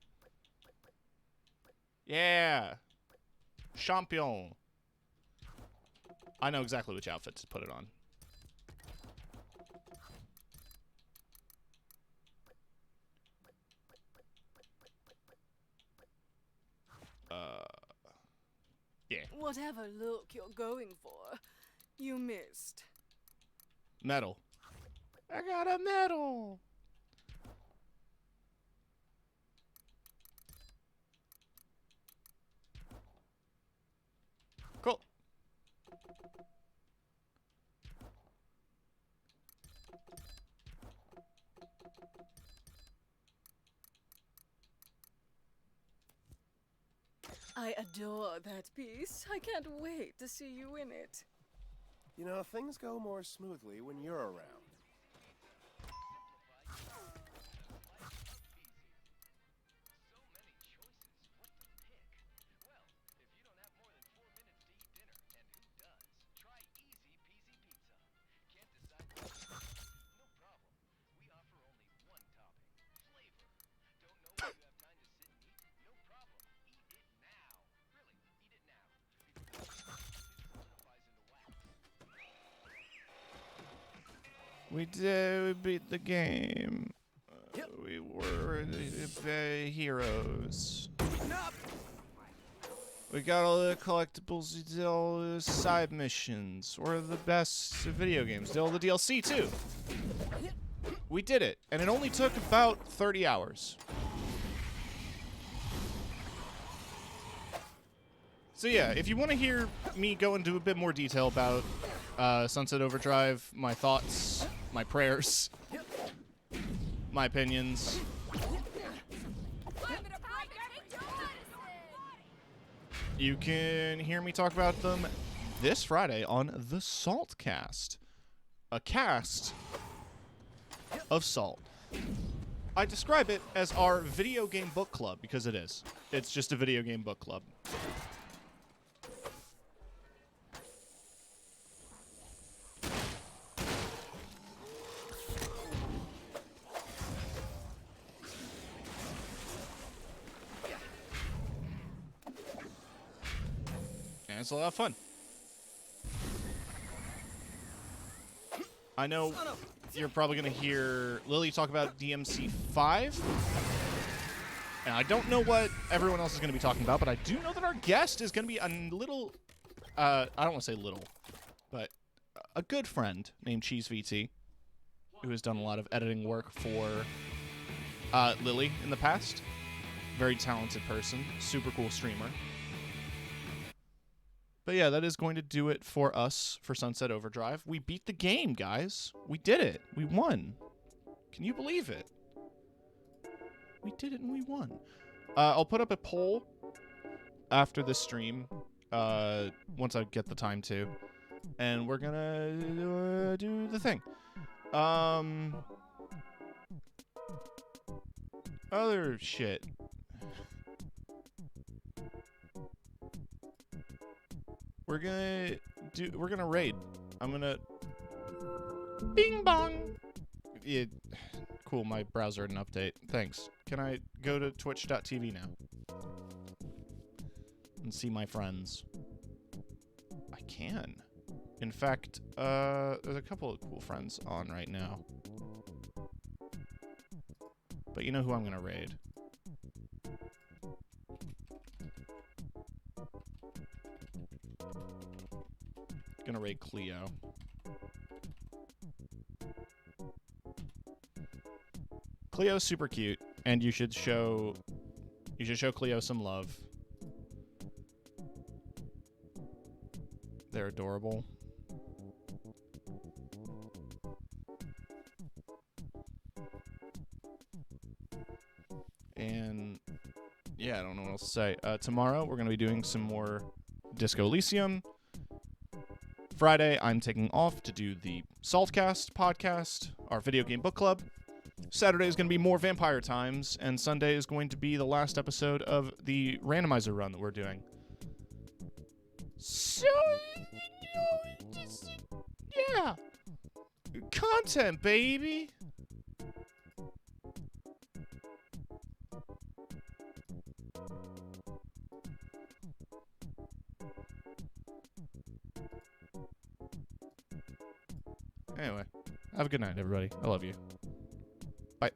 Yeah. Champion. I know exactly which outfit to put it on. Yeah. Whatever look you're going for, you missed. Medal. I got a medal. Cool. I adore that piece. I can't wait to see you in it. You know, things go more smoothly when you're around. We beat the game. We were the heroes. We got all the collectibles, we did all the side missions. We're the best video games. Did all the DLC too. We did it, and it only took about 30 hours. So yeah, if you want to hear me go into a bit more detail about Sunset Overdrive, my thoughts, my prayers, my opinions, you can hear me talk about them this Friday on the Salt Cast, a cast of salt. I describe it as our video game book club because it is. It's just a video game book club. And it's a lot of fun. I know you're probably going to hear Lily talk about DMC5. And I don't know what everyone else is going to be talking about, but I do know that our guest is going to be a little, I don't want to say little, but a good friend named Cheese VT, who has done a lot of editing work for Lily in the past. Very talented person, super cool streamer. But yeah, that is going to do it for us for Sunset Overdrive. We beat the game, guys. We did it. We won. Can you believe it? We did it and we won. I'll put up a poll after this stream, once I get the time to. And we're gonna do the thing. Other shit. We're gonna raid. I'm gonna bing bong. Yeah, cool, my browser had an update. Thanks. Can I go to twitch.tv now? And see my friends? I can. In fact, there's a couple of cool friends on right now. But you know who I'm gonna raid? Gonna raid Cleo. Cleo's super cute, and you should show Cleo some love. They're adorable. And yeah, I don't know what else to say. Tomorrow we're gonna be doing some more Disco Elysium. Friday, I'm taking off to do the Saltcast podcast, our video game book club. Saturday is going to be more Vampire Times, and Sunday is going to be the last episode of the randomizer run that we're doing. So, yeah. Content, baby. Anyway, have a good night, everybody. I love you. Bye.